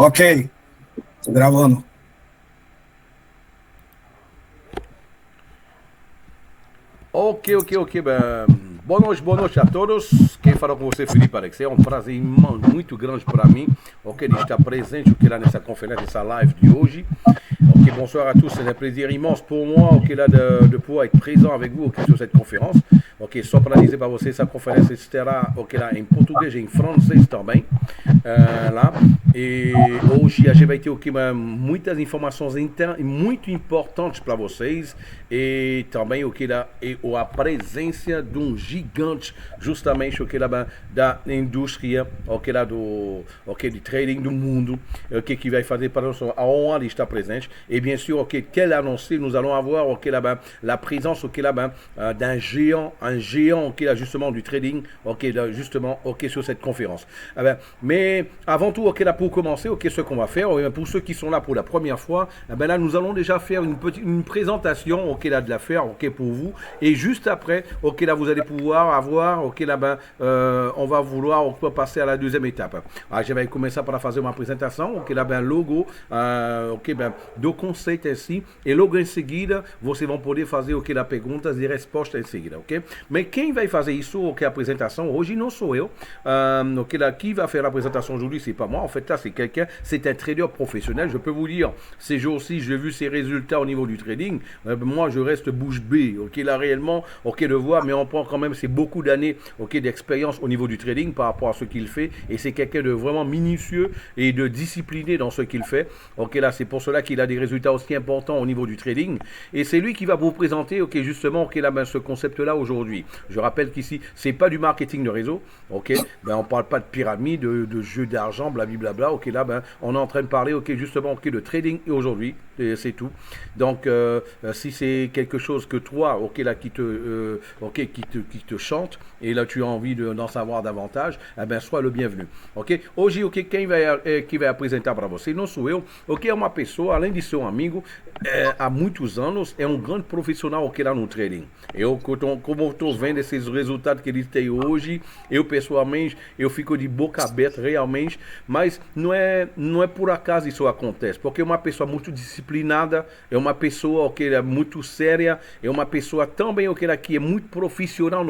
Ok, tô gravando. Ok. Boa noite a todos. Quem fala com você, Felipe Alex. É um prazer muito grande para mim, ok, de estar presente ok, lá nessa conferência, nessa live de hoje. Ok, bonsoir à tous. C'est un plaisir immense pour moi ok, là, de pouvoir être présent avec vous ok, sur cette conférence. Ok, só para dizer para vocês, essa conferência estará ok, lá, em português e em francês também. Lá. E hoje a gente vai ter ok, muitas informações muito importantes para vocês e também ok, lá, a presença de um gigante justamente ok, lá, da indústria ok, lá, ok, de trading do mundo ok, que vai fazer para nós a honra de estar presente. Et bien sûr, ok, quel annoncé, nous allons avoir ok, là-bas, la présence ok, là-bas, d'un géant, un géant ok, là, justement du trading ok, là, justement ok, sur cette conférence. Ah ben, mais avant tout, ok, là, pour commencer, ok, ce qu'on va faire, pour ceux qui sont là pour la première fois, ah ben là, nous allons déjà faire une présentation ok, là, de l'affaire ok, pour vous. Et juste après, ok, là, vous allez pouvoir avoir, ok, là-bas, on va vouloir on peut passer à la deuxième étape. Ah, je vais commencer par fazer uma apresentação, ok, là, ben, logo, ok, ben, do conceito em si, e logo em seguida vocês vão poder fazer o que dá perguntas e respostas em seguida, ok? Mas quem vai fazer isso, o que a apresentação hoje não sou eu, ok, là, qui va faire la présentation aujourd'hui, c'est pas moi, en fait là c'est quelqu'un, c'est un trader professionnel, je peux vous dire, ces jours-ci j'ai vu ses résultats au niveau du trading, moi je reste bouche bée, ok, là réellement, ok, de voir, mais on prend quand même, c'est beaucoup d'années, ok, d'expérience au niveau du trading par rapport à ce qu'il fait, et c'est quelqu'un de vraiment minutieux et de discipliné dans ce qu'il fait, ok, là c'est pour cela qu'il a des résultats aussi importants au niveau du trading. Et c'est lui qui va vous présenter, ok, justement, ok, là, ben, ce concept-là aujourd'hui. Je rappelle qu'ici, c'est pas du marketing de réseau, ok, ben, on parle pas de pyramide, de jeu d'argent, blablabla, ok, là, ben, on est en train de parler, ok, justement, ok, de trading aujourd'hui, c'est tout. Donc, si c'est quelque chose que toi, ok, là, qui te chante, et là, tu as envie d'en savoir davantage, eh ben, sois le bienvenu, ok. Hoje, ok, quem vai apresentar para você não sou eu, ok, é uma pessoa, além de ser um amigo, há muitos anos, é um grande profissional que lá no trading. Eu, como estou vendo esses resultados que ele tem hoje, eu pessoalmente, eu fico de boca aberta realmente, mas não é por acaso isso acontece, porque é uma pessoa muito disciplinada, é uma pessoa que é muito séria, é uma pessoa também que é muito profissional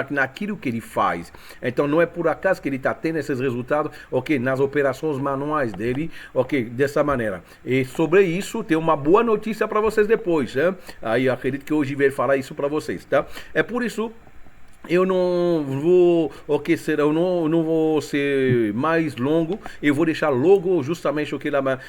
naquilo que ele faz. Então não é por acaso que ele está tendo esses resultados, ok, nas operações manuais dele, ok, dessa maneira. E sobre isso, tem uma boa notícia para vocês depois, né? Aí eu acredito que hoje vai falar isso para vocês, tá? É por isso eu não vou, ok, eu não vou ser mais longo, eu vou deixar logo justamente o que lá,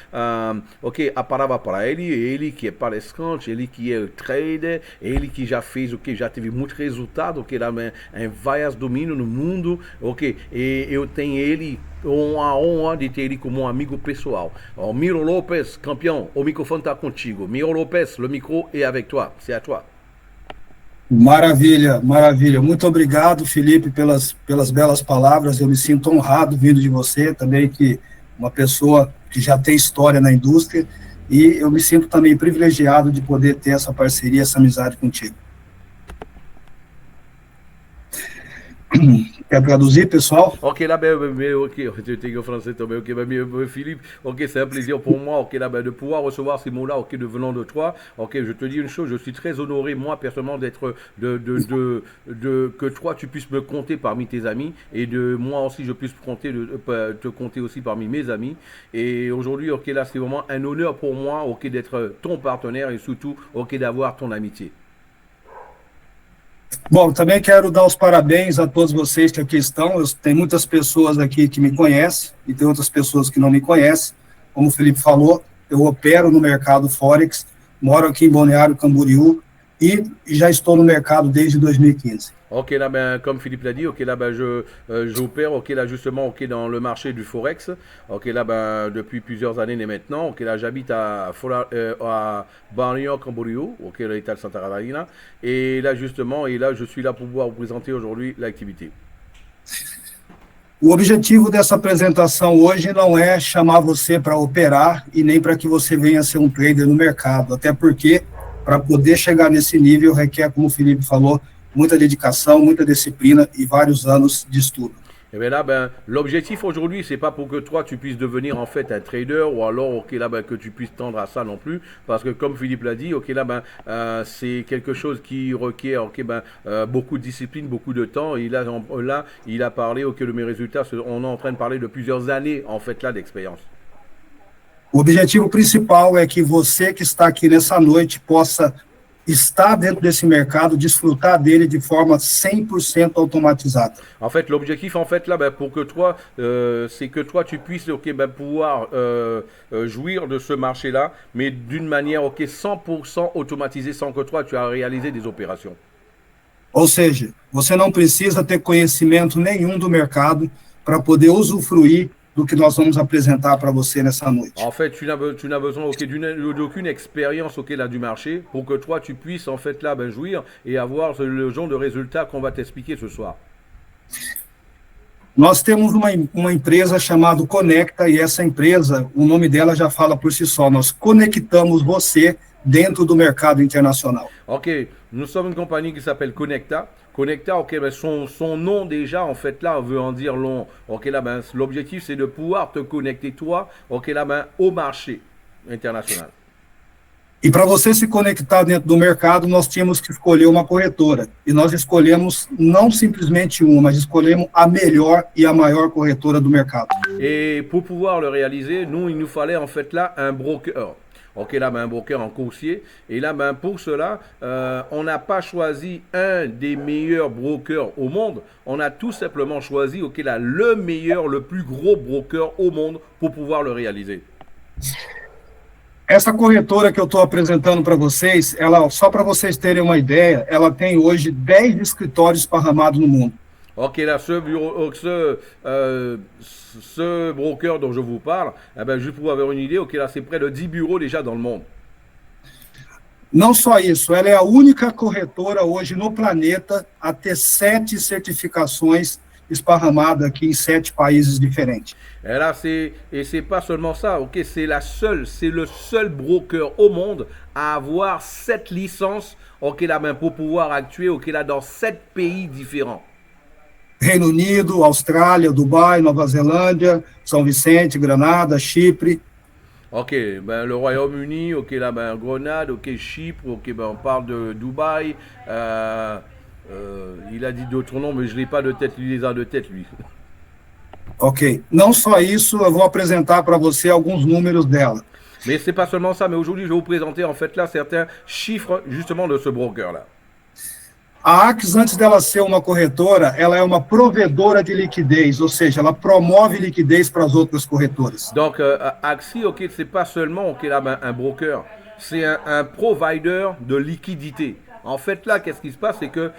ok, a palavra para ele que é palestrante, ele que é trader, ele que já fez o que já teve muito resultado, ok, lá em vários domínios no mundo, ok, e eu tenho ele a honra de ter ele como um amigo pessoal. Miro Lopes, campeão, o microfone está contigo. Miro Lopes, le micro est avec toi, c'est à toi. Maravilha, maravilha. Muito obrigado, Felipe, pelas belas palavras. Eu me sinto honrado vindo de você, também que uma pessoa que já tem história na indústria, e eu me sinto também privilegiado de poder ter essa parceria, essa amizade contigo. Quer traduzir, pessoal? Ok, là, ok, tu es français, ok, Philippe, ok, c'est un plaisir pour moi, ok, là, de pouvoir recevoir ces mots-là, ok, de venant de toi, ok, je te dis une chose, je suis très honoré, moi, personnellement, d'être, que toi, tu puisses me compter parmi tes amis, et de moi aussi, je puisse te compter aussi parmi mes amis, et aujourd'hui, ok, là, c'est vraiment un honneur pour moi, ok, d'être ton partenaire, et surtout, ok, d'avoir ton amitié. Bom, também quero dar os parabéns a todos vocês que aqui estão. Tem muitas pessoas aqui que me conhecem e tem outras pessoas que não me conhecem. Como o Felipe falou, eu opero no mercado Forex, moro aqui em Balneário Camboriú e já estou no mercado desde 2015. Ok, là, ben, comme Philippe l'a dit, ok, là, ben, j'opère, ok, là, justement, ok, dans le marché du Forex, ok, là, ben, depuis plusieurs années maintenant, ok, là, j'habite à Balneário Camboriú, ok, l'État de Santa Catarina, et là, justement, je suis là pour pouvoir vous présenter aujourd'hui l'activité. O objetivo dessa apresentação hoje não é chamar você para operar e nem para que você venha ser um trader no mercado, até porque, para poder chegar nesse nível, requer, como o Felipe falou, muita dedicação, muita disciplina e vários anos de estudo. Et bien là, ben, l'objectif aujourd'hui, c'est pas pour que toi tu puisses devenir en fait un trader ou alors ok là ben, que tu puisses tendre à ça non plus, parce que comme Philippe l'a dit, ok là ben c'est quelque chose qui requiert ok ben beaucoup de discipline, beaucoup de temps. Et là il a parlé ok de mes résultats, on est en train de parler de plusieurs années en fait là d'expérience. O objetivo principal é que você que está aqui nessa noite possa estar dentro desse mercado, desfrutar dele de forma 100% automatizada. En fait, l'objectif, en fait, là, ben, pour que toi, c'est que toi, tu puisses, ok, ben, pouvoir jouir de ce marché-là, mais d'une manière, ok, 100% automatisée, sans que toi, tu as réalisé des opérations. Ou seja, você não precisa ter conhecimento nenhum do mercado para poder usufruir do que nós vamos apresentar para você nessa noite. En fait, tu n'as besoin, ok, d'aucune expérience, ok, là, du marché, pour que toi, tu puisses, en fait, là, ben, jouir et avoir le genre de résultats qu'on va t'expliquer ce soir. Nós temos uma empresa chamada Conecta, e essa empresa, o nome dela já fala por si só, nós conectamos você dentro do mercado internacional. Ok, nous sommes une compagnie qui s'appelle Conecta. Conecta, ok, ben son nom déjà, en fait, là, veut en dire long. Ok, là, ben, l'objectif, c'est de pouvoir te connecter, toi, ok, là, ben, au marché international. E para você se conectar dentro do mercado, nós tínhamos que escolher uma corretora. E nós escolhemos não simplesmente uma, mas escolhemos a melhor e a maior corretora do mercado. Et pour pouvoir le réaliser, nous, il nous fallait, en fait, là, un broker. Ok, là, ben, un broker en coursier. Et là, ben, pour cela, on n'a pas choisi un des meilleurs brokers au monde. On a tout simplement choisi, ok, là, le meilleur, le plus gros broker au monde pour pouvoir le réaliser. Essa corretora que eu estou apresentando para vocês, ela, só para vocês terem uma ideia, ela tem hoje 10 escritórios esparramados no mundo. Ok, là, ce broker dont je vous parle, eh ben, juste pour avoir une idée, ok, là, c'est près de 10 bureaux déjà dans le monde. Não só isso, ela é a única corretora hoje no planeta a ter 7 certificações esparramadas aqui em 7 países diferentes. Et là, c'est pas seulement ça, ok, c'est le seul broker au monde à avoir 7 licences, ok, là, ben, pour pouvoir actuer, ok, là, dans 7 pays différents. Reino Unido, Austrália, Dubai, Nova Zelândia, São Vicente, Granada, Chipre. Ok, ben, le Royaume-Uni, ok, là, ben, Grenade, ok, Chypre, ok, ben, on parle de Dubaï. Il a dit d'autres noms, mais je ne l'ai pas de tête, lui, les a de tête, lui. Ok, não só isso, eu vou apresentar para você alguns números dela. Mais c'est pas seulement ça, mais aujourd'hui, je vais vous présenter, en fait, là, certains chiffres, justement, de ce broker-là. A Ax, antes dela ser uma corretora, ela é uma provedora de liquidez, ou seja, ela promove liquidez para as outras corretoras. Donc, Axi, ok, c'est pas seulement ok, là, ben, un broker, c'est un provider de liquidité. En fait, là, qu'est-ce qui se passe, c'est que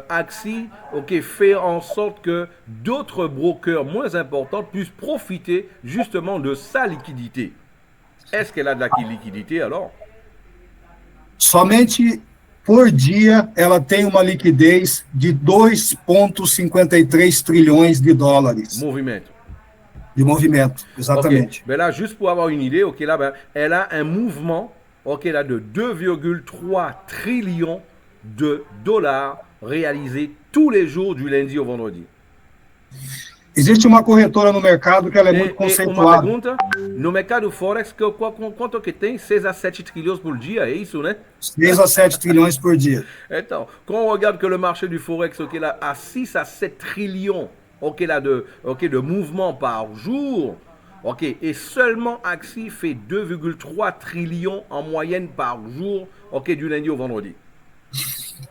Axi, ok, fait en sorte que d'autres brokers moins importants puissent profiter justement de sa liquidité. Est-ce qu'elle a de la liquidité alors? Somente por dia, ela tem uma liquidez de 2,53 trilhões de dólares. Movimento. De movimento, exatamente. Okay. Ben là, juste pour avoir une idée, ok, là, ben, elle a un mouvement, ok, là, de 2,3 trillions de dollars réalisés tous les jours du lundi au vendredi. Existe uma corretora no mercado que ela é muito conceituada. Uma pergunta, no mercado Forex, quanto que tem? 6 a 7 trilhões por dia, é isso, né? 6 a 7 trilhões por dia. Então, quand on regarde que le marché du Forex, ok, là, a 6 à 7 trillions, ok, là, de mouvements par jour, ok, et seulement Axi fait 2,3 trillions en moyenne par jour, ok, du lundi au vendredi.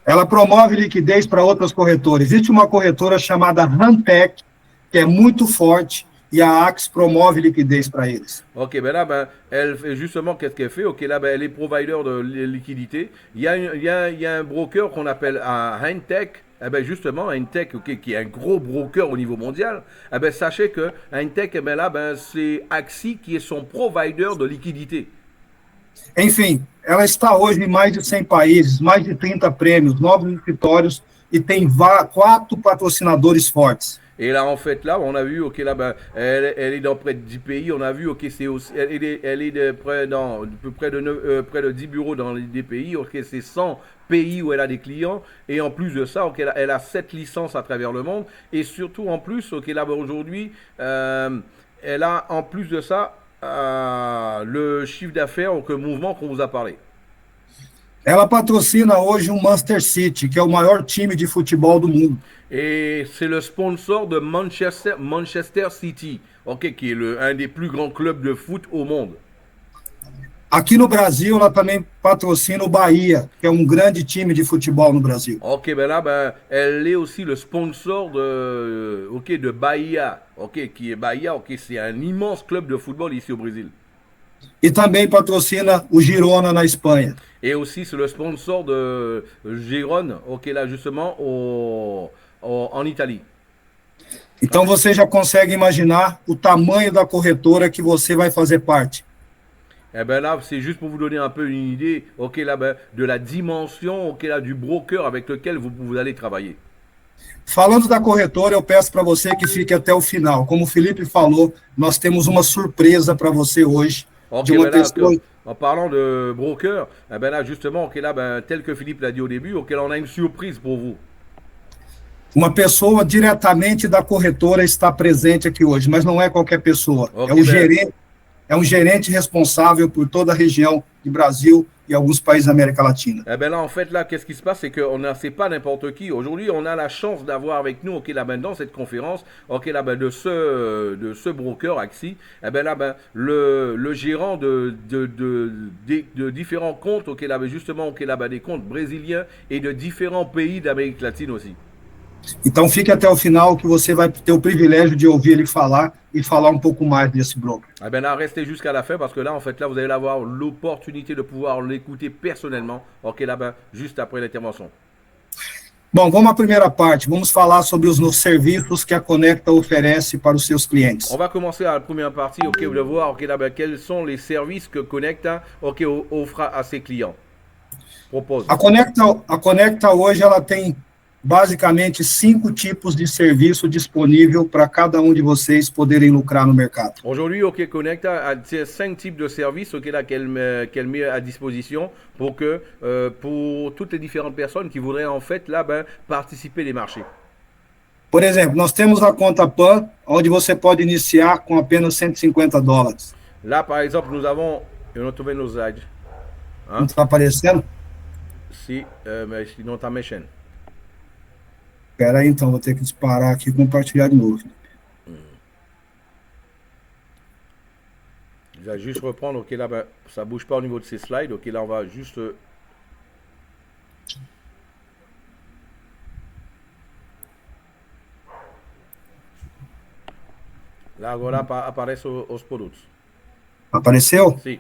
Ela promove liquidez para outras corretoras. Existe uma corretora chamada Rantec, que é muito forte, e a Ax promove liquidez para eles. Ok, ben là, ben, elle fait justement, qu'est-ce qu'elle fait? Ok, là, ben, elle est provider de liquidité. Il y a un broker qu'on appelle Hintech. Eh ben justement, Hintech, okay, qui est un gros broker au niveau mondial, eh ben, sachez que Hintech, eh ben, là, ben, c'est Axi qui est son provider de liquidité. Enfim, ela está hoje em mais de 100 países, mais de 30 prêmios, 9 escritórios e tem 4 patrocinadores fortes. Et là, en fait, là, on a vu, ok, là, ben, elle est dans près de 10 pays. On a vu, ok, c'est aussi, elle est dans près de 10 bureaux dans des pays. Ok, c'est 100 pays où elle a des clients. Et en plus de ça, ok, elle a 7 licences à travers le monde. Et surtout, en plus, ok, là, ben, aujourd'hui, elle a, en plus de ça, le chiffre d'affaires, donc le mouvement qu'on vous a parlé. Ela patrocina hoje o Manchester City, que é o maior time de futebol do mundo. Et c'est le sponsor de Manchester City, ok, qui est un des plus grands clubs de foot au monde. Aqui no Brasil, ela também patrocina o Bahia, que é um grande time de futebol no Brasil. Ok, ben là, ben, elle est aussi le sponsor de Bahia, ok, qui est Bahia, ok, c'est un immense club de football ici au Brésil. E também patrocina o Girona na Espanha. Et aussi c'est le sponsor de Gérone, ok, là justement en Italie. Então você já consegue imaginar o tamanho da corretora que você vai fazer parte. Eh ben là, c'est juste pour vous donner un peu une idée, ok, là, ben, de la dimension, ok, là, du broker avec lequel vous allez travailler. Falando da corretora, eu peço para você que fique até o final. Como o Felipe falou, nós temos uma surpresa para você hoje. Ok, De uma ben là, pessoa... en parlant de broker, eh ben là, justement, ok, là, ben, tel que Philippe l'a dit au début, ok, là, on a une surprise pour vous. Uma pessoa diretamente da corretora está presente aqui hoje, mas não é qualquer pessoa. Ok, É um gerente responsável por toda a região de Brasil e alguns países da América Latina. Eh ben là, en fait, là, qu'est-ce qui se passe, c'est que c'est pas n'importe qui. Aujourd'hui, on a la chance d'avoir avec nous, ok, là, ben, dans cette conférence, ok, là, ben, de ce broker, Axi, eh ben là, ben, le gérant de différents comptes, ok, là, ben, justement, ok, là, ben, des comptes brésiliens et de différents pays d'Amérique latine aussi. Então fique até o final que você vai ter o privilégio de ouvir ele falar e falar um pouco mais desse broker. Eh ben là, restez jusqu'à la fin parce que là, en fait, là, vous allez avoir l'opportunité de pouvoir l'écouter personnellement, ok, là, ben, juste après l'intervention. Bom, vamos à primeira parte. Vamos falar sobre os serviços que a Conecta oferece para os seus clientes. On va commencer à la première partie, ok, vous allez voir, ok, là, ben, quels sont les services que Conecta, ok, offre à ses clients. Propose. A Conecta hoje ela tem basicamente 5 tipos de serviço disponível para cada um de vocês poderem lucrar no mercado. Aujourd'hui, OK Connecta a 5 types de services qu'elle met à disposition pour toutes les différentes personnes qui voudraient en fait là participer des marchés. Por exemplo, nós temos a conta PAN, onde você pode iniciar com apenas $150. Là, par exemple, nous avons... Eu não tô vendo os slides. Não está aparecendo? Si, mas não está mexendo. Espera aí, então, vou ter que disparar aqui e compartilhar de novo. Je vais juste reprendre, ok, là, ben, ça bouge pas au niveau de ces slides, ok, là, on va juste... Lá agora aparece os produtos. Apareceu? Sim.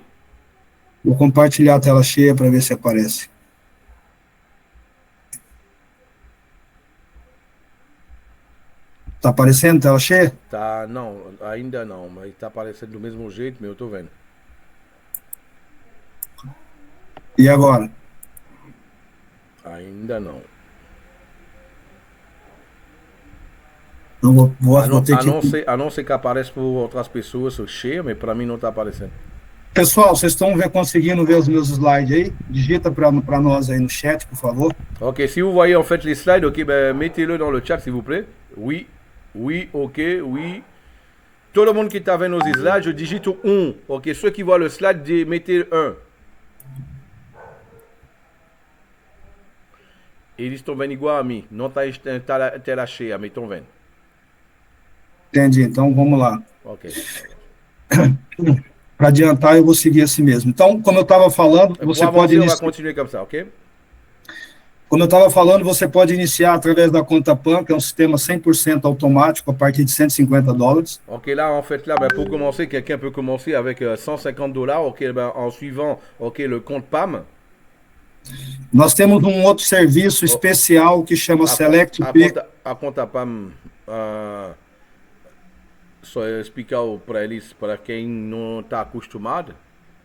Vou compartilhar a tela cheia para ver se aparece. Tá aparecendo tela cheia? Tá, não, ainda não, mas tá aparecendo do mesmo jeito, meu, eu tô vendo. E agora? Ainda não. Não vou ter que... A não ser que apareça por outras pessoas cheia, mas para mim não tá aparecendo. Pessoal, vocês estão conseguindo ver os meus slides aí? Digita para nós aí no chat, por favor. Ok, si vous voyez en fait les slides, ok, ben mettez-le dans le chat s'il vous plaît. Oui. Oui, ok, oui. Tout le monde qui est vendo nos slides, je digite 1. Ok, ceux qui voient le slide, mettez 1. Eles estão vendo igual a mim. Não tá tela cheia, mas estão vendo. Entendi, então vamos lá. Ok. Para adiantar, eu vou seguir assim mesmo. Então, como eu estava falando, você pode iniciar... continuer comme ça, ok? Como eu estava falando, você pode iniciar através da conta PAN, que é um sistema 100% automático, a partir de $150. Ok, là, en fait, là, ben, pour commencer, quelqu'un peut commencer avec $150, ok, ben, en suivant, ok, le compte PAM. Nós temos um outro serviço especial que chama Select P. A conta PAM, só explicar para eles, para quem não está acostumado.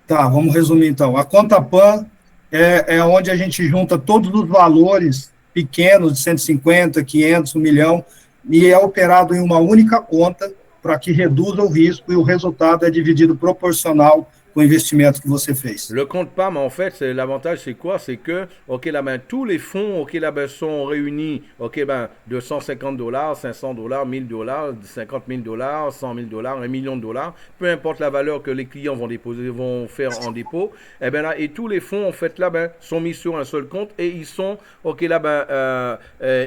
Tá, vamos resumir então. A conta PAN é onde a gente junta todos os valores pequenos, de 150, 500, 1 milhão, e é operado em uma única conta para que reduza o risco e o resultado é dividido proporcional com o investimento que você fez. Le compte PAM, en fait, l'avantage, c'est quoi? C'est que, ok, là, ben, tous les fonds, ok, là, ben, sont réunis, ok, ben, de 150 dollars, 500 dollars, 1000 dollars, 50 000 dollars, 100 000 dollars, 1 million de dollars, peu importe la valeur que les clients vont déposer, vont faire en dépôt, et ben là, et tous les fonds, en fait, là, ben, sont mis sur un seul compte et ils sont, ok, là, ben,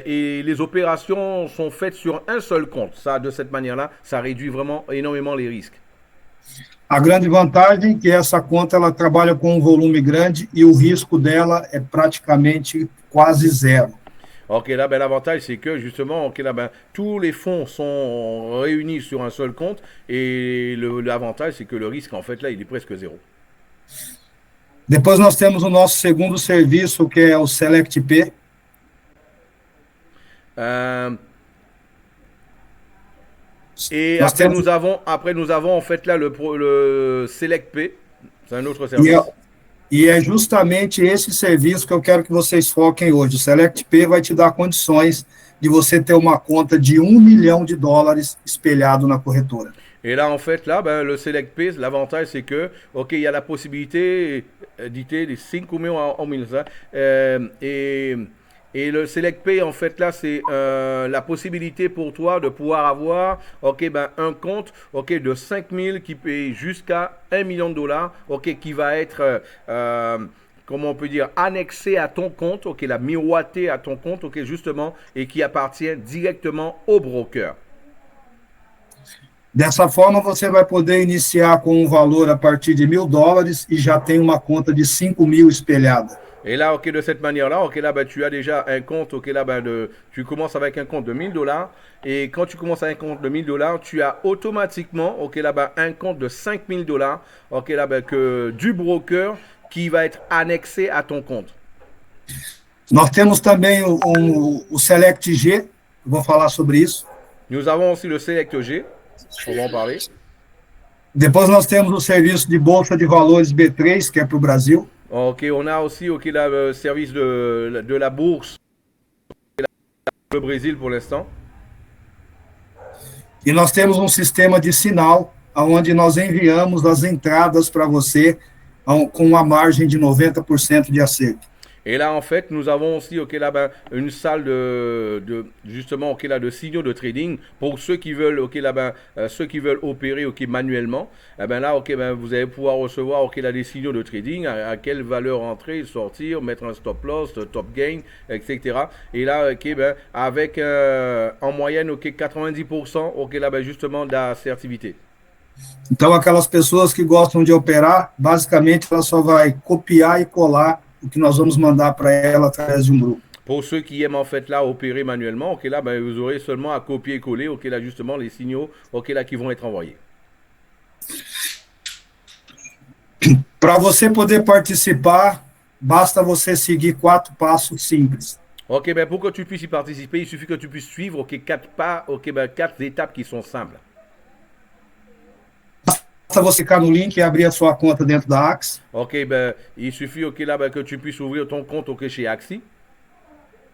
et les opérations sont faites sur un seul compte. Ça, de cette manière-là, ça réduit vraiment énormément les risques. A grande vantagem é que essa conta ela trabalha com um volume grande e o risco dela é praticamente quase zero. Ok, là, ben, l'avantage, c'est que justement, ok, là, ben, tous les fonds sont réunis sur un seul compte et l'avantage, c'est que le risque, en fait, là, il est presque zéro. Depois nós temos o nosso segundo serviço, que é o SelectP. Et Nós après, temos, nous avons en fait là le Select P. C'est un autre service. e é justamente esse serviço que eu quero que vocês foquem hoje. O SelectP vai te dar condições de você ter uma conta de $1 milhão espelhado na corretora. Et là, en fait, là, ben, le Select P, l'avantage, c'est que, ok, il y a la possibilité d'éditer les 5 millions en 1000. Et le Select Pay, en fait, là, c'est la possibilité pour toi de pouvoir avoir, ok, ben, un compte, ok, de 5 000 qui paye jusqu'à 1 million de dollars, ok, qui va être, comment on peut dire, annexé à ton compte, ok, la miroité à ton compte, ok, justement, et qui appartient directement au broker. Dessa forma, você vai poder iniciar com um valor a partir de $1.000 e já tem uma conta de 5 mil espelhada. Et là, ok, de cette manière-là, ok, là, ben, tu as déjà un compte, ok, là, ben, tu commences avec un compte de 1000 dollars. Et quand tu commences avec un compte de 1000 dollars, tu as automatiquement, ok, là, ben, un compte de 5000 dollars, ok, là, ben, du broker qui va être annexé à ton compte. Nós temos também o Select G, vou falar sobre isso. Nous avons aussi le Select G, on va en parler. Depois nós temos o serviço de Bolsa de Valores B3, que é para o Brasil. Ok, on a aussi ok, le service de la bourse, le Brésil pour l'instant. E nós temos um sistema de sinal, onde nós enviamos as entradas para você com uma margem de 90% de acerto. Et là, en fait, nous avons aussi ok, là, ben, une salle justement ok, là, de signaux de trading pour ceux qui veulent, ok, là, ben, ceux qui veulent opérer ok, manuellement. Eh ben là, ok, ben, vous allez pouvoir recevoir ok, là, des signaux de trading, à quelle valeur entrer, sortir, mettre un stop loss, top gain, etc. Et là, ok, ben, avec en moyenne ok, 90% ok, là, ben, justement d'assertivité. Então, aquelas pessoas que gostam de operar, basicamente, ela só vai copiar e colar o que nós vamos mandar para ela através de um grupo. Pour ceux qui aiment en fait là opérer manuellement, ok là ben, vous aurez seulement à copier-coller, ok là justement les signaux, ok là qui vont être envoyés. Para você poder participar, basta você seguir 4 passos simples. Ok, ben pour que tu puisses y participer, il suffit que tu puisses suivre ok 4 pas, ok ben 4 étapes qui sont simples. Basta você clicar no link e abrir a sua conta dentro da Axie. Ok, ben il suffit ok là ben, que tu puisses ouvrir ton compte ok chez Axie.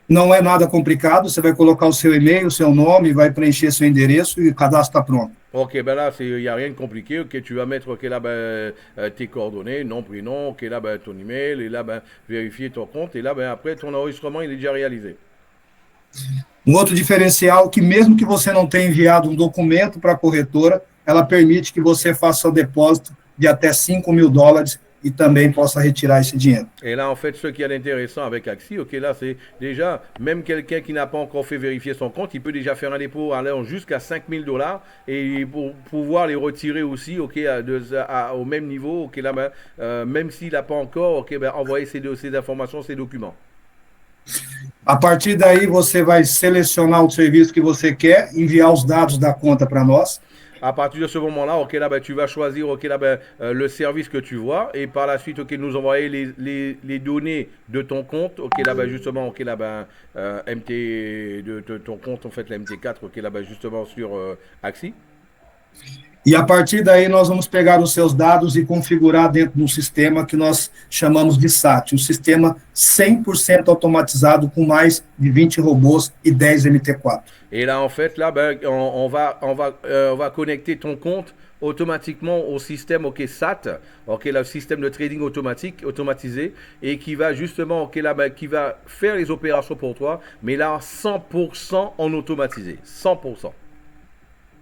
Não é nada complicado, você vai colocar o seu e-mail, o seu nome, vai preencher seu endereço e o cadastro está pronto. Ok, ben là, il n'y a rien de compliqué. Ok, tu vas mettre ok, là, ben, tes coordonnées, nom, prénom, ok, là, ben, ton email, et là, ben, vérifier ton compte, et là, ben, après, ton enregistrement, il est déjà réalisé. Um outro diferencial que mesmo que você não tenha enviado um documento para a corretora, ela permite que você faça o depósito de até $5 mil e também possa retirar esse dinheiro. Et là, en fait, ce qui est intéressant avec Axie, ok, là, c'est déjà, même quelqu'un qui n'a pas encore fait vérifier son compte, il peut déjà faire un dépôt allant jusqu'à $5000 et pour pouvoir les retirer aussi, ok, au même niveau, ok, là, ben, même s'il n'a pas encore, ok, ben, envoyer ces informations, ces documents. A partir daí, você vai selecionar o serviço que você quer, enviar os dados da conta para nós. À partir de ce moment-là, ok, là, ben, tu vas choisir ok, là, ben, le service que tu vois et par la suite, ok, nous envoyer les données de ton compte, ok, là, ben, justement, ok, là, ben, MT, de ton compte, en fait, la MT4, ok, là, ben, justement, sur Axie. E a partir daí nós vamos pegar os seus dados e configurar dentro de um sistema que nós chamamos de SAT, um sistema 100% automatizado com mais de 20 robôs e 10 MT4. Et là, en fait, là, ben, on va connecter ton compte automatiquement au système SAT, le système de trading automatisé, et qui va justement, là, ben, qui va faire les opérations pour toi, mais là, 100% en automatisé, 100%.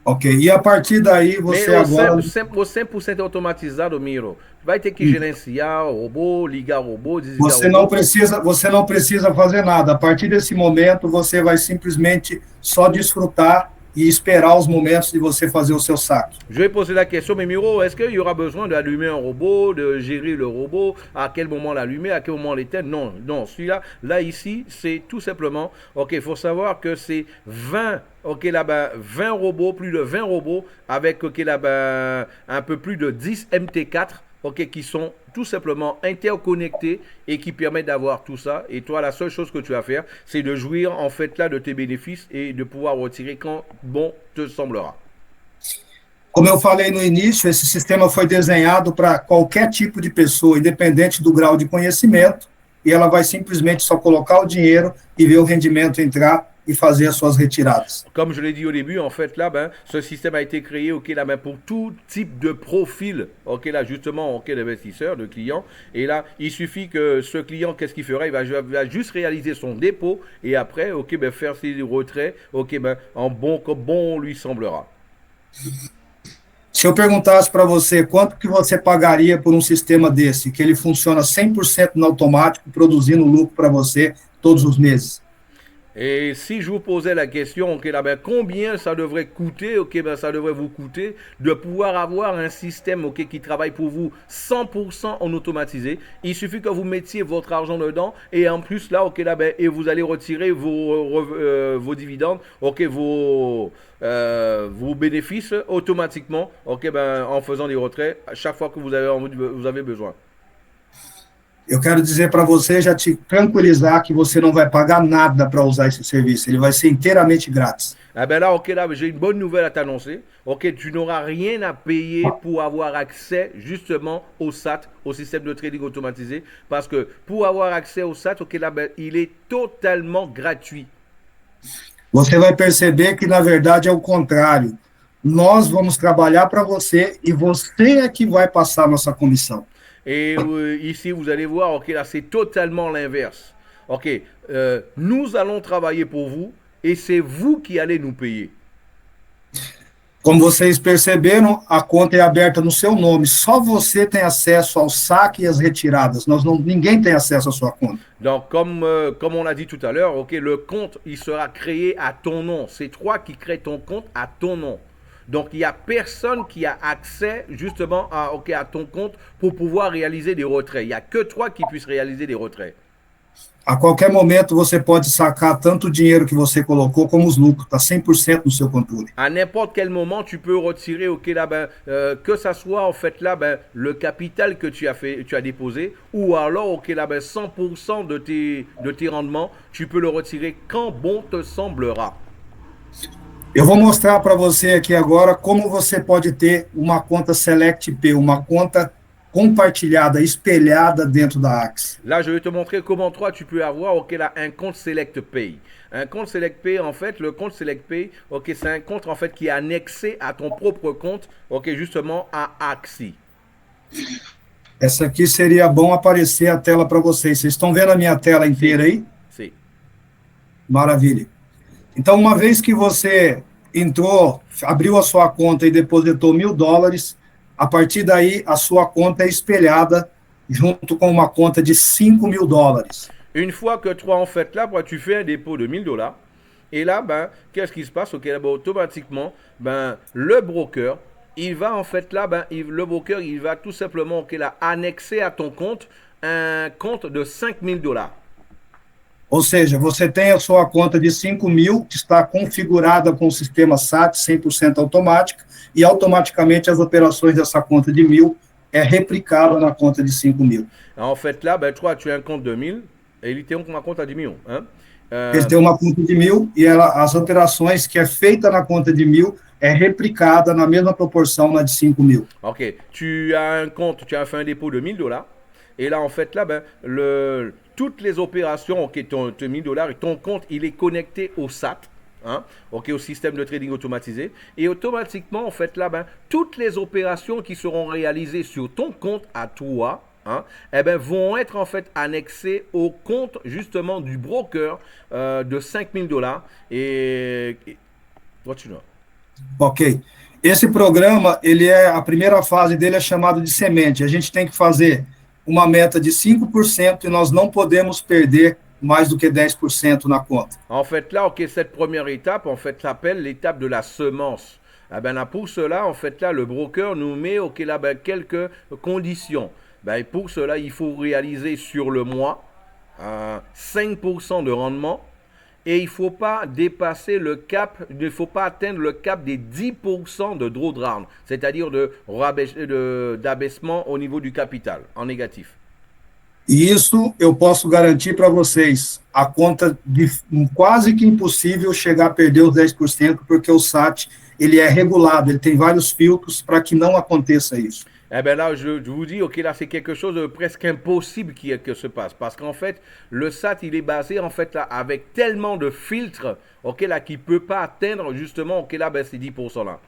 Ok, e a partir daí você mas agora... O 100% automatizado, Miro, vai ter que gerenciar o robô, ligar o robô, desligar Você o não robô. você não precisa fazer nada. A partir desse momento, você vai simplesmente só desfrutar e esperar os momentos de você fazer o seu saque. Je vais poser la question, mais Miro, est-ce qu'il y aura besoin d'allumer un robot, de gérer le robot, à quel moment l'allumer, à quel moment l'éteindre? Non, non, celui-là, là, ici, c'est tout simplement, il faut savoir que c'est 20, 20 robots, plus de 20 robots, avec, un peu plus de 10 MT4, qui sont tout simplement interconnectés et qui permettent d'avoir tout ça. Et toi, la seule chose que tu vas faire, c'est de jouir, en fait, là, de tes bénéfices et de pouvoir retirer quand bon te semblera. Como eu falei no início, esse sistema foi desenhado para qualquer tipo de pessoa, independente do grau de conhecimento, e ela vai simplesmente só colocar o dinheiro e ver o rendimento entrar e fazer as suas retiradas. Comme je l'ai dit au début, en fait, là, ben, ce système a été créé, là, ben, pour tout type de profil, là, justement, d'investisseurs, de clients. Et là, il suffit que ce client, qu'est-ce qu'il fera? Il va juste réaliser son dépôt et après, ben, faire ses retraits, ben, comme bon lui semblera. Se eu perguntasse para você quanto que você pagaria por um sistema desse, que ele funciona 100% no automático, produzindo lucro para você todos os meses? Et si je vous posais la question, là, ben, combien ça devrait coûter, ben, ça devrait vous coûter de pouvoir avoir un système qui travaille pour vous 100% en automatisé. Il suffit que vous mettiez votre argent dedans et en plus là, là ben, et vous allez retirer vos dividendes, vos bénéfices automatiquement, ben, en faisant des retraits à chaque fois que vous avez besoin. Eu quero dizer para você, já te tranquilizar, que você não vai pagar nada para usar esse serviço. Ele vai ser inteiramente grátis. Ah ben là, là, j'ai une bonne nouvelle à t'annoncer. Tu n'auras rien à payer pour avoir accès justement au SAT, au système de trading automatisé. Parce que pour avoir accès au SAT, là, ben, il est totalement gratuit. Você vai perceber que, na verdade, é o contrário. Nós vamos trabalhar para você e você é que vai passar a nossa comissão. Et ici, vous allez voir, là, c'est totalement l'inverse. Nous allons travailler pour vous et c'est vous qui allez nous payer. Como vocês perceberam, a conta é aberta no seu nome. Só você tem acesso ao saque e às retiradas. Ninguém tem acesso à sua conta. Donc, comme on l'a dit tout à l'heure, le compte, il sera créé à ton nom. C'est toi qui crées ton compte à ton nom. Donc, il n'y a personne qui a accès justement à ton compte pour pouvoir réaliser des retraits. Il n'y a que toi qui puisses réaliser des retraits. A qualquer momento, você pode sacar tanto o dinheiro que você colocou como os lucros. Está 100% no seu controle. À n'importe quel moment, tu peux retirer, là, ben, que ça soit en fait là, ben, le capital que tu as déposé, ou alors, là, ben, 100% de tes rendements, tu peux le retirer quand bon te semblera. Eu vou mostrar para você aqui agora como você pode ter uma conta Select P, uma conta compartilhada, espelhada dentro da Axe. Là, je vais te montrer comment toi, tu peux avoir là, un compte Select Pay. Un compte Select Pay, en fait, le compte Select Pay, c'est un compte en fait qui est annexé à ton propre compte, justement à Axie. Essa aqui seria bom aparecer a tela para vocês. Vocês estão vendo a minha tela inteira aí? Sim. Maravilha. Então, uma vez que você entrou, abriu a sua conta e depositou $1.000, a partir daí a sua conta é espelhada junto com uma conta de $5.000. Une fois que toi, en fait, là, tu fais un dépôt de $1.000, et là, ben, qu'est-ce qui se passe? Là, ben, automatiquement, ben, le broker, il va, en fait, là, ben, le broker, il va tout simplement, là, annexer à ton compte un compte de $5.000. Ou seja, você tem a sua conta de 5.000, que está configurada com o sistema SAT 100% automático, e automaticamente as operações dessa conta de 1.000 é replicada na conta de 5.000. En fait, là, ben, toi, tu as un compte de 1.000, et ele tem uma conta de 1.000. Hein? Ele tem uma conta de 1.000, e as operações que é feita na conta de 1.000 é replicada na mesma proporção na de 5 mil. Ok, tu as un compte, tu as fait un dépôt de 1000 $. Et là, en fait, là, ben, toutes les opérations, ok, ton 1000 $, et ton compte, il est connecté au SAT, hein, ok, au système de trading automatisé. Et automatiquement, en fait, là, ben, toutes les opérations qui seront réalisées sur ton compte à toi, hein, eh ben, vont être en fait annexées au compte justement du broker de 5000 $. Et continue. Ok. Esse programa, ele é, a primeira fase dele é chamado de semente. A gente tem que fazer uma meta de 5% e nós não podemos perder mais do que 10% na conta. En fait, là, ok, cette première étape, en fait, s'appelle l'étape de la semence. Ah ben là, pour cela, en fait, là, le broker nous met, ok, là, ben, quelques conditions. Ben, pour cela, il faut réaliser sur le mois 5% de rendement et il ne faut pas dépasser le cap, il ne faut pas atteindre le cap des 10% de drawdown, c'est-à-dire d'abaissement au niveau du capital, en négatif. E isso eu posso garantir para vocês. A conta de quase que impossível chegar a perder os 10%, porque o SAT ele é regulado, ele tem vários filtros para que não aconteça isso. Eh bien là, je vous dis, ok, là, c'est quelque chose de presque impossible que se passe. Parce qu'en fait, le SAT, il est basé, en fait, là, avec tellement de filtres, ok, là, qu'il ne peut pas atteindre, justement, ok, là, ben, ces 10%-là.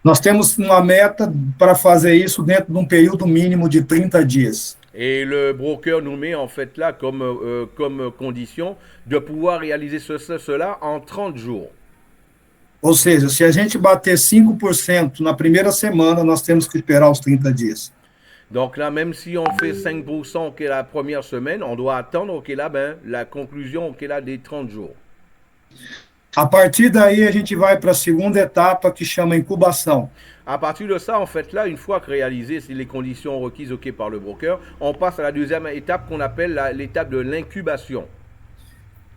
Nós temos uma meta para fazer isso dentro de um período mínimo de 30 dias. Et le broker nous met, en fait, là, comme condition de pouvoir réaliser cela en 30 jours. Ou seja, se a gente bater 5% na primeira semana, nós temos que esperar os 30 dias. Donc là, même si on fait 5% ok, la première semaine, on doit attendre ok, là, ben, la conclusion ok, là, des 30 jours. A partir daí, a gente vai para a segunda etapa, que chama incubação. À partir de ça, en fait, là, une fois que réalisées les conditions requises ok, par le broker, on passe à la deuxième étape qu'on appelle l'étape de l'incubation.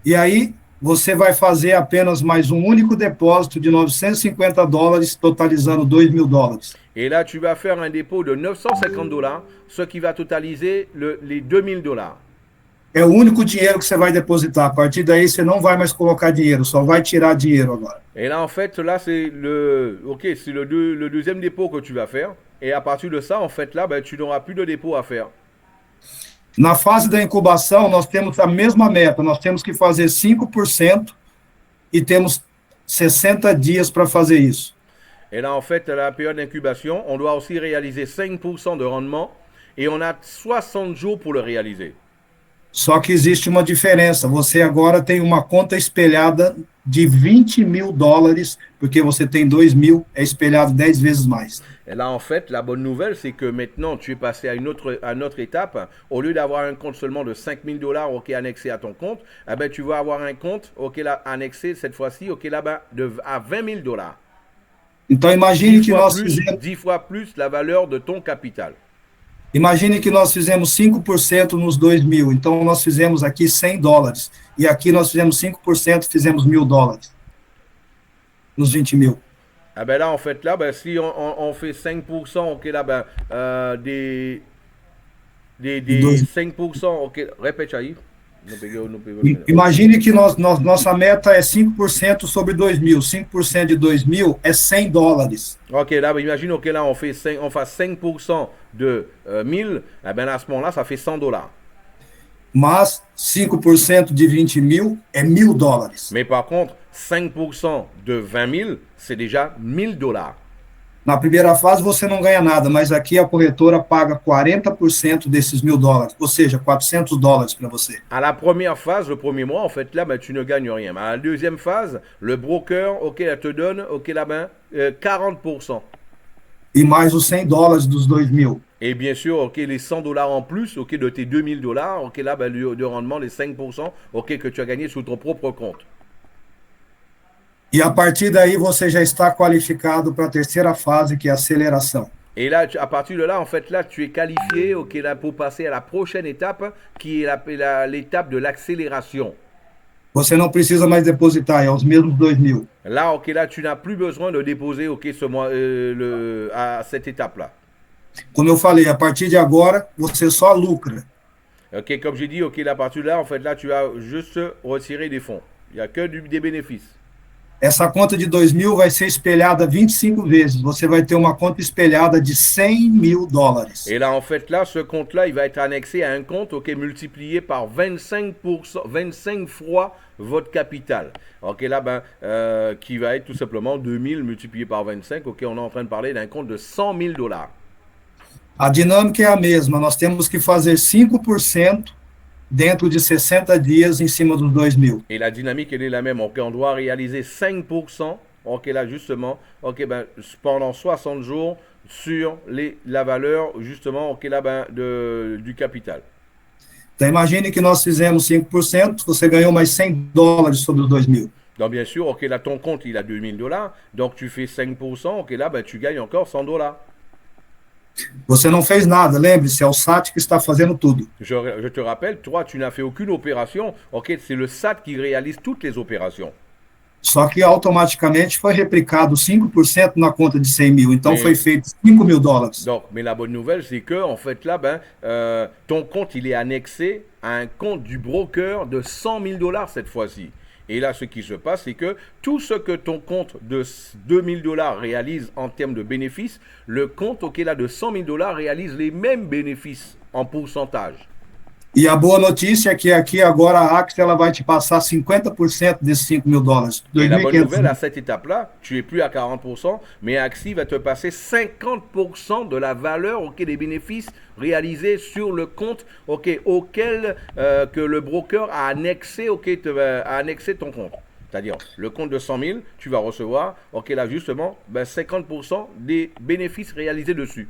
E aí, você vai fazer apenas mais um único depósito de $950, totalizando $2.000. Et là, tu vas faire un dépôt de $950, ce qui va totaliser les $2000. É o único dinheiro que você vai depositar. A partir daí, você não vai mais colocar dinheiro, só vai tirar dinheiro agora. Et là, en fait, là, c'est le deuxième dépôt que tu vas faire. Et à partir de ça, en fait, là, ben, tu n'auras plus de dépôt à faire. Na fase da incubação, nós temos a mesma meta. Nós temos que fazer 5% e temos 60 dias para fazer isso. Et là, en fait, à la période d'incubation, on doit aussi réaliser 5% de rendement et on a 60 jours pour le réaliser. Só que existe uma diferença. Você agora tem uma conta espelhada de $20.000, porque você tem 2.000, é espelhado 10 vezes mais. Et là, en fait, la bonne nouvelle, c'est que maintenant, tu es passé à une autre étape. Au lieu d'avoir un compte seulement de $5.000 ok, annexé à ton compte, eh ben, tu vas avoir un compte ok, là, annexé cette fois-ci ok, là-bas, à $20.000. Então, imagine que nós fizemos... 10 fois plus la valeur de ton capital. Imagine que nós fizemos 5% nos 2.000, então nós fizemos aqui $100, e aqui nós fizemos 5%, fizemos $1.000, nos 20.000. Ah ben là, en fait, là, ben, si on fait 5%, ok, là, ben, des 5%, ok, répète aí. Imagine que nossa meta é 5% sobre 2.000. 5% de 2.000 é $100. Ok, là, ben, imagine, ok, là, on fait 5% de 1000, eh ben, à ce moment-là, ça fait $100. Mas 5% de 20.000 é $1.000. Mais par contre, 5% de 20 000, c'est déjà $1.000. Na primeira fase você não ganha nada, mas aqui a corretora paga 40% desses $1.000, ou seja, $400 para você. À la première phase, le premier mois, en fait, là, ben, tu ne gagnes rien. Mais à la deuxième phase, le broker, ok, là, te donne, ok, là, ben, 40%. E mais os $100 dos 2.000. Et bien sûr, ok, les $100 en plus, ok, de tes $2.000, ok, là, ben, de rendement, les 5%, ok, que tu as gagné sur ton propre compte. E a partir daí você já está qualificado para a terceira fase, que é a aceleração. Et là, à partir de là, en fait, là, tu es qualifié, ok, là, pour passer à la prochaine étape, qui est l'étape de l'accélération. Você não precisa mais depositar, é os mesmos 2.000. Là, ok, là, tu n'as plus besoin de déposer, ok, à cette étape-là. Como eu falei, a partir de agora, você só lucra. Ok, comme j'ai dit, ok, là, à partir de là, en fait, là, tu vas juste retirer des fonds. Il n'y a que des bénéfices. Essa conta de 2.000 vai ser espelhada 25 vezes. Você vai ter uma conta espelhada de $100.000. Et là, en fait, là, ce compte-là, il va être annexé à un compte, ok, multiplié par 25%, 25 fois votre capital. Ok, là, qui va être tout simplement 2000 multiplié par 25. Ok, on est en train de parler d'un compte de $100.000. A dinâmica é a mesma. Nós temos que fazer 5% dentro de 60 dias em cima dos 2.000. Et la dynamique, elle est la même. Ok, on doit réaliser 5%. Ok, là, justement, ok, pendant 60 jours sur la valeur, justement, ok, là, du capital. Então, imagine que nós fizemos 5%, você ganhou mais $100 sobre os 2.000. Donc, bien sûr, ok, là, ton compte, il a $2.000. Donc, tu fais 5%. Ok, là, tu gagnes encore $100. Você não fez nada, lembre-se, é o SAT que está fazendo tudo. Je te rappelle, toi, tu n'as fait aucune opération. Ok, c'est le SAT qui réalise toutes les opérations. Só que automaticamente foi replicado 5% na conta de 100.000. Então, foi feito $5.000. Donc, mais la bonne nouvelle, c'est que, en fait, là, ton compte, il est annexé à un compte du broker de $100.000 cette fois-ci. Et là, ce qui se passe, c'est que tout ce que ton compte de $2.000 réalise en termes de bénéfices, le compte, ok, là, de $100.000 réalise les mêmes bénéfices en pourcentage. E a boa notícia é que aqui agora a Axie ela vai te passar 50% desses $5.000. Et la bonne nouvelle, à cette étape-là, tu es plus à 40%, mais Axie va te passer 50% de la valeur, ok, des bénéfices réalisés sur le compte, ok, auquel que le broker a annexé, ok, a annexé ton compte. C'est-à-dire, le compte de 100.000, tu vas recevoir, ok, là justement, 50% des bénéfices réalisés dessus.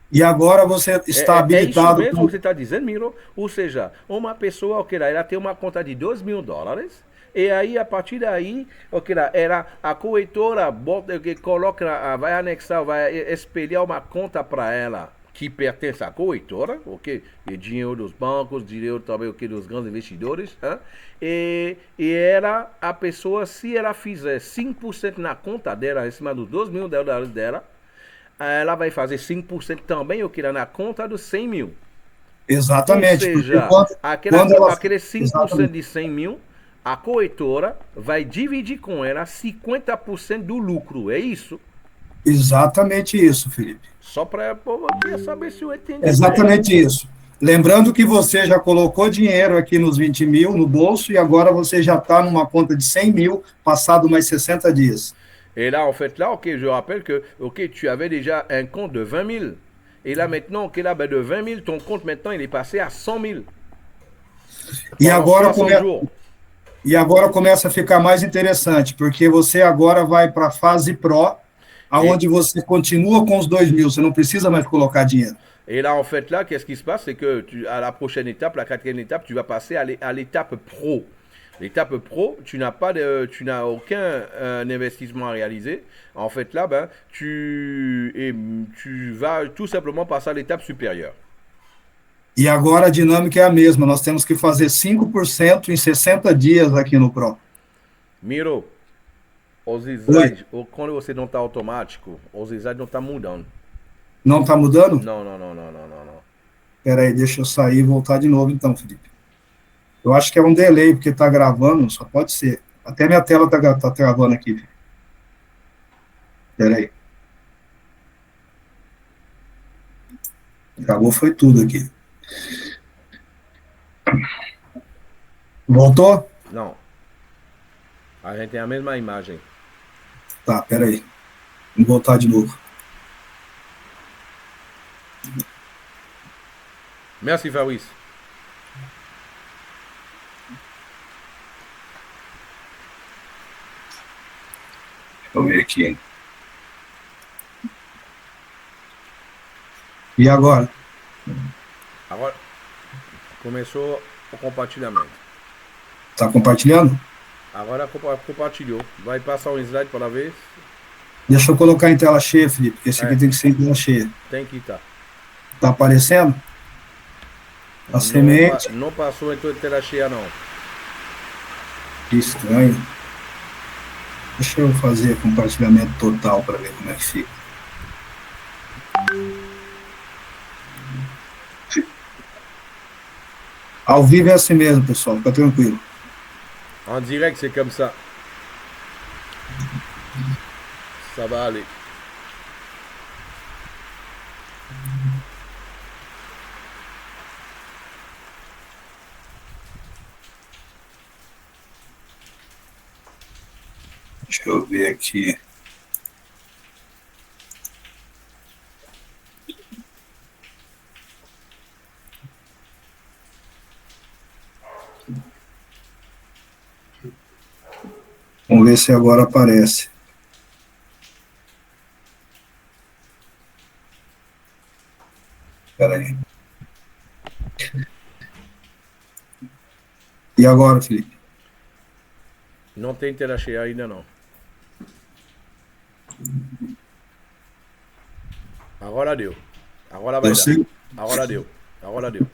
E agora você está habilitado. É isso mesmo que você está dizendo, Miro? Ou seja, uma pessoa, ok, ela tem uma conta de $2.000, e aí, a partir daí, ok, a corretora coloca, vai anexar, vai espelhar uma conta para ela que pertence à corretora, ok? E dinheiro dos bancos, dinheiro também, ok, dos grandes investidores, hein? E ela, a pessoa, se ela fizer 5% na conta dela, em cima dos $2.000 dela, ela vai fazer 5% também, o que era na conta dos 100 mil. Exatamente. Ou seja, aquele 5% de 100 mil, a corretora vai dividir com ela 50% do lucro, é isso? Exatamente isso, Felipe. Só para saber se eu entendi. Exatamente isso. Lembrando que você já colocou dinheiro aqui nos 20.000 no bolso e agora você já está numa conta de 100.000, passado mais 60 dias. Et là, en fait, là, ok, je rappelle que, ok, tu avais déjà un compte de 20.000. Et là, maintenant, ok, là, de 20.000, ton compte, maintenant, il est passé à 100.000. E agora começa a ficar mais interessante, porque você agora vai para a fase Pro, aonde você continua com os 2.000, você não precisa mais colocar dinheiro. Et là, en fait, là, qu'est-ce qui se passe? C'est que à la prochaine étape, la 4e étape, tu vas passer à l'étape Pro. L'étape pro, tu n'as aucun investissement à réaliser. En fait, là, tu vas tout simplement passer à l'étape supérieure. E agora a dinâmica é a mesma. Nós temos que fazer 5% em 60 dias aqui no Pro. Miro, os slides, quando você não está automático, os slides não estão mudando. Não está mudando? Não. Espera aí, deixa eu sair e voltar de novo então, Felipe. Eu acho que é um delay, porque está gravando, só pode ser. Até minha tela está gravando aqui. Espera aí. Acabou, foi tudo aqui. Voltou? Não. A gente tem a mesma imagem. Tá, espera aí. Vamos voltar de novo. Merci, Fabrice. Deixa eu ver aqui. E agora? Agora começou o compartilhamento. Tá compartilhando? Agora compartilhou. Vai passar um slide para ver. Deixa eu colocar em tela cheia, Felipe, porque esse aqui tem que ser em tela cheia. Tem que estar. Tá aparecendo? A semente. Não passou em tela cheia, não. Que estranho. Deixa eu fazer compartilhamento total para ver como é que fica. Ao vivo é assim mesmo, pessoal, fica tranquilo. En direct, c'est comme ça. Ça va aller. Deixa eu ver aqui. Vamos ver se agora aparece. Espera aí. E agora, Felipe? Não tem interação ainda não. Agora deu. Agora vai dar. Agora deu. Agora deu.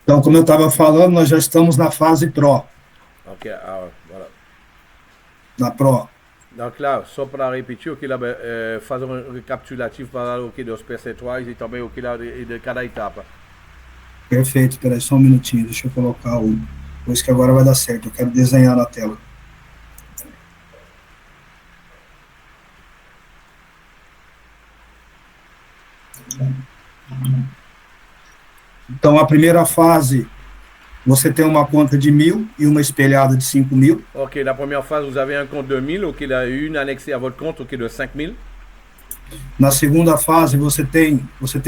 Então, como eu estava falando, nós já estamos na fase Pro. Ok, voilà. Na Pro. Donc là, só para repetir, ok, lá, fazer um recapitulativo para ok, dos percentuais e também ok, lá, de cada etapa. Perfeito, espera aí só um minutinho, deixa eu colocar o... Pois que agora vai dar certo, eu quero desenhar na tela. Então, a primeira fase, você tem uma conta de 1.000 e uma espelhada de 5.000. Ok, la première phase, vous avez un compte de 1000, ok, là, une annexée à votre compte, ok, de 5000. Na segunda fase, você tem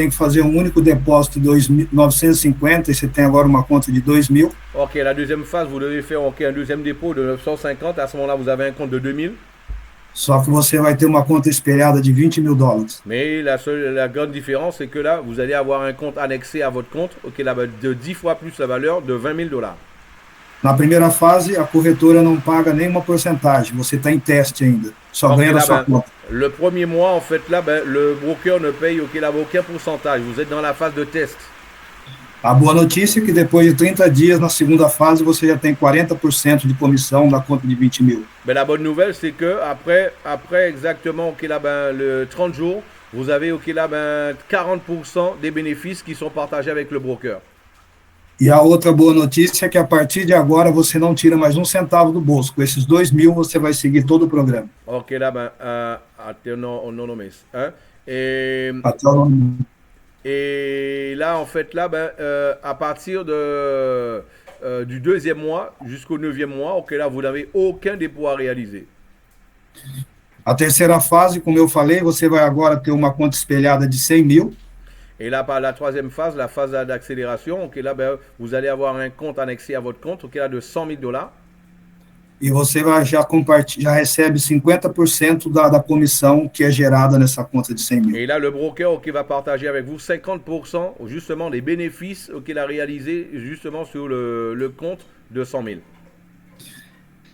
que fazer um único depósito de 950 e você tem agora uma conta de 2.000. Ok, la deuxième phase, vous devez faire ok, un deuxième dépôt de 950. À ce moment-là, vous avez un compte de 2000. Só que você vai ter uma conta espelhada de $20.000. Mais la grande différence, c'est que là, vous allez avoir un compte annexé à votre compte, ok, là, de 10 fois plus la valeur de $20,000. Na primeira fase, a corretora não paga nenhuma porcentagem, você está em teste ainda, só Ok, ganha da là, sua conta. le premier mois, en fait, là, le broker ne paye ok, là, aucun pourcentage. Vous êtes dans la phase de test. A boa notícia é que depois de 30 dias, na segunda fase, você já tem 40% de comissão na conta de 20.000. Ben, la bonne nouvelle, c'est que après exactement ok, là, le 30 jours, vous avez ok, là, 40% des bénéfices qui sont partagés avec le broker. E a outra boa notícia é que a partir de agora você não tira mais um centavo do bolso. Com esses 2.000 você vai seguir todo o programa. Ok, là, até no mês. Hein? Até o... Et là, en fait, là, à partir du deuxième mois jusqu'au 9e mois, ok, là, vous n'avez aucun dépôt à réaliser. A terceira fase, como eu falei, você vai agora ter uma conta espelhada de 100.000. Et là, par la troisième phase, la phase d'accélération, ok, là, vous allez avoir un compte annexé à votre compte, ok, là, de $100,000. E você vai já recebe 50% da comissão que é gerada nessa conta de 100.000. Et là, le broker ok, va partager avec vous 50% justement des bénéfices qu'il a réalisés justement sur le compte de 100,000.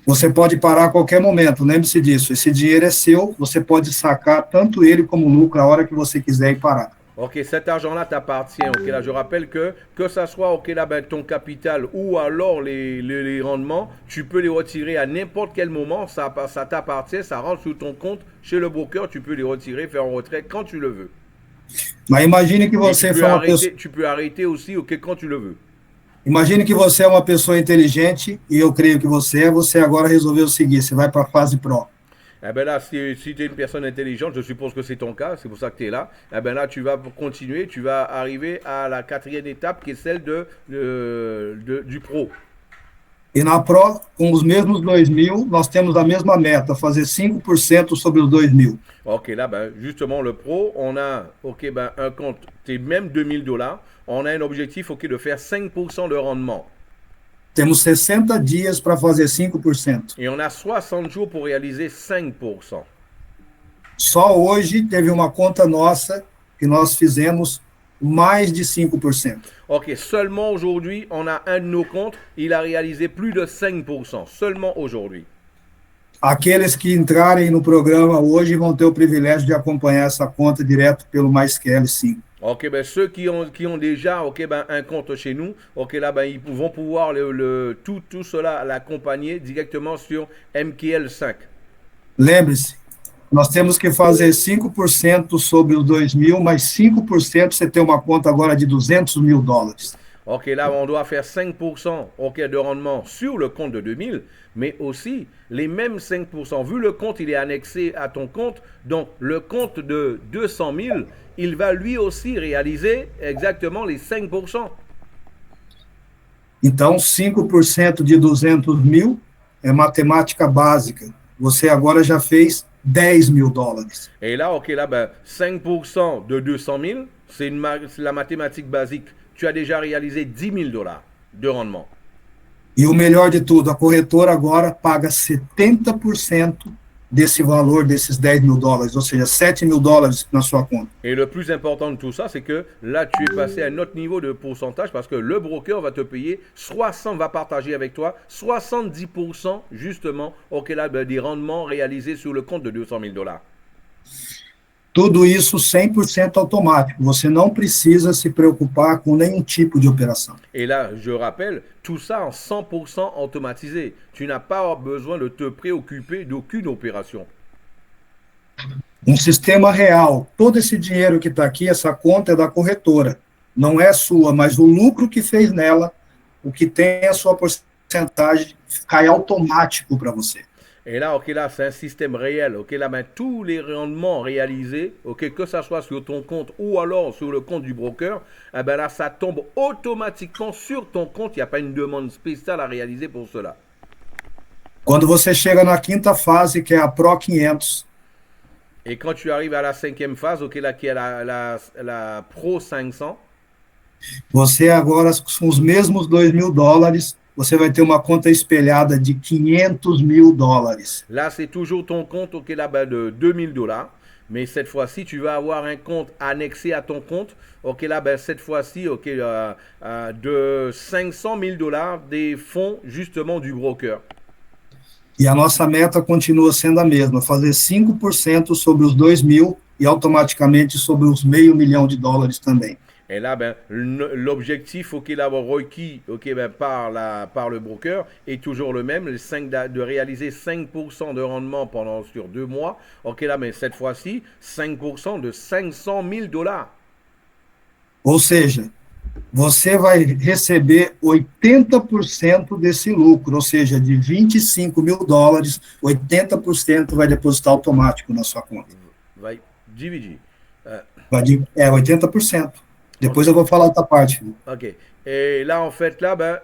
Você pode parar a qualquer momento, lembre-se disso. Esse dinheiro é seu, você pode sacar tanto ele como lucro a hora que você quiser e parar. Ok, cet argent-là t'appartient. Ok, là, je rappelle que ça soit ok, là, ton capital ou alors les rendements, tu peux les retirer à n'importe quel moment. Ça t'appartient, ça rentre sur ton compte chez le broker. Tu peux les retirer, faire un retrait quand tu le veux. Mas imagine que você foi uma pessoa... Tu peux arrêter aussi ok, quand tu le veux. Imagine que você é uma pessoa inteligente, e eu creio que você agora resolveu seguir, você vai para a fase Pro. Eh ben là, si tu es une personne intelligente, je suppose que c'est ton cas, c'est pour ça que tu es là, eh ben là, tu vas continuer, tu vas arriver à la 4e étape qui est celle du pro. E na Pro, com os mesmos 2.000, nós temos a mesma meta, fazer 5% sobre os 2.000. Ok, là, justement, le pro, on a un compte, c'est même $2,000, on a un objectif de faire 5% de rendement. Temos 60 dias para fazer 5%. Et on a 60 jours pour réaliser 5%. Só hoje teve uma conta nossa que nós fizemos mais de 5%. Ok, seulement aujourd'hui, on a un de nos comptes, il a réalisé plus de 5%, seulement aujourd'hui. Aqueles que entrarem no programa hoje vão ter o privilégio de acompanhar essa conta direto pelo MyScale 5. Ok, ceux qui ont déjà un compte chez nous, ok, là, ils vont pouvoir tout cela l'accompagner directement sur MQL 5. Lembre-se, nós temos que fazer 5% sobre os 2.000, mas 5% você tem uma conta agora de $200.000. Ok, là, on doit faire 5% ok, de rendement sur le compte de 2000, mais aussi les mêmes 5%. Vu le compte, il est annexé à ton compte, donc le compte de 200 000, il va lui aussi réaliser exactement les 5%. Então, 5% de 200 mil é matemática básica. Você agora já fez 10 mil dólares. Et là, ok, là, ben, 5% de 200 000, c'est la mathématique basique. Tu as déjà réalisé 10 000 dollars de rendement. E o melhor de tudo, a corretora agora paga 70% desse valor, desses 10 mil dólares, ou seja, 7 mil dólares na sua conta. Et le plus important de tout ça, c'est que là, tu es passé à un autre niveau de pourcentage parce que le broker va te payer 60, va partager avec toi 70% justement, ok, là, ben, des rendements réalisés sur le compte de 200 000 dollars. Tudo isso 100% automático. Você não precisa se preocupar com nenhum tipo de operação. Et là, je rappelle, tout ça en 100% automatisé. Tu n'as pas besoin de te préoccuper d'aucune opération. Um sistema real. Todo esse dinheiro que está aqui, essa conta é da corretora. Não é sua, mas o lucro que fez nela, o que tem a sua porcentagem, cai automático para você. Et là, ok, là, c'est un système réel. Ok, là, ben, tous les rendements réalisés, ok, que ça soit sur ton compte ou alors sur le compte du broker, eh ben là, ça tombe automatiquement sur ton compte. Il n'y a pas une demande spéciale à réaliser pour cela. Quando você chega na quinta fase, que é a Pro 500, Et quand tu arrives à la cinquième phase, ok, là, qui est la Pro 500, você agora, com os mesmos 2 mil dólares, você vai ter uma conta espelhada de 500 mil dólares. là, c'est toujours ton compte, ok, là, ben, de 2000 dollars. Mais cette fois-ci, tu vas avoir un compte annexé à ton compte. Ok, là, ben, cette fois-ci, ok, de 500 000 dollars des fonds justement du broker. E a nossa meta continua sendo a mesma, fazer 5% sobre os 2 mil e automaticamente sobre os $500 000 também. Et là, ben, l'objectif ok, là, requis ok, ben, par le broker est toujours le même, de réaliser 5% de rendement sur 2 mois. Ok, là, mais cette fois-ci, 5% de 500 000 dollars. Ou seja, você vai receber 80% desse lucro, ou seja, de 25 mil dólares, 80% vai depositar automático na sua conta. Vai dividir. 80%. Depois eu vou falar outra parte. Ok. Et là, en fait, là, ben,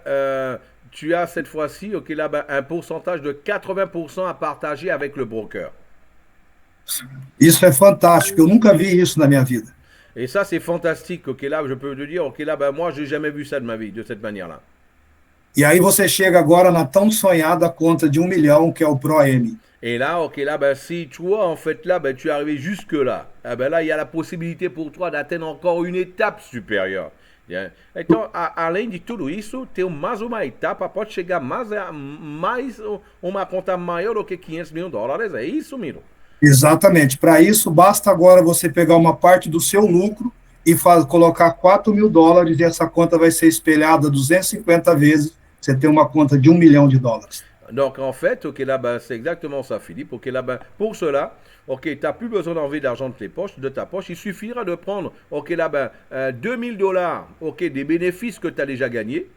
tu as cette fois-ci, ok, là, ben, un pourcentage de 80% à partager avec le broker. Isso é fantástico. Eu nunca vi isso na minha vida. Et ça, c'est fantastique. Ok, là, je peux te dire, ok, là, ben, moi, j'ai jamais vu ça de ma vie, de cette manière-là. E aí você chega agora na tão sonhada conta de 1 milhão, que é o Pro M. Et là, ok, là, ben, si toi, en fait, là, ben, tu es arrivé jusque-là, eh ben, là, il y a la possibilité pour toi d'atteindre encore une étape supérieure. Yeah. Então, além de tudo isso, tem mais uma etapa, pode chegar mais uma conta maior do que 500 mil dólares, é isso, Miro? Exatamente. Para isso, basta agora você pegar uma parte do seu lucro e colocar 4 mil dólares e essa conta vai ser espelhada 250 vezes. Você tem uma conta de 1 milhão de dólares. Donc, en fait, ok, là, ben, c'est exactement ça, Philippe. Ok, là, ben, pour cela, ok, tu n'as plus besoin d'enlever d'argent de ta poche. Il suffira de prendre, ok, là, ben, 2000 dollars, ok, des bénéfices que tu as déjà gagnés.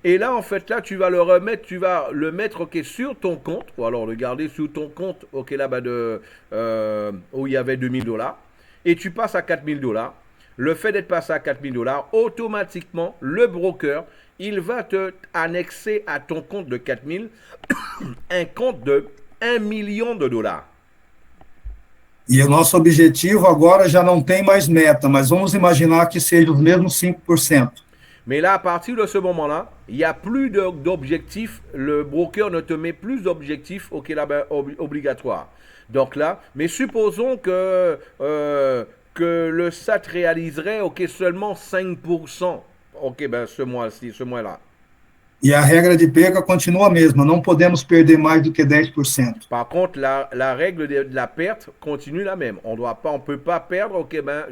Et là, en fait, là, tu vas le mettre, ok, sur ton compte, ou alors le garder sur ton compte, ok, là, ben, où il y avait 2000 dollars. Et tu passes à 4000 dollars. Le fait d'être passé à 4000 dollars, automatiquement, le broker, il va te annexer à ton compte de 4000 un compte de 1 million de dollars. E o nosso objetivo agora já não tem mais meta, mas vamos imaginar que seja os mesmos 5%. Mais là, à partir de ce moment-là, il n'y a plus d'objectifs. Le broker ne te met plus d'objectifs obligatoires. Donc là, mais supposons que le SAT réaliserait seulement 5%. Ok, ben ce mois-là. E a regra de perca continua a mesma, não podemos perder mais do que 10%. Par contre, la règle de la perte continue la même. On peut pas perdre, ok, ben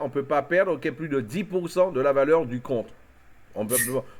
on peut pas perdre, ok, plus de 10% de la valeur du compte.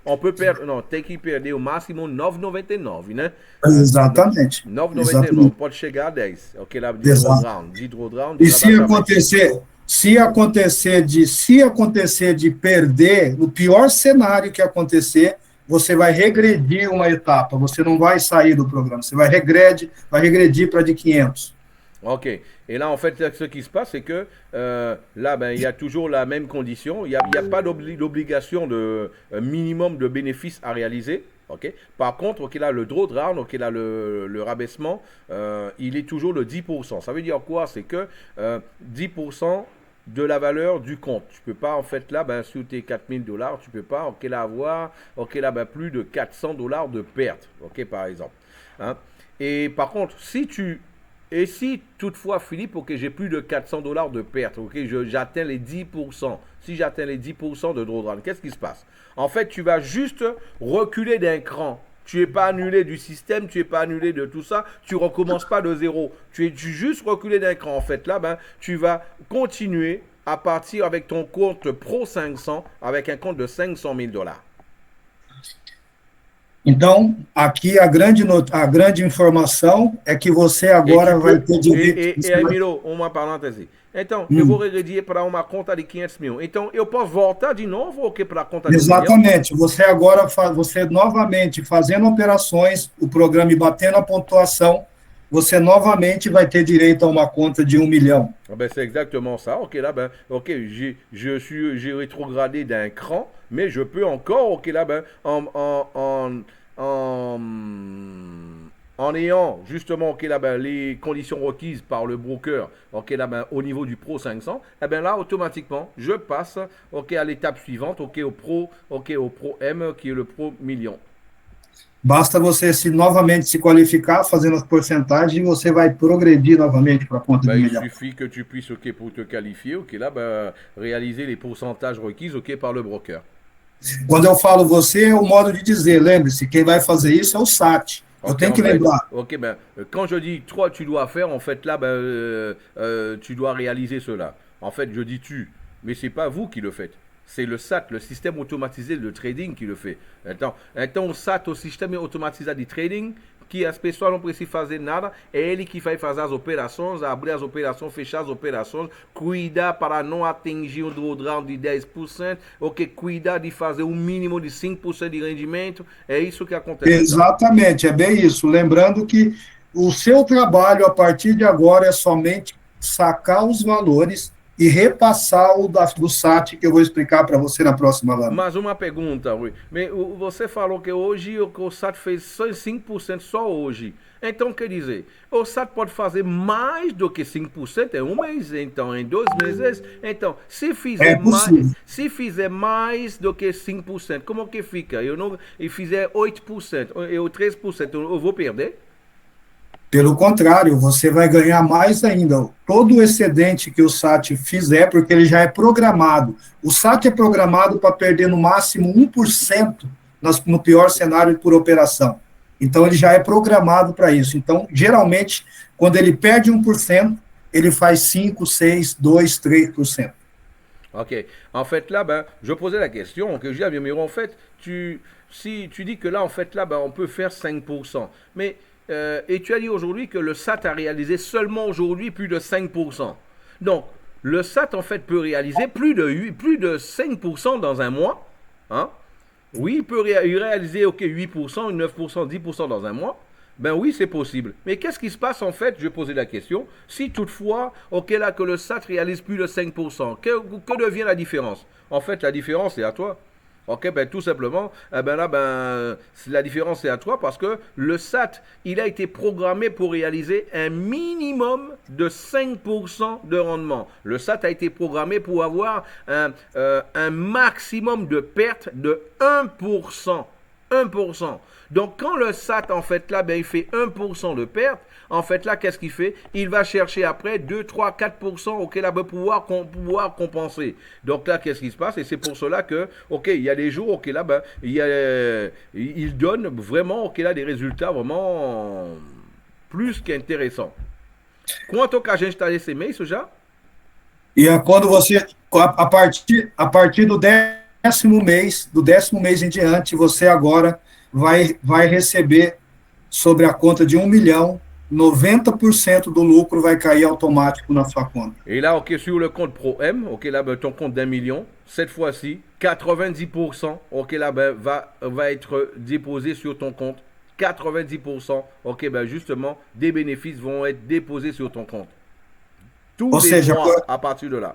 On peut perdre, não, tem que perder o máximo 9,99, né? Exatamente. 9,99, pode chegar a 10. Ok, lá de drawdown. E se acontecer, Se acontecer de perder, no pior cenário que acontecer, você vai regredir uma etapa, você não vai sair do programa, você vai regredir para de 500. Ok. Et là, en fait, ce qui se passe, c'est que là, ben, il y a toujours la même condition. Il n'y a pas d'obligation de minimum de bénéfices à réaliser. Ok. Par contre, ok, là, le drawdown, ok, là, le rabaissement, il est toujours de 10%. Ça veut dire quoi? C'est que 10% de la valeur du compte. Tu peux pas, en fait, là, ben, sur tes $4000, tu peux pas, ok, là, avoir, ok, là, ben, plus de $400 de perte, ok, par exemple. Hein? Et par contre, si toutefois, Philippe, ok, j'ai plus de $400 de perte, ok, j'atteins les 10%. Si j'atteins les 10% de drawdown, qu'est-ce qui se passe? En fait, tu vas juste reculer d'un cran. Tu n'es pas annulé du système, tu n'es pas annulé de tout ça, tu ne recommences pas de zéro. Tu es juste reculé d'un cran. En fait, là, ben, tu vas continuer à partir avec ton compte Pro 500, avec un compte de $500 000. Então, aqui a grande informação é que você agora vai ter direito... Emiro, uma parêntese. Então, eu vou regredir para uma conta de 500 mil. Então, eu posso voltar de novo ou que para a conta de 1 milhão? Exatamente. Você agora, você novamente fazendo operações, o programa batendo a pontuação, você novamente vai ter direito a uma conta de 1 milhão. Ah ben, c'est exactement ça. Ok, là, ben, ok, j'ai rétrogradé d'un cran, mais je peux encore, ok, là, ben, en ayant justement, ok, là, ben, les conditions requises par le broker, ok, là, ben, au niveau du Pro 500, eh ben, là, automatiquement, je passe, ok, à l'étape suivante, ok, au Pro M, qui est le Pro million. Basta você novamente se qualificar, fazendo as porcentagens, e você vai progredir novamente para a conta de milhão. Il suffit que tu puisses, ok, pour te qualifier, ok, là, ben, réaliser les pourcentages requises, ok, par le broker. Quando eu falo você, é o modo de dizer, lembre-se, quem vai fazer isso é o SAT. Eu tenho que lembrar. Ok, ben, quand je dis toi, tu dois faire, en fait, là, ben, tu dois réaliser cela. En fait, je dis tu, mais c'est pas vous qui le faites. C'est le SAT, le système automatisé de trading, qui le fait. Então o SAT, o sistema automatizado de trading, que as pessoas não precisam fazer nada, é ele que vai fazer as operações, abrir as operações, fechar as operações, cuidar para não atingir um drawdown de 10%, ok, cuidar de fazer um mínimo de 5% de rendimento, é isso que acontece. Exatamente, é bem isso. Lembrando que o seu trabalho a partir de agora é somente sacar os valores e repassar o do SAT, que eu vou explicar para você na próxima live. Mas uma pergunta, Rui. Você falou que hoje o SAT fez só 5% só hoje. Então, quer dizer, o SAT pode fazer mais do que 5% em um mês, então, em 2 meses. Então, se fizer mais do que 5%, como que fica? Eu fizer 8%, eu 3%, eu vou perder? Pelo contrário, você vai ganhar mais ainda. Todo o excedente que o SAT fizer, porque ele já é programado. O SAT é programado para perder no máximo 1% no pior cenário por operação. Então, ele já é programado para isso. Então, geralmente, quando ele perde 1%, ele faz 5%, 6%, 2%, 3%. Ok. En fait, là, ben, je posais la question que je dis à Biomiro, en fait, tu dis que là, en fait, là, ben, on peut faire 5%. Mais et tu as dit aujourd'hui que le SAT a réalisé seulement aujourd'hui plus de 5%. Donc, le SAT, en fait, peut réaliser plus de 5% dans un mois. Hein? Oui, il peut réaliser, ok, 8%, 9%, 10% dans un mois. Ben oui, c'est possible. Mais qu'est-ce qui se passe, en fait, je vais poser la question, si toutefois, ok, là, que le SAT réalise plus de 5%, que devient la différence? En fait, la différence, c'est à toi. Ok, ben tout simplement, ben là, ben, la différence c'est à toi parce que le SAT, il a été programmé pour réaliser un minimum de 5% de rendement. Le SAT a été programmé pour avoir un maximum de perte de 1%. 1%. Donc, quand le SAT, en fait, là, ben, il fait 1% de perte, en fait, là, qu'est-ce qu'il fait? Il va chercher après 2, 3, 4%, ok, là, pour pouvoir compenser. Donc, là, qu'est-ce qui se passe? Et c'est pour cela que, ok, il y a des jours, ok, là, ben, il donne vraiment, ok, là, des résultats vraiment plus qu'intéressants. Quanto que a gente está nesse mês, já? E quando você, a partir do 10º mês em diante, você agora vai receber sobre a conta de 1 milhão 90% do lucro vai cair automático na sua conta. Et là, ok, sur le compte Pro M, ok, là, ben, ton compte d'1 million, cette fois-ci, 90%, ok, là, ben, va être déposé sur ton compte. 90%, ok, ben, justement, des bénéfices vont être déposés sur ton compte. Tous Ou les seja, mois à partir de là.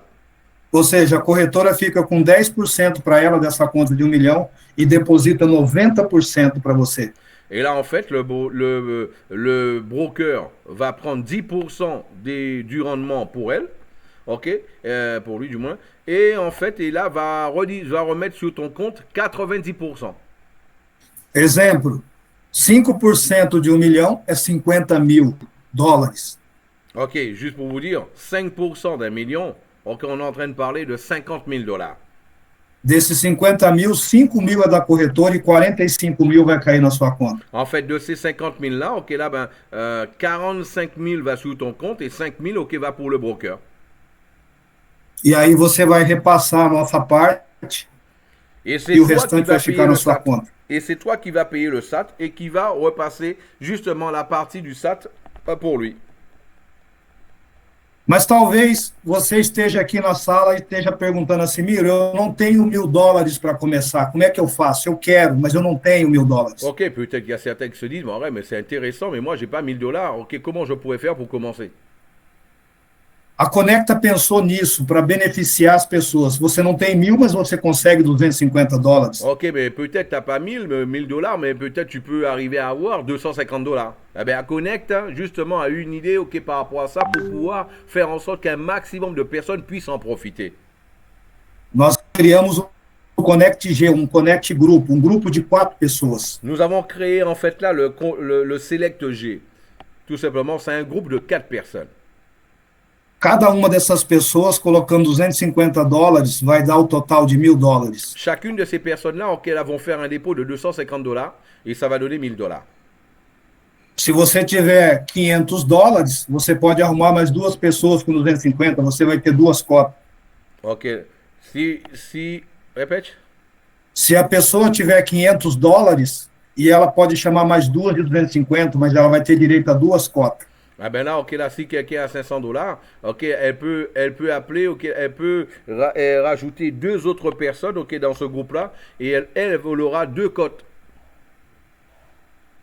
Ou seja, a corretora fica com 10% para ela dessa conta de 1 milhão e deposita 90% para você. Et là, en fait, le broker va prendre 10% du rendement pour elle, ok, pour lui du moins, et en fait, et là, va remettre sur ton compte 90%. Exemplo, 5% de 1 milhão é 50 mil dólares. Ok, juste pour vous dire, 5% d'1 million, ok, on est en train de parler de 50 000 $. Desses 50 mil, 5 mil é da corretora e 45 mil vai cair na sua conta. En fait, de ces 50 000 là, ok, là, ben, 45 000 va sur ton compte et 5 000, ok, va pour le broker. E aí você vai repassar a nossa parte Et c'est e o toi qui restante vas vai payer ficar na le sua SAT. conta. Et c'est toi qui vas payer le SAT et qui va repasser justement la partie du SAT pour lui. Mas talvez você esteja aqui na sala e esteja perguntando assim, Miro, eu não tenho 1.000 dólares para começar, como é que eu faço? Eu quero, mas eu não tenho 1.000 dólares. Ok, peut-être qu'il y a certains qui se disent, bon, ouais, mais c'est intéressant, mais moi, j'ai pas 1 000 $. Ok, comment je pourrais faire pour commencer? A Conecta pensou nisso para beneficiar as pessoas. Você não tem 1.000, mas você consegue 250 dólares. Ok, mais peut-être tu n'as pas 1 000 $, mais peut-être tu peux arriver à avoir 250 $. Eh bien, Connect, hein, justement, a eu une idée, ok, par rapport à ça, pour pouvoir faire en sorte qu'un maximum de personnes puissent en profiter. Nós criamos o Connect G, Connect Group, grupo de 4 pessoas. Nous avons créé, en fait, là, le Select G. Tout simplement, c'est un groupe de 4 personnes. Cada uma dessas pessoas, colocando 250 dólares, vai dar o total de 1.000 dólares. Chacune de ces personnes-là, ok, elles vont faire un dépôt de 250 $ et ça va donner 1 000 $. Se você tiver 500 dólares, você pode arrumar mais 2 pessoas com 250, você vai ter 2 cotas. Ok. Répète. Se a pessoa tiver 500 dólares, e ela pode chamar mais 2 de 250, mas ela vai ter direito a 2 cotas. Ah ben là, ok, là, si quelqu'un a 500 $, ok, elle peut appeler, ok, elle peut rajouter 2 autres personnes, ok, dans ce groupe-là, et elle aura 2 cotes.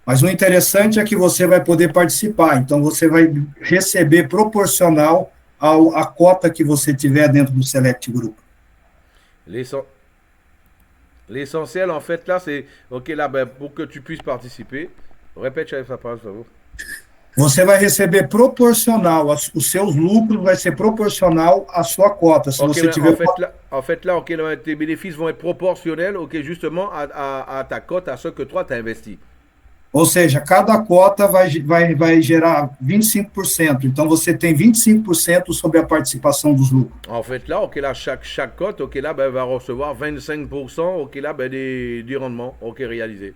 Mas o interessante é que você vai poder participar, então você vai receber proporcional à cota que você tiver dentro do Select Group. L'essentiel, en fait, là, c'est, ok, là, ben, pour que tu puisses participer, répète essa phrase, por favor. Você vai receber proporcional, os seus lucros vai ser proporcional à sua cota. Se Okay, você tiver... en fait, là, ok, là, tes bénéfices vont être proportionnels, ok, justement, à ta cote, à ce que toi, tu as investi. Ou seja, cada cota vai gerar 25%. Então, você tem 25% sobre a participação dos lucros. En fait, là, ok, là, chaque cote, ok, là, ben, va recevoir 25%, ok, là, ben, du rendement, ok, réalisé.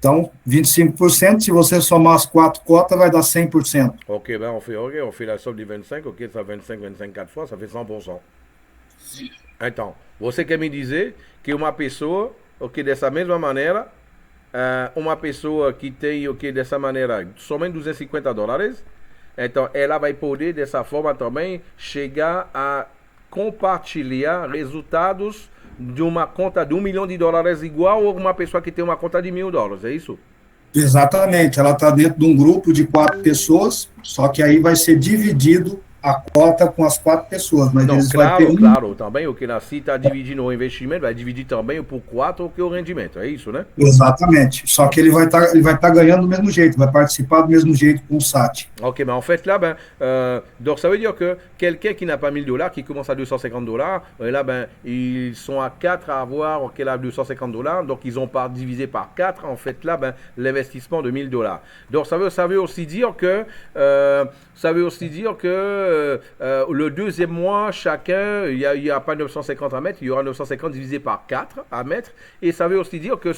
Então, 25%, se você somar as 4 cotas, vai dar 100%. Ok, ben, on fait la somme du 25, ok, ça 25 4 fois, ça fait 100%. Então, você quer me dizer que uma pessoa, ok, dessa mesma maneira, uma pessoa que tem, ok, dessa maneira, somente 250 $, então ela vai poder, dessa forma também, chegar a compartilhar resultados de uma conta de $1 milhão igual ou uma pessoa que tem uma conta de $1.000, é isso? Exatamente, ela está dentro de um grupo de 4 pessoas, só que aí vai ser dividido a cota com as 4 pessoas. Mas não, eles claro, também, o que se está dividindo o investimento, vai dividir também por 4 o rendimento, é isso, né? Exatamente, só que ele vai tá ganhando do mesmo jeito, vai participar do mesmo jeito com o SAT. Ok, mais en fait là, ben, donc ça veut dire que quelqu'un qui n'a pas 1 000 $, qui commence à 250 $, et là, ben, ils sont à 4 à avoir, ok, là, 250 $, donc ils ont divisé par 4, en fait là, ben, l'investissement de 1 000 $. Donc ça veut aussi dire que, le deuxième mois, chacun, il n'y a pas 950 à mettre, il y aura 950 divisé par 4 à mettre. Et ça veut aussi dire que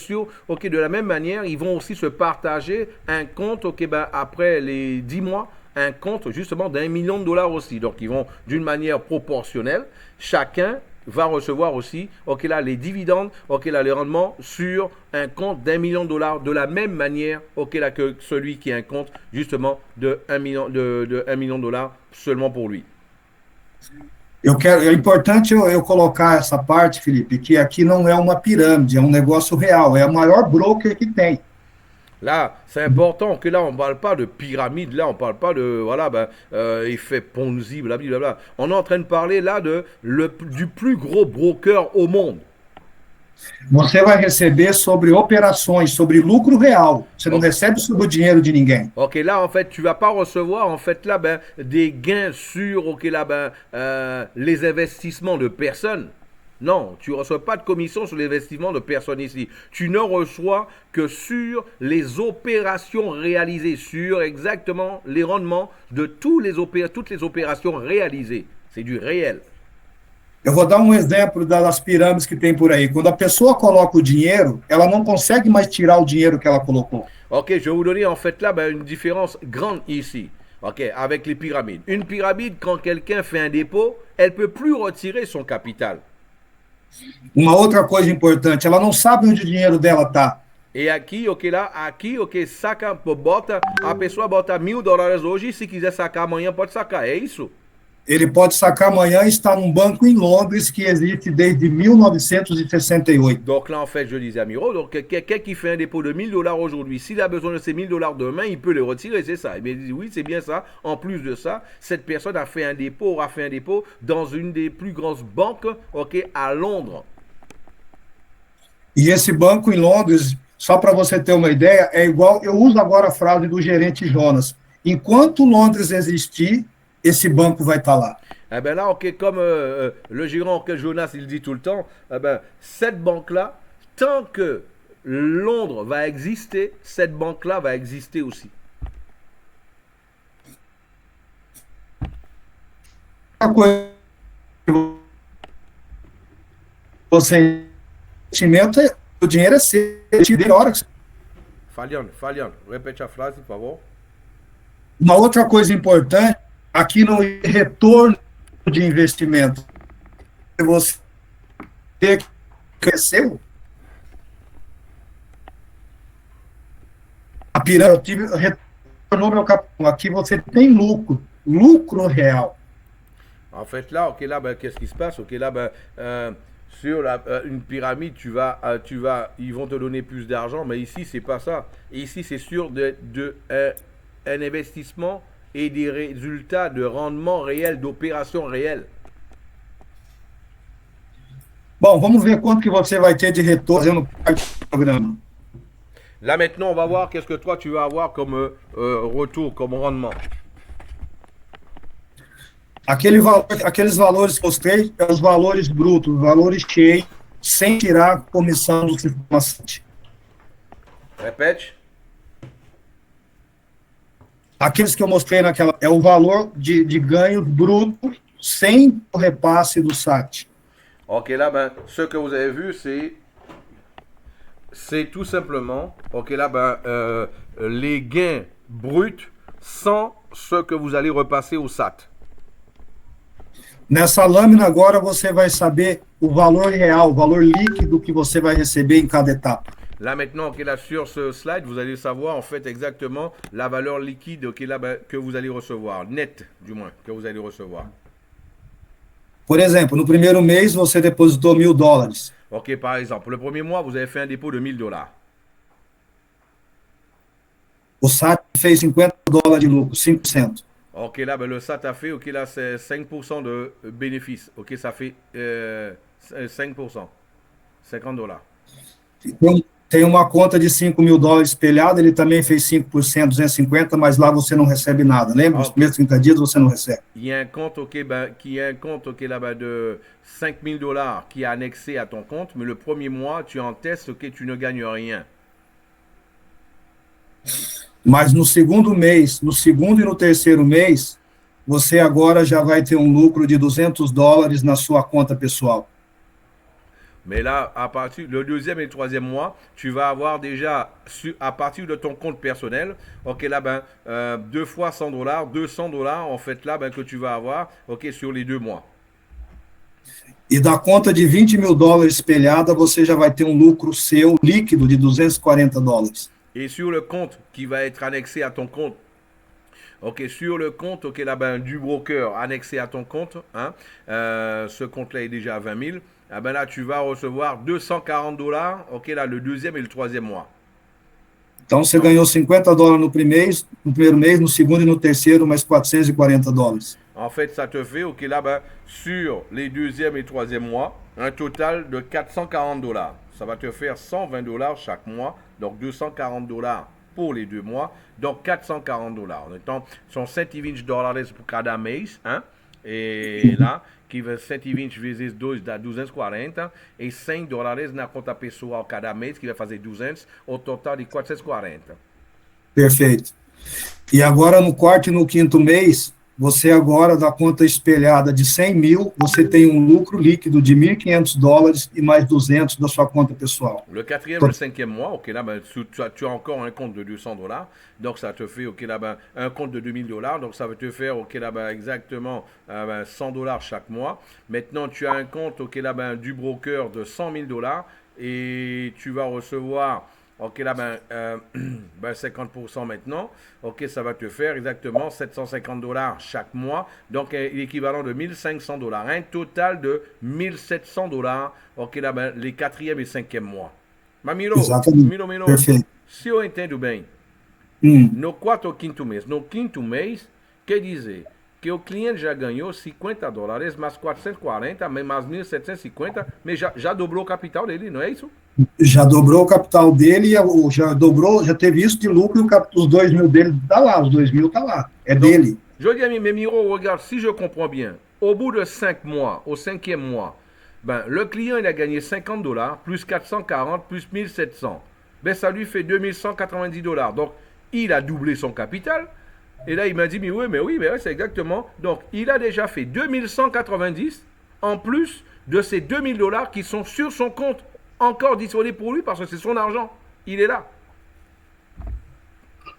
de la même manière, ils vont aussi se partager un compte, ok, ben, après les 10 mois, un compte justement d'1 million de $ aussi. Donc ils vont d'une manière proportionnelle, chacun va recevoir aussi, ok, là, les dividendes, ok, là, les rendements sur un compte d'1 million de dollars de la même manière, ok, là, que celui qui a un compte, justement, de 1 million de 1 million de dollars seulement pour lui. É importante eu colocar essa parte, Felipe, que aqui não é uma pirâmide, é um negócio real, é o maior broker que tem. Là, c'est important que là, on ne parle pas de pyramide, là, on ne parle pas de, voilà, effet Ponzi, blablabla. On est en train de parler là du plus gros broker au monde. Você vai receber sobre operações, sobre lucro real. Você não Ok. recebe sobre o dinheiro de ninguém. Ok, là, en fait, tu vas pas recevoir, en fait, là, des gains sur, ok, là, les investissements de personnes. Non, tu ne reçois pas de commission sur l'investissement de personnes ici. Tu ne reçois que sur les opérations réalisées, sur exactement les rendements de toutes les opérations réalisées. C'est du réel. Eu vou dar um exemplo das pirâmides que tem por aí. Quando a pessoa coloca o dinheiro, ela não consegue mais tirar o dinheiro que ela colocou. Ok, je vais vous donner en fait là une différence grande ici. Ok, avec les pyramides. Une pyramide, quand quelqu'un fait un dépôt, elle ne peut plus retirer son capital. Uma outra coisa importante, ela não sabe onde o dinheiro dela está. E aqui, ok, saca, bota, a pessoa bota $1.000 hoje, se quiser sacar amanhã, pode sacar, é isso? Ele pode sacar amanhã e está num banco em Londres que existe desde 1968. Donc là, en fait, je disais à Miro, donc quelqu'un qui fait un dépôt de $1.000 aujourd'hui, s'il a besoin de ces $1.000 demain, il peut les retirer, c'est ça. Il dit oui, c'est bien ça. En plus de ça, cette personne aura fait un dépôt dans une des plus grosses banques, ok, à Londres. E esse banco em Londres, só para você ter uma ideia, é igual, eu uso agora a frase do gerente Jonas, enquanto Londres existir, esse banco vai estar lá. Eh bien là, ok, comme le gérant auquel Jonas il dit tout le temps, eh ben, cette banque-là, tant que Londres va exister, cette banque-là va exister aussi. A coisa que você investimento, o dinheiro é seu, tira a hora que você... Falian, repete a frase, por favor. Uma outra coisa importante, aqui no retorno de investimento, você cresceu, a pirâmide retornou meu capital. Aqui você tem lucro real. En fait, là, ok, là, qu'est-ce qui se passe? Ok, là, sur une pyramide, ils vont te donner plus d'argent, mais ici, c'est pas ça. Ici, c'est sur un investissement et des résultats de rendement réel, d'opérations réelles. Bom, vamos ver quanto que você vai ter de retorno fazendo parte do programa. Là, maintenant, on va voir qu'est-ce que toi, tu vas avoir comme retour, comme rendement. Aqueles valores que eu mostrei, são os valores brutos, os valores cheios, sem tirar a comissão do sistema SAT. Répète. Aqueles que eu mostrei naquela, é o valor de ganhos brutos sem o repasse do SAT. Ok, là, ce que vous avez vu, c'est tout simplement, ok, là, les gains bruts sans ce que vous allez repasser au SAT. Nessa lâmina agora você vai saber o valor real, o valor líquido que você vai receber em cada etapa. Là maintenant, ok, là, sur ce slide, vous allez savoir en fait exactement la valeur liquide, ok, là, que vous allez recevoir, net du moins, que vous allez recevoir. Por exemplo, no primeiro mês você depositou $1.000. Ok, par exemple, le premier mois, vous avez fait un dépôt de $1.000. O SAT fez $50 de lucro, 5%. Ok, là, le SAT a fait, ok, là, c'est 5% de bénéfice. Ok, ça fait 5%. $50. Tem uma conta de $5.000 espelhada, ele também fez 5%, 250, mas lá você não recebe nada. Lembra? Os primeiros 30 dias você não recebe. Il y a un compte, ok, là, de $5.000 qui est annexé à ton compte, mais le premier mois, tu en testes, ok, tu ne gagnes rien. Mas no segundo mês, no segundo e no terceiro mês, você agora já vai ter um lucro de $200 na sua conta pessoal. Mais là, à partir le deuxième et le troisième mois, tu vas avoir déjà, à partir de ton compte personnel, ok, là, 2 fois $100, $200, en fait, là, que tu vas avoir, ok, sur les 2 mois. E da conta de 20 mil dólares espelhada, você já vai ter um lucro seu líquido de 240 dólares. Et sur le compte qui va être annexé à ton compte, ok, sur le compte, ok, là, ben, du broker annexé à ton compte, hein, ce compte-là est déjà à 20 000, ah ben là, tu vas recevoir 240 dollars, ok, là, le deuxième et le troisième mois. Então, você ganhou 50 dólares no primeiro mês, no segundo e no terceiro, mais 440 dólares. En fait, ça te fait, ok, là, ben, sur les deuxième et troisième mois, un total de 440 dollars. Ça va te faire 120 dollars chaque mois, donc 240 dollars pour les 2 mois, donc 440 dollars. Então, são 120 dólares por cada mês, hein? E lá, que 120 vezes 2 dá 240, e 100 dólares na conta pessoal cada mês, que vai fazer 200, o total de 440. Perfeito. E agora, no quarto e no quinto mês, você agora, da conta espelhada de 100 mil, você tem um lucro líquido de 1.500 dólares e mais 200 da sua conta pessoal. Le quatrième, le cinquième mois, ok, là, ben, tu as encore un compte de 200 dollars, donc ça te fait, ok, là, ben, un compte de 2000 dollars, donc ça va te faire, ok, là, ben, exactement 100 dollars chaque mois. Maintenant, tu as un compte, ok, là, ben, du broker de 100 000 dollars, et tu vas recevoir, ok, là, ben 50% maintenant. Ok, ça va te faire exactement 750 dollars chaque mois. Donc, l'équivalent de 1500 dollars. Un total de 1700 dollars. Ok, là, ben, les quatrième et cinquième mois. Mas, Miro, Perfeito. se eu entendo bem, no quarto ou quinto mês, no quinto mês, quer dizer que o cliente já ganhou 50 dólares, mais 440, mais 1.750, mas já dobrou o capital dele, não é isso? Já dobrou o capital dele, já teve isso de lucro, e os 2 mil dele tá lá, os 2 mil tá lá, é Donc, dele. Je dis à mes Miro, regarde, si je comprends bien, au bout de 5 mois, au cinquième mois, ben, le client il a gagné 50 dollars, plus 440, plus 1700. Ben, ça lui fait 2190 dollars. Donc, il a doublé son capital. Et là, il m'a dit, mais oui, c'est exactement. Donc, il a déjà fait 2190 en plus de ces 2000 dollars qui sont sur son compte, encore disponibles pour lui parce que c'est son argent. Il est là.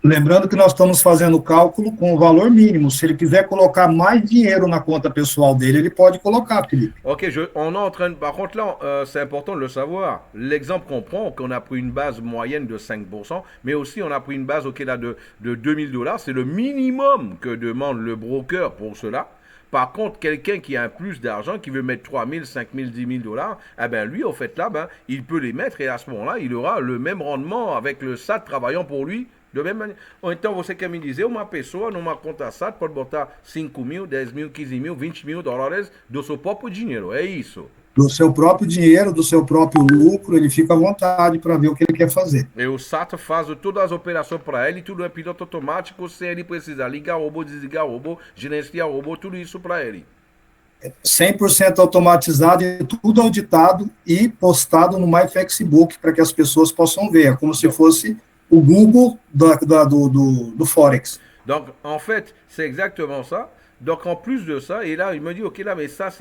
Lembrando que nós estamos fazendo o cálculo com o valor mínimo. Se ele quiser colocar mais dinheiro na conta pessoal dele, ele pode colocar, Felipe. Ok, on est en train de... Par contre, là, c'est important de le savoir. L'exemple qu'on prend, qu'on a pris une base moyenne de 5%, mais aussi on a pris une base là, de 2000 dollars. C'est le minimum que demande le broker pour cela. Par contre, quelqu'un qui a un plus d'argent, qui veut mettre 3 000, 5 000, 10 000 dollars, eh ben lui, au fait, là, ben, il peut les mettre et à ce moment-là, il aura le même rendement avec le SAT travaillant pour lui. De même maneira. Então, você quer me dizer, uma pessoa numa conta SAT pode botar 5 mil, 10 mil, 15 mil, 20 mil dólares do seu próprio dinheiro, é isso? Do seu próprio dinheiro, do seu próprio lucro, ele fica à vontade para ver o que ele quer fazer. E o SAT faz todas as operações para ele, tudo é piloto automático, sem ele precisar ligar o robô, desligar o robô, gerenciar o robô, tudo isso para ele. 100% automatizado e tudo auditado e postado no MyFlexbook para que as pessoas possam ver. É como se fosse o Google do Forex. Donc, en fait, c'est exactement ça. Donc, en plus de ça, et là, il me dit, OK, là, mais ça,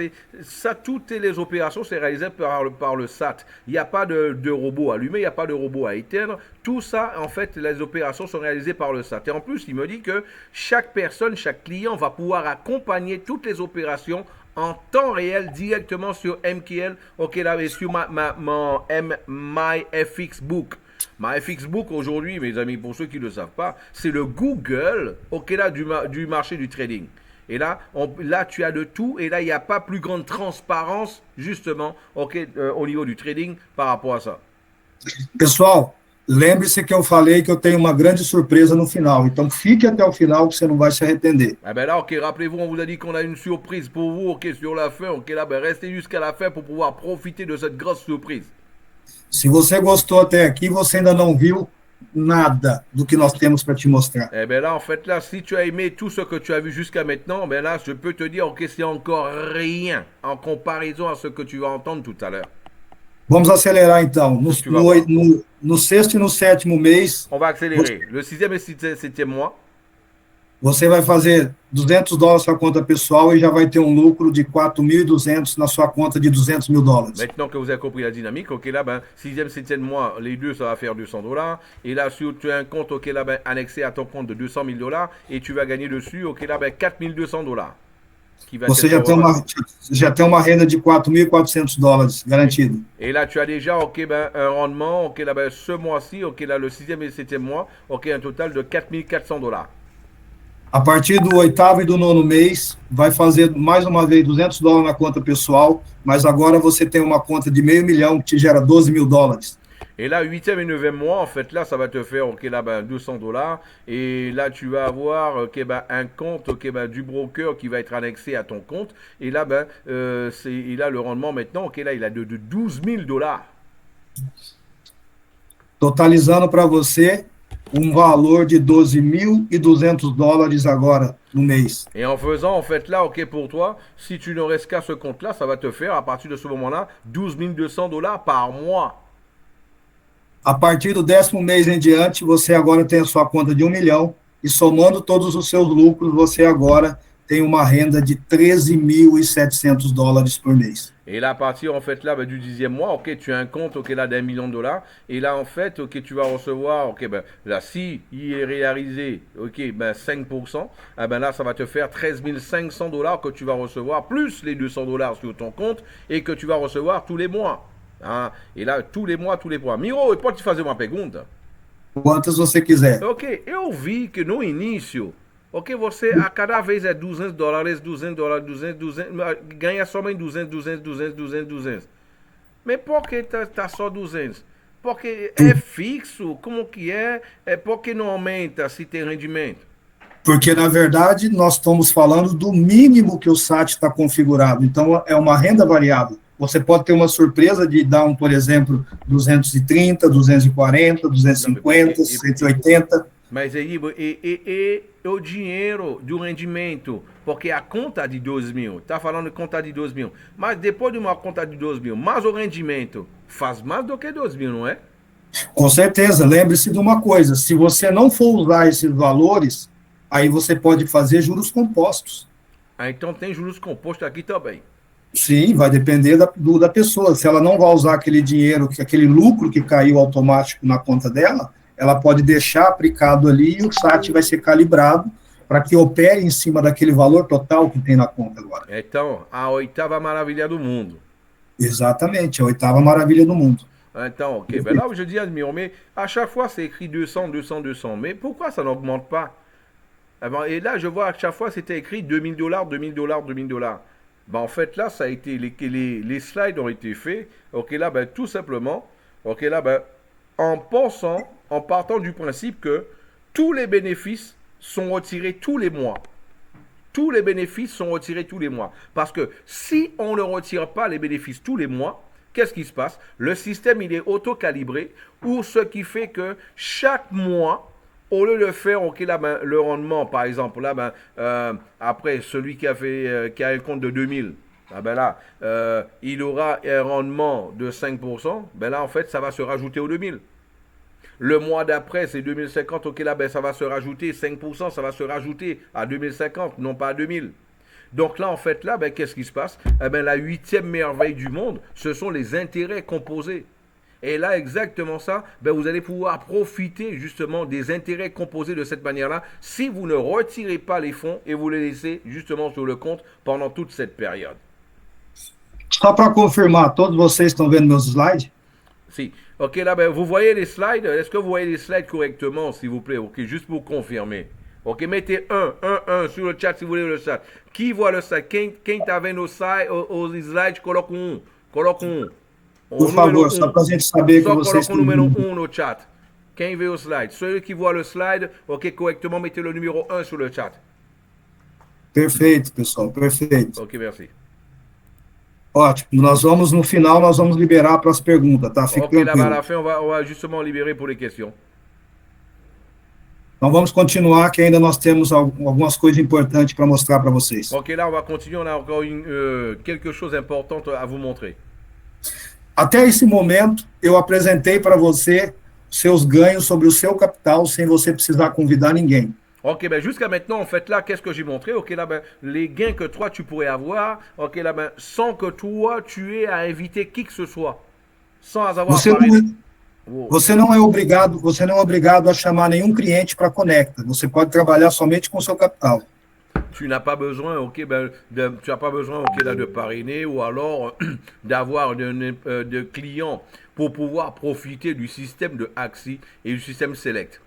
toutes les opérations, c'est réalisé par le SAT. Il n'y a pas de robot allumé, il n'y a pas de robot à éteindre. Tout ça, en fait, les opérations sont réalisées par le SAT. Et en plus, il me dit que chaque personne, chaque client va pouvoir accompagner toutes les opérations en temps réel directement sur MKL, OK, là, mais sur mon MyFXbook. MyFXbook aujourd'hui, mes amis, pour ceux qui ne le savent pas, c'est le Google, OK, là, du marché du trading. Et là, là, tu as de tout. Et là, il n'y a pas plus grande transparence, justement, OK, au niveau du trading par rapport à ça. Pessoal, lembre-se que eu falei que eu tenho uma grande surpresa no final. Então, fique até o final que você não vai se arrepender. Ah ben là, OK, rappelez-vous, on vous a dit qu'on a une surprise pour vous, OK, sur la fin. OK, là, ben restez jusqu'à la fin pour pouvoir profiter de cette grosse surprise. Se você gostou até aqui, você ainda não viu nada do que nós temos para te mostrar. Eh bien là, en fait, là, si tu as aimé tout ce que tu as vu jusqu'à maintenant, ben là, je peux te dire que c'est encore rien en comparaison à ce que tu vas entendre tout à l'heure. Vamos acelerar então. No sexto e no sétimo mês. On va accélérer. Le sixième et septième mois. Você vai fazer 200 dólares na sua conta pessoal e já vai ter um lucro de 4.200 na sua conta de 200 mil dólares. Maintenant que vous avez compris la dynamique, OK, là, ben, sixième, septième mois, les deux, ça va faire 200 dollars. Et là, si tu as un compte, OK, là, ben, annexé à ton compte de 200 000 dollars, et tu vas gagner dessus, OK, là, ben, 4 200 dollars. qui va Você être já tem uma renda de $4.400 garantida. Et là, tu as déjà ok, ben, un rendement ok, là, ben, ce mois-ci, ok, là, le sixième et le septième mois, ok, un total de $4.400. A partir do oitavo e do nono mês, vai fazer mais uma vez $200 na conta pessoal, mas agora você tem uma conta de $500 000 que te gera $12.000. Et là, huitième et neuvième mois, en fait, là, ça va te faire, ok, là, ben, $200. Et là, tu vas avoir, ok, ben, un compte, ok, ben, du broker qui va être annexé à ton compte. Et là, ben, il a le rendement maintenant, ok, là, il a de $12.000. Totalizando para você valor de $12.200 agora no mês. Et en faisant, en fait, là, ok, pour toi, si tu ne restes qu'à ce compte-là, ça va te faire, à partir de ce moment-là, $12.200 par mois. A partir do 10º mês em diante, você agora tem a sua conta de $1 milhão e somando todos os seus lucros, você agora tem uma renda de $13.700 por mês. Et là, à partir, en fait, là, ben, du 10e mois, ok, tu as un compte, ok, là, $1 million. Et là, en fait, ok, tu vas recevoir, ok, ben, là, si il est réalisé, ok, ben, 5%, eh ben, là, ça va te faire $13.500 que tu vas recevoir, plus les $200 sur ton compte, et que tu vas recevoir tous les mois. Hein? Et là, tous les mois. Miro, pode te fazer uma pergunta? Quantas você quiser. Ok, eu vi que no início, ok, você a cada vez é $200, $200, ganha somente 200. Mas por que tá só 200? Porque é fixo? Como que é? É porque não aumenta se tem rendimento? Porque, na verdade, nós estamos falando do mínimo que o SAT está configurado. Então, é uma renda variável. Você pode ter uma surpresa de dar, por exemplo, 230, 240, 250, 180. Mas aí, e o dinheiro do rendimento, porque a conta de 2 mil, tá falando de conta de 2 mil, mas depois de uma conta de 2 mil, mais o rendimento, faz mais do que 2 mil, não é? Com certeza, lembre-se de uma coisa, se você não for usar esses valores, aí você pode fazer juros compostos. Ah, então tem juros compostos aqui também. Sim, vai depender da pessoa. Se ela não vai usar aquele dinheiro, aquele lucro que caiu automático na conta dela, ela pode deixar aplicado ali e o SAT vai ser calibrado para que opere em cima daquele valor total que tem na conta agora. Então, a oitava maravilha do mundo. Exatamente, a oitava maravilha do mundo. Então, ok. Ben là, je dis à Admiro, mais à chaque fois, c'est écrit 200. Mais pourquoi ça n'augmente pas? Et là, je vois à chaque fois, c'était écrit $2 000. Ben, en fait, là, ça a été, les slides ont été faits, ok, là, ben, tout simplement, ok, là, ben, en partant du principe que tous les bénéfices sont retirés tous les mois. Tous les bénéfices sont retirés tous les mois. Parce que si on ne retire pas les bénéfices tous les mois, qu'est-ce qui se passe? Le système, il est auto-calibré, ou ce qui fait que chaque mois, au lieu de faire ok, là, ben, le rendement, par exemple, là, ben, après, celui qui a un compte de 2000, ah, ben là, il aura un rendement de 5%, ben là, en fait, ça va se rajouter aux 2000. Le mois d'après, c'est 2050, ok, là, ben, ça va se rajouter 5%, ça va se rajouter à 2050, non pas à 2000. Donc là, en fait, là, ben, qu'est-ce qui se passe? Eh ben, la 8e merveille du monde, ce sont les intérêts composés. Et là, exactement ça, ben vous allez pouvoir profiter justement des intérêts composés de cette manière-là si vous ne retirez pas les fonds et vous les laissez justement sur le compte pendant toute cette période. Só para confirmar, todos vocês estão vendo meus slides? Si. Ok, là, ben, vous voyez les slides? Est-ce que vous voyez les slides correctement, s'il vous plaît? Ok, juste pour confirmer. Ok, mettez 1 sur le chat si vous voulez le chat. Qui voit le slide? Quem tá vendo os slides, coloca um. Coloca um. Por favor, só para a gente saber que vocês estão... Só coloca o número 1 no chat. Quem vê o slide? Celui qui voit le slide, ok, correctement, mettez le numéro 1 sur le chat. Perfeito, pessoal, perfeito. Ok, merci. Ótimo, no final, nós vamos liberar para as perguntas, tá? Fique tranquilo. Là, à la fin, on va justement libérer pour les questions. Então vamos continuar, que ainda nós temos algumas coisas importantes para mostrar para vocês. Ok, là, on va continuer, on a encore quelque chose d'important à vous montrer. Até esse momento, eu apresentei para você seus ganhos sobre o seu capital sem você precisar convidar ninguém. Ok, ben jusqu'à maintenant, en fait, là, qu'est-ce que j'ai montré? Ok, là, ben, les gains que toi, tu pourrais avoir, ok, là, ben, sans que toi, tu aies à inviter qui que ce soit. Sans avoir Você não é obrigado a chamar nenhum cliente para a Conecta. Você pode trabalhar somente com o seu capital. tu n'as pas besoin, ok, tu n'as pas besoin, ok, là, de parrainer ou alors d'avoir de clients pour pouvoir profiter du système de Axi et du système Select.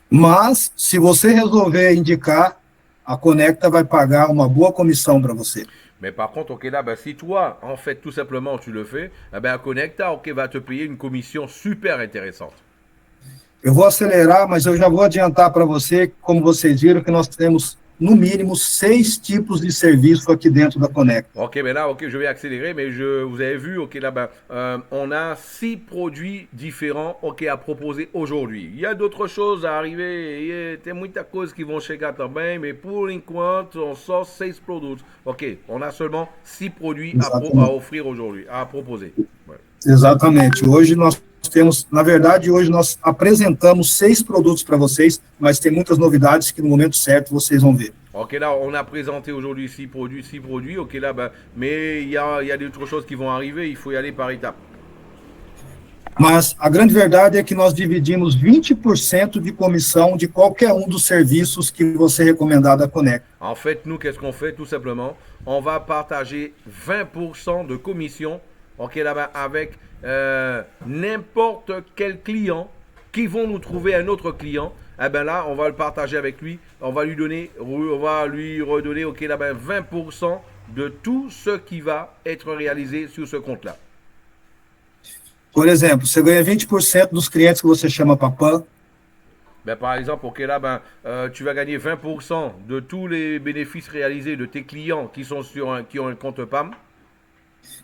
Mas, se você resolver indicar, a Conecta vai pagar uma boa comissão para você. Mais par contre, ok, là, si toi, en fait, tout simplement, tu le fais, Connecta, ok, va te payer une commission super intéressante. Eu vou acelerar, mas eu já vou adiantar para você, como vocês viram, que nós temos, no mínimo, 6 tipos de serviço aqui dentro da Conecta. Ok, mais là, ok, je vais accélérer, mais vous avez vu, ok, là, on a 6 produits différents, ok, à proposer aujourd'hui. Il y a d'autres choses à arriver, il y a muita coisa qui vont chegar também, mais pour enquanto, on sort 6 produtos. Ok, on a seulement 6 produits à offrir aujourd'hui, à proposer. Ouais. Exatamente. Hoje nós temos, na verdade, hoje nós apresentamos 6 produtos para vocês, mas tem muitas novidades que no momento certo vocês vão ver. Ok, là, on a présenté aujourd'hui 6 produits, ok, là, mais il y a d'autres choses qui vont arriver, il faut y aller par étapes. Mas a grande verdade é que nós dividimos 20% de comissão de qualquer um dos serviços que você recomendar da Conecta. En fait, nous, qu'est-ce qu'on fait? Tout simplement, on va partager 20% de commission, ok, là, avec n'importe quel client qui vont nous trouver un autre client. Eh ben là, on va le partager avec lui, on va lui redonner, ok, là, 20% de tout ce qui va être réalisé sur ce compte-là. Por exemplo, você ganha 20% dos clientes que você chama papã. Par exemple, ok, là, tu vas gagner 20% de tous les bénéfices réalisés de tes clients qui ont un compte PAM.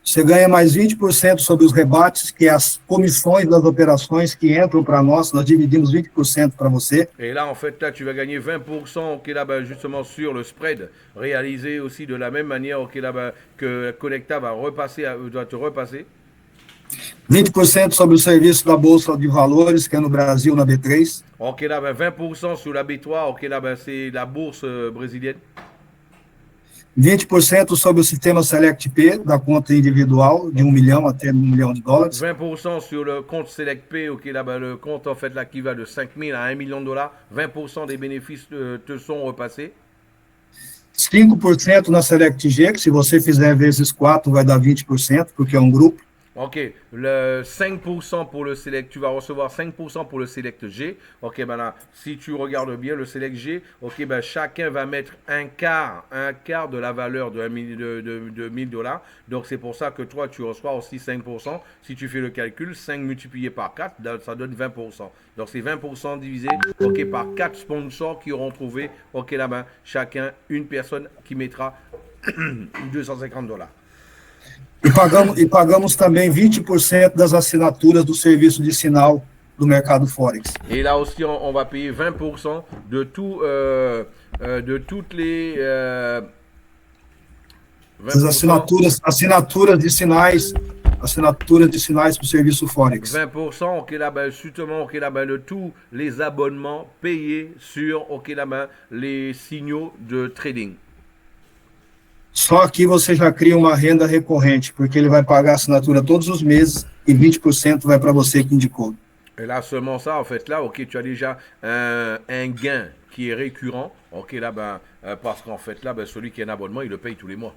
Você ganha mais 20% sobre os rebates, que é as comissões das operações que entram para nós dividimos 20% para você. Et là, en fait, là, tu vas gagner 20%, ok, là, justement, sur le spread, réalisé aussi de la même manière, ok, là, que Conecta doit te repasser. 20% sobre o serviço da Bolsa de Valores, que é no Brasil, na B3. Ok, là, 20% sur la B3, ok, là, c'est la bourse brésilienne. 20% sobre o sistema Select P, da conta individual, de 1 milhão até 1 milhão de dólares. 20% sur le compte Select P, ok, là, le compte, en fait, là, qui va de 5 000 à 1 million de dollars. 20% des bénéfices te sont repassés. 5% na Select G, que se você fizer vezes 4, vai dar 20%, porque é um grupo. Ok, le 5% pour le Select, tu vas recevoir 5% pour le Select G. Ok, là, si tu regardes bien le Select G, ok, chacun va mettre un quart de la valeur de 1000 dollars. Donc, c'est pour ça que toi, tu reçois aussi 5%. Si tu fais le calcul, 5 multiplié par 4, ça donne 20%. Donc, c'est 20% divisé, ok, par 4 sponsors qui auront trouvé, ok, là, chacun, une personne qui mettra 250 dollars. E pagamos também 20% das assinaturas do serviço de sinal do mercado Forex. Et là aussi, on va payer 20% de toutes les... As assinaturas de sinais para o serviço Forex. 20%, ok, là, justement, ok, là, de tous les abonnements payés sur, ok, là, les signaux de trading. Só aqui você já cria uma renda recorrente, porque ele vai pagar a assinatura todos os meses e 20% vai para você que indicou. Et là, seulement ça, en fait, là, ok, tu as déjà un gain qui est récurrent, ok, là, parce qu'en fait, là, celui qui a un abonnement, il le paye tous les mois.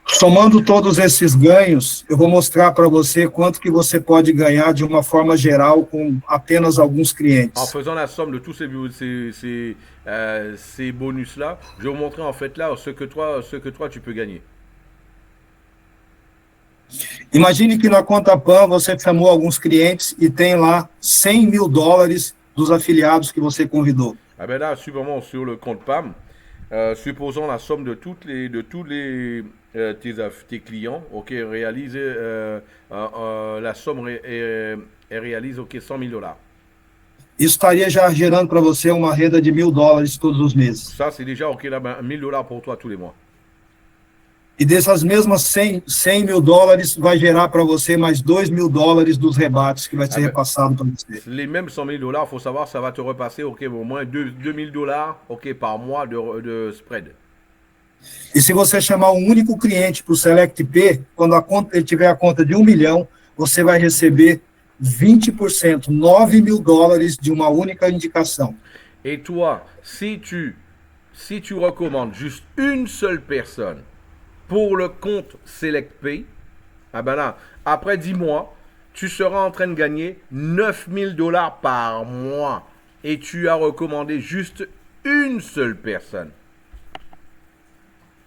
Somando todos esses ganhos, eu vou mostrar para você quanto que você pode ganhar de uma forma geral com apenas alguns clientes. En faisant la somme de tous ces bonus-là, je vais vous montrer en fait là ce que toi tu peux gagner. Imagine que na conta PAN você chamou alguns clientes e tem lá 100 mil dólares dos afiliados que você convidou. Ah ben là, supposons sur le compte PAM, supposons la somme de tous les tes clients, ok, la somme est réalise, ok, 100 000 dollars. Isso estaria já gerando para você uma renda de 1.000 dólares todos os meses. Ça, c'est déjà, ok, là, 1 000 dollars pour toi tous les mois. E dessas mesmas 100 mil dólares vai gerar para você mais 2 mil dólares dos rebates que vai ser repassado para você. Les mêmes 100 000 dollars, il faut savoir, ça va te repasser, ok, au moins 2 000 dollars, ok, par mois de spread. E se você chamar um único cliente para o Select P, quando ele tiver a conta de 1 milhão, você vai receber 20%, 9 mil dólares de uma única indicação. Et toi, si tu recommandes juste une seule personne pour le compte Select Pay, ah ben là, après 10 mois, tu seras en train de gagner 9 000 $ par mois. Et tu as recommandé juste une seule personne.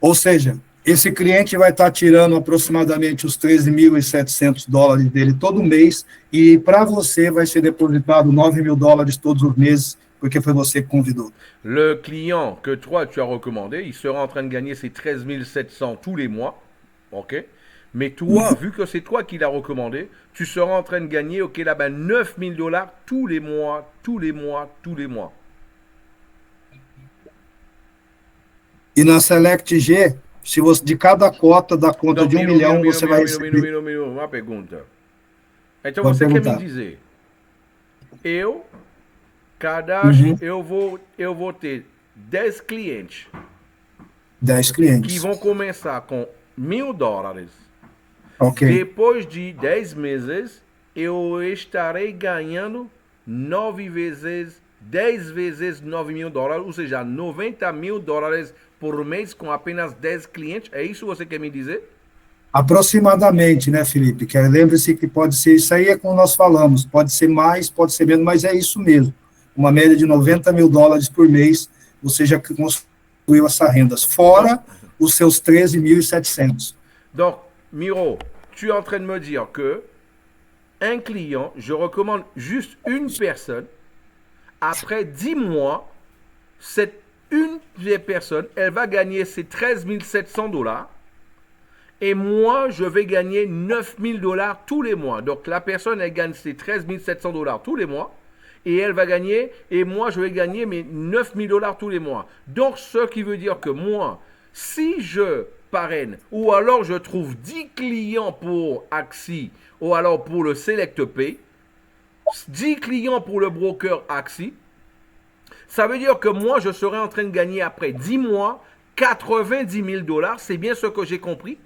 Ou seja, esse cliente vai estar tirando aproximadamente os $13.700 dele todo mês e para você vai ser depositado $9.000 todos os meses, porque foi você que convidou. Le client que toi tu as recommandé, il sera en train de gagner ses 13 700 tous les mois. Ok. Mais toi, vu que c'est toi qui l'as recommandé, tu seras en train de gagner, ok, là-bas, 9 000 $ tous les mois, tous les mois, tous les mois. E na Select G, se você, de cada cota da conta Donc, de 1 milhão, você vai receber... uma pergunta. Então Pode você quer me perguntar. dizer, eu cadastro, eu vou ter 10 clientes 10 que clientes. vão começar com $1.000. Ok. Depois de 10 meses, eu estarei ganhando 10 vezes $9.000, ou seja, $90.000 por mês com apenas 10 clientes. É isso que você quer me dizer? Aproximadamente, né, Felipe? Que lembre-se que pode ser, isso aí é como nós falamos, pode ser mais, pode ser menos, mas é isso mesmo. Uma média de $90.000 por mês, você já construiu essas rendas, fora os seus 13.700. Donc, Miro, tu es en train de me dire que un client, je recommande juste une personne. Après 10 mois, cette une des personnes, elle va gagner ses $13.700. Et moi, je vais gagner $9.000 tous les mois. Donc, la personne, elle gagne ses $13.700 tous les mois. Et elle va gagner, et moi, je vais gagner mes $9.000 tous les mois. Donc, ce qui veut dire que moi, si je parraine, ou alors je trouve 10 clients pour Axi, ou alors pour le Select Pay, 10 clients pour le broker Axi, ça veut dire que moi, je serai en train de gagner après 10 mois $90.000. C'est bien ce que j'ai compris.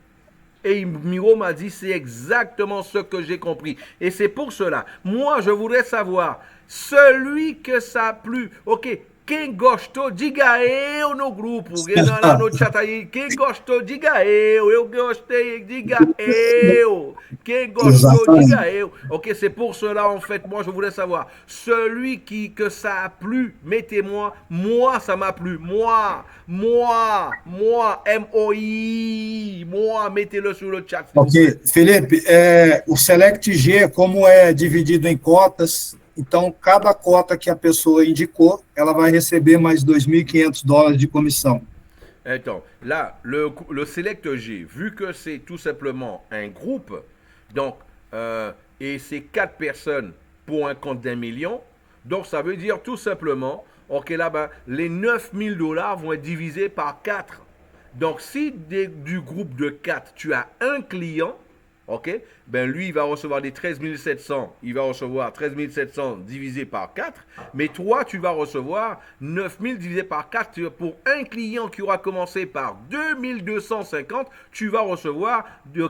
Et Miro m'a dit, c'est exactement ce que j'ai compris. Et c'est pour cela, moi, je voudrais savoir, celui que ça a plu, ok, quem gostou, diga eu no grupo, lá no chat aí, quem gostou, diga eu gostei, diga eu, quem gostou, diga eu. Ok, c'est pour cela, en fait, moi, je voulais savoir, celui que ça a plu, mettez-moi, moi, ça m'a plu, moi, M-O-I, moi, mettez-le sur le chat. Ok, Felipe, o Select G, como é dividido em cotas, então cada cota que a pessoa indicou, ela vai receber mais $2.500 de comissão. Attends, là, le Select G, vu que c'est tout simplement un groupe, donc, et c'est 4 personnes pour un compte d'1 million, donc ça veut dire tout simplement, ok, là-bas, les $9.000 vont être divisés par 4. Donc, si du groupe de 4, tu as un client, ok, ben lui, il va recevoir des 13 700, il va recevoir 13 700 divisé par 4, mais toi, tu vas recevoir 9 000 divisé par 4. Pour un client qui aura commencé par 2250, tu vas recevoir, un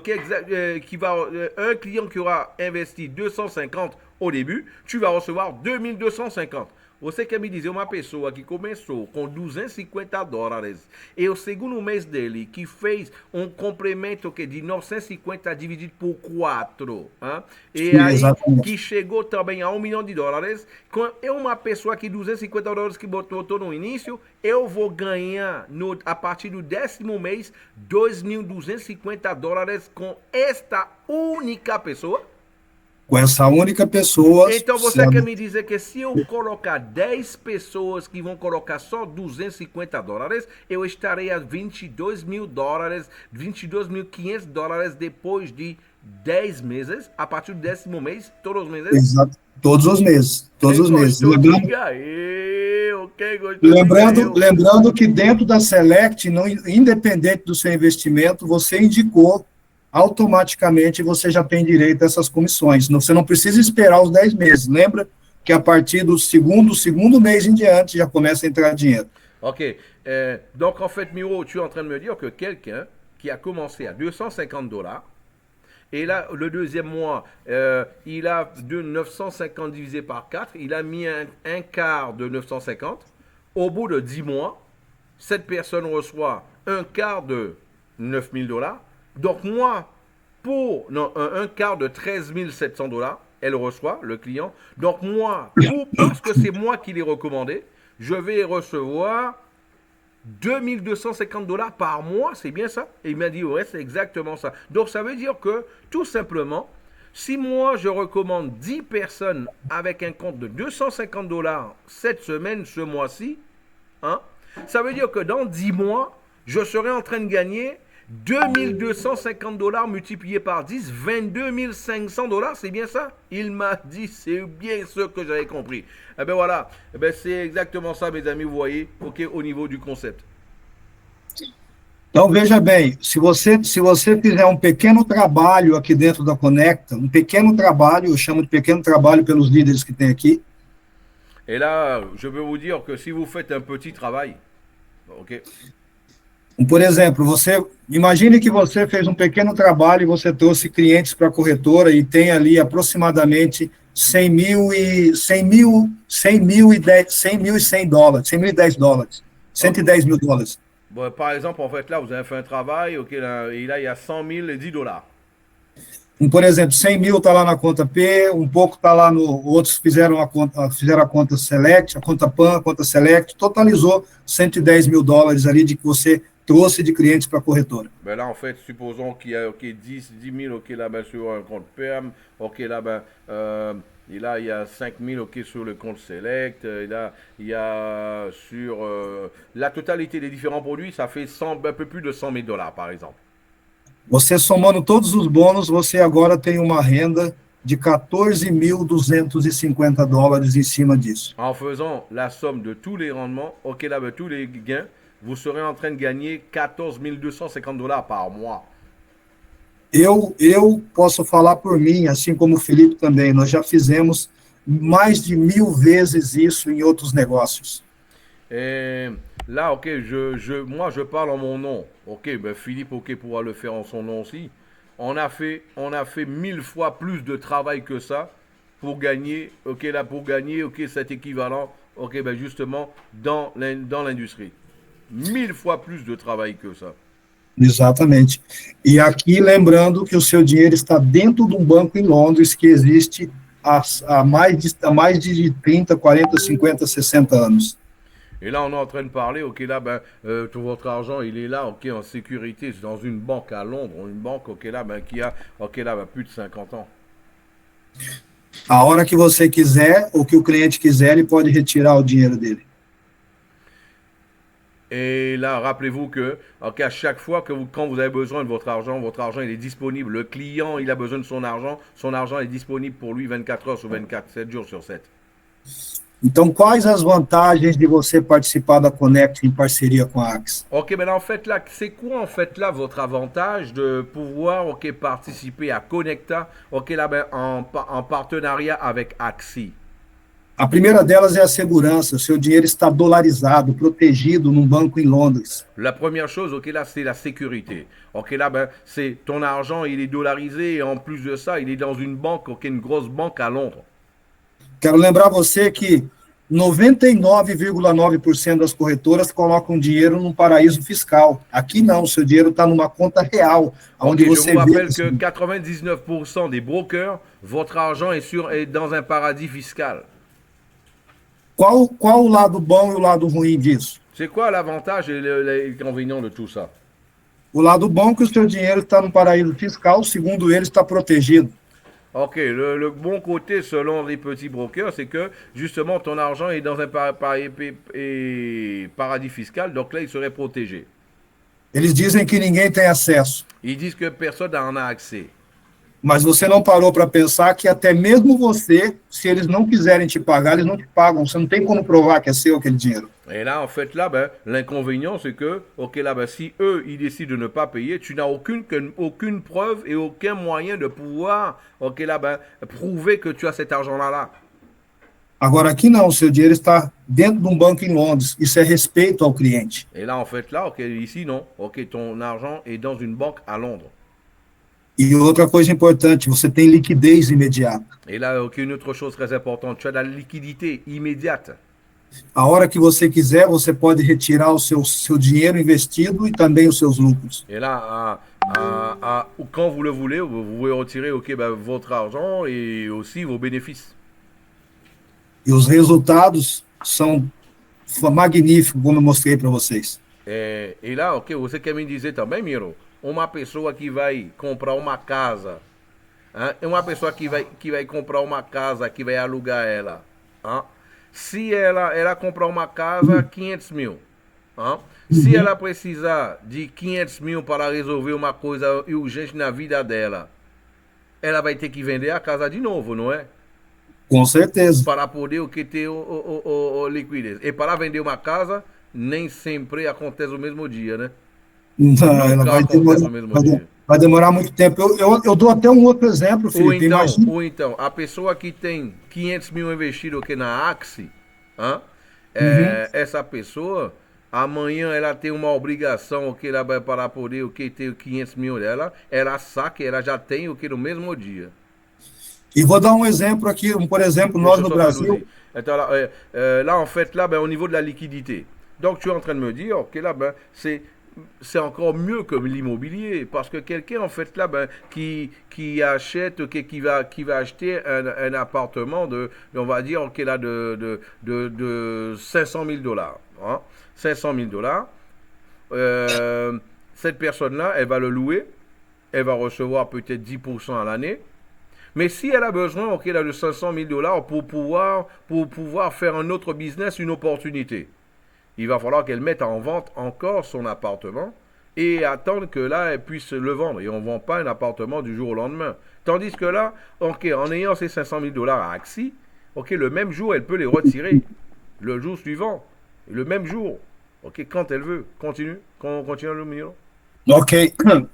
client qui aura investi 250 au début, tu vas recevoir 2250. Você quer me dizer uma pessoa que começou com $250 e o segundo mês dele que fez um complemento de 950 dividido por 4, hein? E Sim, aí exatamente. que chegou também a $1 milhão, é uma pessoa que $250 que botou no início, eu vou ganhar a partir do 10º mês $2.250 com esta única pessoa. Com essa única pessoa... Então você quer me dizer que se eu colocar 10 pessoas que vão colocar só $250, eu estarei a $22.000, $22.500 depois de 10 meses, a partir do 10º mês, todos os meses? Exato, todos os meses, todos os meses. Lembrando que dentro da Select, não, independente do seu investimento, você indicou, automaticamente você já tem direito a essas comissões. Você não precisa esperar os 10 meses. Lembra que a partir do segundo mês em diante já começa a entrar dinheiro. Ok. Donc, en fait, Miro, tu es en train de me dire que quelqu'un qui a commencé à $250, et là, le deuxième mois, il a de 950 divisé par 4, il a mis un quart de 950, Au bout de 10 mois, cette personne reçoit un quart de 9 000 dollars. Donc moi, pour un quart de 13 700 dollars, elle reçoit, le client. Donc moi, parce que c'est moi qui l'ai recommandé, je vais recevoir 2 250 dollars par mois, c'est bien ça? Et il m'a dit, ouais, c'est exactement ça. Donc ça veut dire que, tout simplement, si moi je recommande 10 personnes avec un compte de 250 dollars cette semaine, ce mois-ci, hein, ça veut dire que dans 10 mois, je serai en train de gagner 2250 dollars multiplié par 10, 22 500 dollars, c'est bien ça? Il m'a dit, c'est bien ce que j'avais compris. Eh bien voilà, eh ben, c'est exactement ça, mes amis, vous voyez, ok, au niveau du concept. Então, veja bem, se você fizer um pequeno trabalho aqui dentro da Conecta, um pequeno trabalho, eu chamo de pequeno trabalho pelos líderes que tem aqui. Et là, je peux vous dire que si vous faites un petit travail, ok, Por exemplo, imagine que você fez um pequeno trabalho e você trouxe clientes para a corretora e tem ali aproximadamente 100 dólares, 100.010 dólares, 110 mil dólares. bon, par exemple, en fait, là, vous avez fait un travail, ok, là, et là, il y a 100 000 et 10 dollars. Por exemplo, 100 mil está lá na conta P, um pouco está lá no. Outros fizeram a conta Select, a conta PAN, a conta Select, totalizou 110 mil dólares ali de que você trouxe de clientes para a corretora. Ben là, en fait, supposons qu'il y a ok, 10 000 ok, là, ben, sur un compte PERM, ok, là, ben, et là, il y a 5 000 ok, sur le compte Select, et là, il y a sur la totalité des différents produits, ça fait 100, un peu plus de 100 000 dollars, par exemple. Você somando todos os bônus, você agora tem uma renda de 14.250 dólares em cima disso. En faisant la somme de tous les rendements, ok, là, ben, tous les gains, vous serez en train de gagner 14 250 dollars par mois. Eu posso falar por mim, assim como o Felipe também, nós já fizemos mais de 1000 vezes isso em outros negócios. Et là, ok, moi, je parle en mon nom. Ok, ben Philippe, ok, pourra le faire en son nom aussi. On a fait 1000 fois plus de travail que ça pour gagner, ok, là, pour gagner, ok, cet équivalent, ok, ben justement, dans l'industrie. 1000 fois plus de travail que ça. Exatamente. E aqui, lembrando que o seu dinheiro está dentro de um banco em Londres que existe há mais de 30, 40, 50, 60 anos. Et là, on est en train de parler, ok, là, ben, tout votre argent, il est là, ok, en sécurité, dans une banque à Londres, une banque, ok, là, ben, qui a, ok, là, ben, plus de 50 ans. A hora que você quiser, ou que o cliente quiser, ele pode retirar o dinheiro dele. Et là, rappelez-vous que, ok, à chaque fois que quand vous avez besoin de votre argent il est disponible. Le client, il a besoin de son argent est disponible pour lui 24 heures sur 24, 7 jours sur 7. Então, quais as vantagens de você participar da Connect em parceria com a Axe? Ok, ben là, en fait, là, c'est quoi, en fait, là, votre avantage de pouvoir, ok, participer à Connecta, ok, là, ben, en partenariat avec Axi? A primeira delas é a segurança. Seu dinheiro está dolarizado, protegido num banco em Londres. La première chose, ok, là, c'est la sécurité. Ok, là, ben, c'est ton argent, il est dollarisé, et en plus de ça, il est dans une banque, ok, une grosse banque à Londres. Quero lembrar você que 99,9% das corretoras colocam dinheiro num paraíso fiscal. Aqui não, seu dinheiro está numa conta real, onde Okay, je você vous vê... rappelle que 99% des brokers, votre argent est dans un paradis fiscal. Qual o lado bom e o lado ruim disso? C'est quoi l'avantage et l'inconvénient de tout ça? O lado bom é que o seu dinheiro está no paraíso fiscal, segundo ele, está protegido. Ok, le bon côté selon les petits brokers, c'est que justement ton argent est dans un paradis fiscal, donc là il serait protégé. Eles dizem que ninguém tem acesso. Ils disent que personne n'en a accès. Mas você não parou para pensar que até mesmo você, se eles não quiserem te pagar, eles não te pagam. Você não tem como provar que é seu aquele dinheiro. Et là, en fait, là, ben, l'inconvénient, c'est que, ok, là, ben, si eux, ils décident de ne pas payer, tu n'as aucune preuve et aucun moyen de pouvoir, ok, là, ben, prouver que tu as cet argent-là, là. Agora, aqui não, seu dinheiro está dentro de um banco em Londres. Isso é respeito ao cliente. Et là, en fait, là, ok, ici, non. Ok, ton argent est dans une banque à Londres. E outra coisa importante, você tem liquidez imediata. Et là, ok, une autre chose très importante, tu as de la liquidité immédiate. A hora que você quiser, você pode retirar o seu dinheiro investido e também os seus lucros. Et là, quand vous le voulez, vous pouvez retirer ok, ben, votre argent et aussi vos bénéfices. E os resultados são magníficos, como eu mostrei para vocês. E lá, ok, você quer me dizer também, Miro, uma pessoa que vai comprar uma casa, hein, uma pessoa que vai comprar uma casa, que vai alugar ela, hein, se ela comprar uma casa, 500 mil, hein, se ela precisar de 500 mil para resolver uma coisa urgente na vida dela, ela vai ter que vender a casa de novo, não é? Com certeza. Para poder o que ter o liquidez. E para vender uma casa, nem sempre acontece o mesmo dia, né? Não, ela Nunca acontece o mesmo dia. vai demorar muito tempo. Eu dou até um outro exemplo, Felipe. Ou então, a pessoa que tem 500 mil investido aqui na Axie, hein? Essa pessoa, amanhã ela tem uma obrigação o que ela vai para poder o que ter 500 mil dela, ela saca, ela já tem o que no mesmo dia. E vou dar um exemplo aqui, por exemplo, nós no Brasil. Là, en fait, là, ben, au niveau de la liquidité. Donc, tu es en train de me dire que là, ben, c'est encore mieux que l'immobilier. Parce que quelqu'un, en fait, là, ben, qui achète, qui va acheter un appartement on va dire, okay, là, de 500 000 dollars. Hein, 500 000 dollars. Cette personne-là, elle va le louer. Elle va recevoir peut-être 10% à l'année. Mais si elle a besoin, ok, là, de 500 000 dollars pour pouvoir faire un autre business, une opportunité, il va falloir qu'elle mette en vente encore son appartement et attendre que là, elle puisse le vendre. Et on ne vend pas un appartement du jour au lendemain. Tandis que là, ok, en ayant ces 500 000 dollars à Axie, ok, le même jour, elle peut les retirer. Le jour suivant. Le même jour. Ok, quand elle veut. Continue le million. Ok,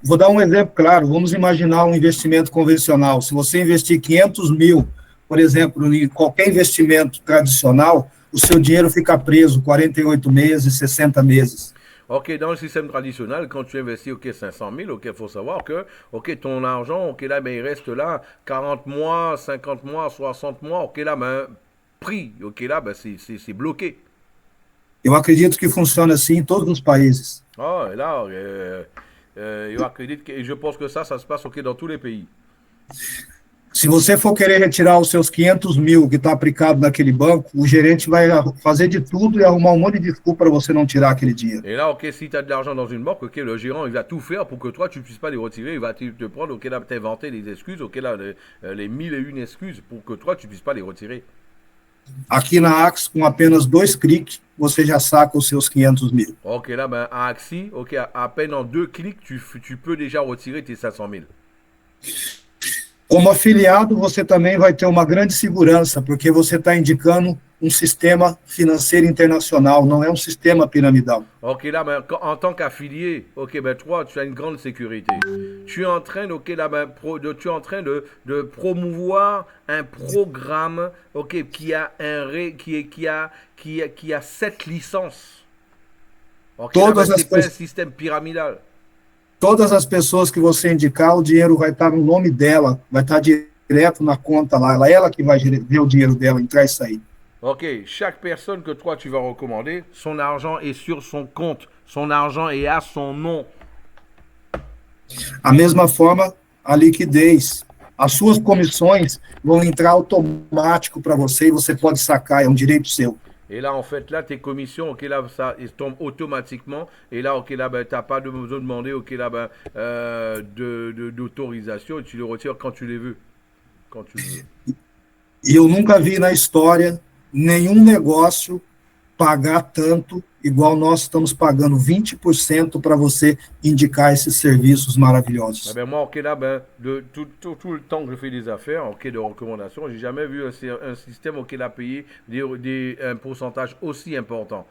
vou dar um exemplo claro. Vamos imaginar um investimento convencional. Se você investir 500 mil, por exemplo, em qualquer investimento tradicional, o seu dinheiro fica preso 48 meses, 60 meses. Ok, dans le système traditionnel, quand tu investis, ok, 500 000, ok, il faut savoir que, ok, ton argent, ok, là, ben, il reste là 40 mois, 50 mois, 60 mois, ok, là, ben, pris, ok, là, ben, c'est bloqué. Eu acredito que funciona assim em todos os países. Ah, et là, eu acredito que, je pense que ça se passe ok, dans tous les pays. Se você for querer retirar os seus 500 mil que está aplicado naquele banco, o gerente vai fazer de tudo e arrumar um monte de desculpa para você não tirar aquele dinheiro. Et là, ok, si tu as de l'argent dans une banque, ok, le gérant, il va tout faire pour que toi, tu ne puisses pas les retirer. Il va te prendre, ok, là, t'inventer des excuses, ok, là, les 1001 excuses pour que toi, tu ne puisses pas les retirer. Aqui na Ax, com apenas 2 cliques, você já saca os seus 500 mil. Ok, là, ben, à Axie, ok, à peine en 2 clics, tu peux déjà retirer tes 500 000. Como afiliado, você também vai ter uma grande segurança, porque você está indicando um sistema financeiro internacional, não é um sistema piramidal. Ok, là, ben, en tant qu'affilié, ok, ben, toi, tu as une grande sécurité. Tu es en train, ok, là, ben, tu es en train de promouvoir un programme, ok, qui a 7 licences. Ok, là, ben, c'est pas un système pyramidal. Todas as pessoas que você indicar, o dinheiro vai estar no nome dela, vai estar direto na conta lá, ela que vai ver o dinheiro dela entrar e sair. Ok, chaque personne que toi tu vas recommander, son argent est sur son compte, son argent est à son nom. A mesma forma, a liquidez. As suas comissões vão entrar automático para você e você pode sacar, é um direito seu. Et là, en fait, là, tes commissions, ok, là, ça tombe automatiquement. Et là, ok, là, ben, tu n'as pas besoin de demander, ok, là, ben, d'autorisation. Et tu les retires quand tu les veux. Quand tu veux. E eu nunca vi na história nenhum negócio pagar tanto, igual nós estamos pagando 20% para você indicar esses serviços maravilhosos. Eh ben, moi, ok, là, ben, tout le temps que je fais des affaires, ok, de recommandations, j'ai jamais vu un système, ok, là, payer un pourcentage aussi important.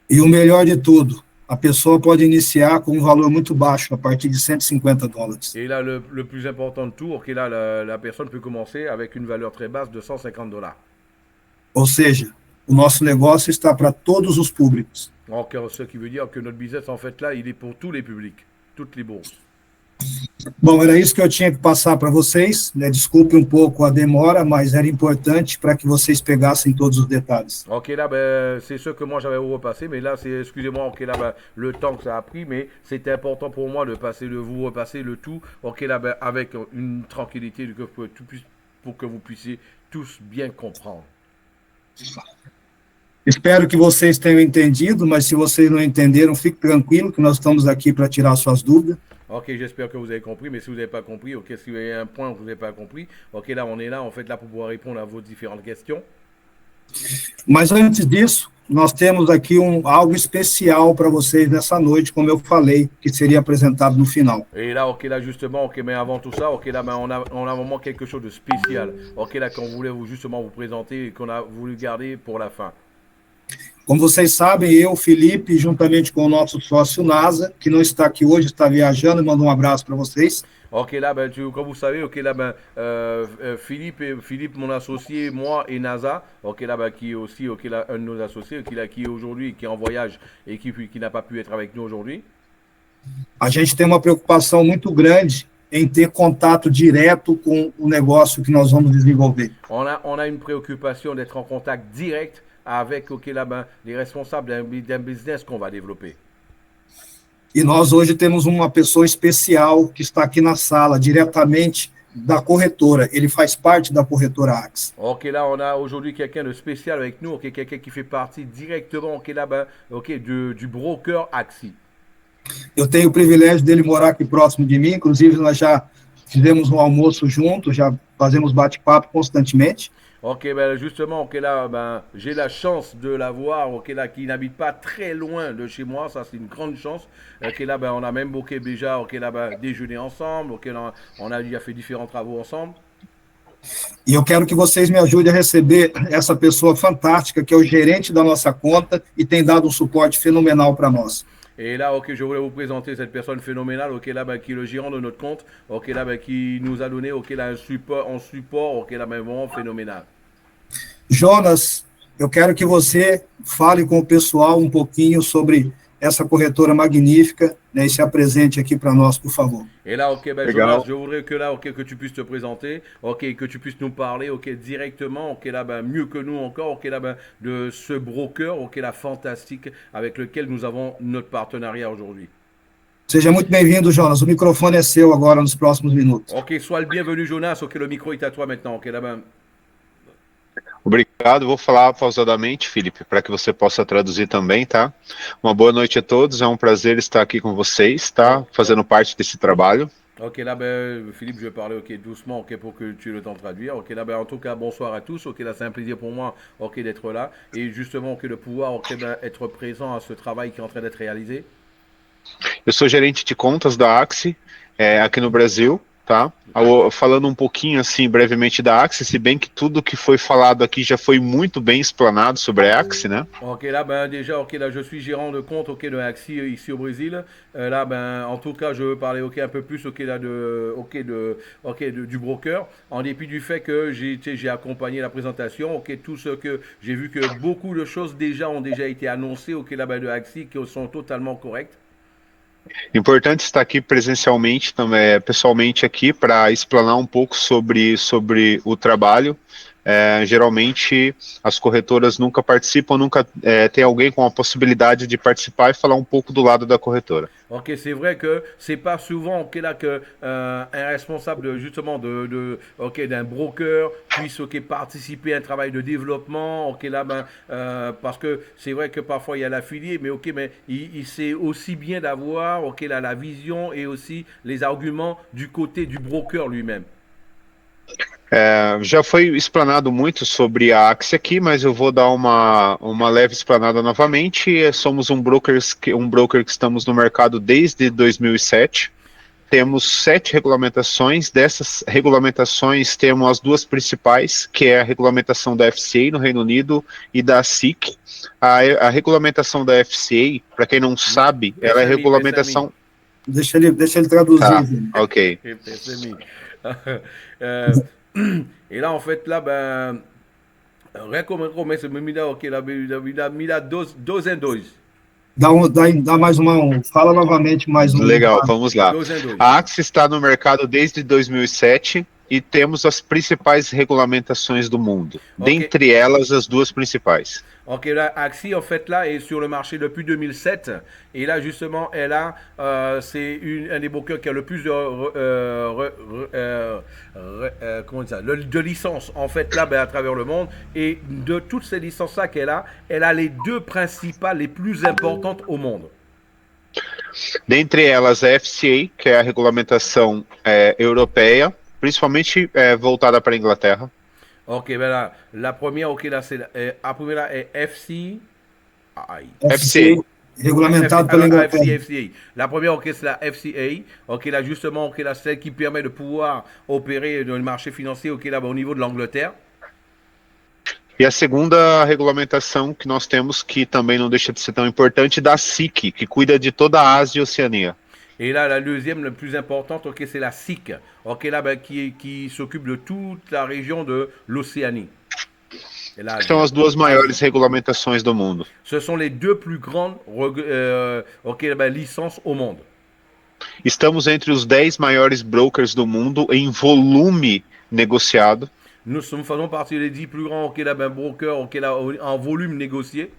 E o melhor de tudo, a pessoa pode iniciar com um valor muito baixo, a partir de $150. Et là, le plus important de tout, ok, là, la personne peut commencer avec une valeur très basse de $150. Ou seja, o nosso negócio está para todos os públicos. Donc, ce qui veut dire que notre business, en fait, là, il est pour tous les publics, toutes les bourses. Bom, era isso que eu tinha que passar para vocês, né? Desculpe um pouco a demora, mas era importante para que vocês pegassem todos os detalhes. Ok, là, ben, c'est ce que moi j'avais vous repasser, mais là, c'est, excusez-moi, ok, là, ben, le temps que ça a pris, mais c'était important pour moi de passer vous repasser le tout, ok, là, ben, avec une tranquillité pour que vous puissiez tous bien comprendre. Espero que vocês tenham entendido, mas se vocês não entenderam, fique tranquilo que nós estamos aqui para tirar suas dúvidas. Ok, j'espère que vous avez compris, mais si vous n'avez pas compris, ok, si vous avez un point que vous n'avez pas compris, ok, là, on est là, en fait, là, pour pouvoir répondre à vos différentes questions. Mas antes disso, nós temos aqui algo especial para vocês nessa noite, como eu falei, que seria apresentado no final. Et là, ok, là, justement, ok, mais avant tout ça, ok, là, ben, on a vraiment quelque chose de spécial, ok, là, qu'on voulait justement vous présenter et qu'on a voulu garder pour la fin. Como vocês sabem, eu, Felipe, juntamente com o nosso sócio NASA, que não está aqui hoje, está viajando, e manda um abraço para vocês. Ok, là, ben, comme vous savez, ok, là, ben, Philippe, mon associé, moi et NASA, ok, là, ben, qui est aussi, ok, là, un de nos associés, qui est aujourd'hui, qui est en voyage et qui n'a pas pu être avec nous aujourd'hui. A gente tem uma preocupação muito grande em ter contato direto com o negócio que nós vamos desenvolver. On a une préoccupation d'être en contact direct avec, ok, là, ben, les responsables d'un business qu'on va développer. E nós hoje temos uma pessoa especial que está aqui na sala, diretamente da corretora. Ele faz parte da corretora Axe. Ok, là, on a aujourd'hui quelqu'un de spécial avec nous, ok, quelqu'un qui fait partie directement, ok, là, ben, ok, du broker Axi. Eu tenho o privilégio dele morar aqui próximo de mim, inclusive nós já fizemos um almoço juntos, já fazemos bate-papo constantemente. Ok, ben justement, ok, là, ben, j'ai la chance de l'avoir, ok, là, qui n'habite pas très loin de chez moi, ça c'est une grande chance. Ok, là, ben, on a même booké déjà, ok, là, ben, déjeuner ensemble, ok, là, on a déjà fait différents travaux ensemble. E eu quero que vocês me ajudem a receber essa pessoa fantástica, que é o gerente da nossa conta e tem dado um suporte fenomenal para nós. Et là, ok, je voulais vous présenter cette personne phénoménale, ok, là, ben, qui est le gérant de notre compte, ok, là, ben, qui nous a donné, ok, là, un support, ok, là, ben, vraiment phénoménal. Jonas, eu quero que você fale com o pessoal um pouquinho sobre essa corretora magnífica, né, e se apresente aqui para nós, por favor. Et là, ok, ben, Jonas, je voudrais que là, ok, que tu puisses te présenter, ok, que tu puisses nous parler, ok, directement, ok, là, ben, mieux que nous encore, ok, là, ben, de ce broker, ok, là, fantastique, avec lequel nous avons notre partenariat aujourd'hui. Seja muito bem-vindo, Jonas. O microfone é seu agora nos próximos minutos. Ok, sois le bienvenu, Jonas, ok, le micro est à toi maintenant, ok, là, ben. Obrigado, vou falar pausadamente, Felipe, para que você possa traduzir também, tá? Uma boa noite a todos, é um prazer estar aqui com vocês, tá? Fazendo parte desse trabalho. Ok, là, ben, Philippe, je vais parler, ok, doucement, ok, pour que tu aies le temps de traduire. Ok, là, ben, en tout cas, bonsoir à tous. Ok, là, c'est un plaisir pour moi, ok, d'être là. Et justement, ok, de pouvoir, ok, ben, être présent à ce travail qui est en train d'être réalisé. Eu sou gerente de contas da Axie, aqui no Brasil, tá? Falando um pouquinho, assim, brevemente da Axie, se bem que tudo que foi falado aqui já foi muito bem explanado sobre a Axie, né? Ok, là, ben, déjà, ok, là, je suis gérant de compte, ok, de Axi ici au Brésil. Là, ben, en tout cas, je veux parler, ok, un peu plus, ok, là, du broker. En dépit du fait que j'ai accompagné la présentation, ok, tout ce que j'ai vu que beaucoup de choses déjà ont déjà été annoncées, ok, là, ben, de Axi, qui sont totalement correctes. Importante estar aqui presencialmente, também, pessoalmente aqui, para explanar um pouco sobre o trabalho. Geralmente as corretoras nunca participam, nunca tem alguém com a possibilidade de participar e falar um pouco do lado da corretora. Ok, c'est vrai que c'est pas souvent ok, là, que un responsable justement ok, d'un broker puisse ok, participer à un travail de développement. Ok, là, ben, parce que c'est vrai que parfois il y a l'affilié, mais ok, mais il sait aussi bien d'avoir ok, là, la vision et aussi les arguments du côté du broker lui-même. Já foi explanado muito sobre a Axie aqui, mas eu vou dar uma leve explanada novamente. Somos um broker que estamos no mercado desde 2007. Temos 7 regulamentações. Dessas regulamentações, temos as duas principais, que é a regulamentação da FCA no Reino Unido e da SIC. A regulamentação da FCA, para quem não sabe, ela é regulamentação... Deixa ele traduzir. Tá, ok. Et là, en fait, là, ben, recomeça, me dá, ok, là, me dá dois em dois. Dá mais fala novamente mais um. Legal, vamos lá. 2 em 2. A Axie está no mercado desde 2007 e temos as principais regulamentações do mundo. Ok. Dentre elas, as duas principais. Ok, là, Axie, en fait, là, est sur le marché depuis 2007. Et là, justement, c'est un des brokers qui a le plus comment on dit ça, de licences, en fait, là, à travers le monde. Et de toutes ces licences-là elle a les deux principales, les plus importantes au monde. Dentre elas, a FCA, que é a regulamentação europeia, principalmente voltada para a Inglaterra. Ok, ben là, la première, ok, là, c'est la première est FCA. FCA. Regulamentado pela Inglaterra. FCA. La première, ok, c'est la FCA. Ok, là, justement, ok, là, celle qui permet de pouvoir opérer dans le marché financier, ok, là, au niveau de l'Angleterre. E a segunda regulamentação que nós temos, que também não deixa de ser tão importante, da SIC, que cuida de toda a Ásia e Oceania. Et là, la deuxième, la plus importante, ok, c'est la SIC, ok, là, qui s'occupe de toute la région de l'Océanie. Que são as duas maiores regulamentações do mundo. Ce sont les deux plus grandes licences au monde. Estamos entre os 10 maiores brokers do mundo em volume negociado. Nous faisons partie des 10 plus grands brokers en volume négocié.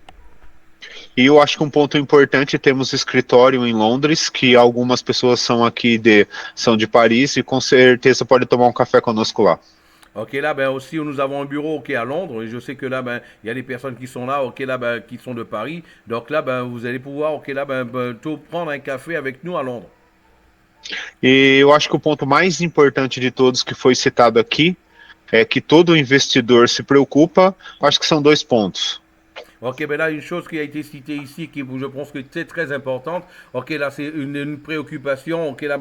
E eu acho que um ponto importante, temos escritório em Londres, que algumas pessoas são são de Paris e com certeza pode tomar um café conosco lá. Ok, là, aussi, nous avons un bureau à Londres, et je sais que là, il y a des personnes qui sont là, ok, là, qui sont de Paris. Donc là, vous allez pouvoir, ok, là, prendre un café avec nous à Londres. E eu acho que o ponto mais importante de todos que foi citado aqui é que todo investidor se preocupa. Acho que são 2 pontos. Ok, ben là, une chose qui a été citée ici, qui je pense que c'est très importante, ok, là, c'est une préoccupation, ok, là,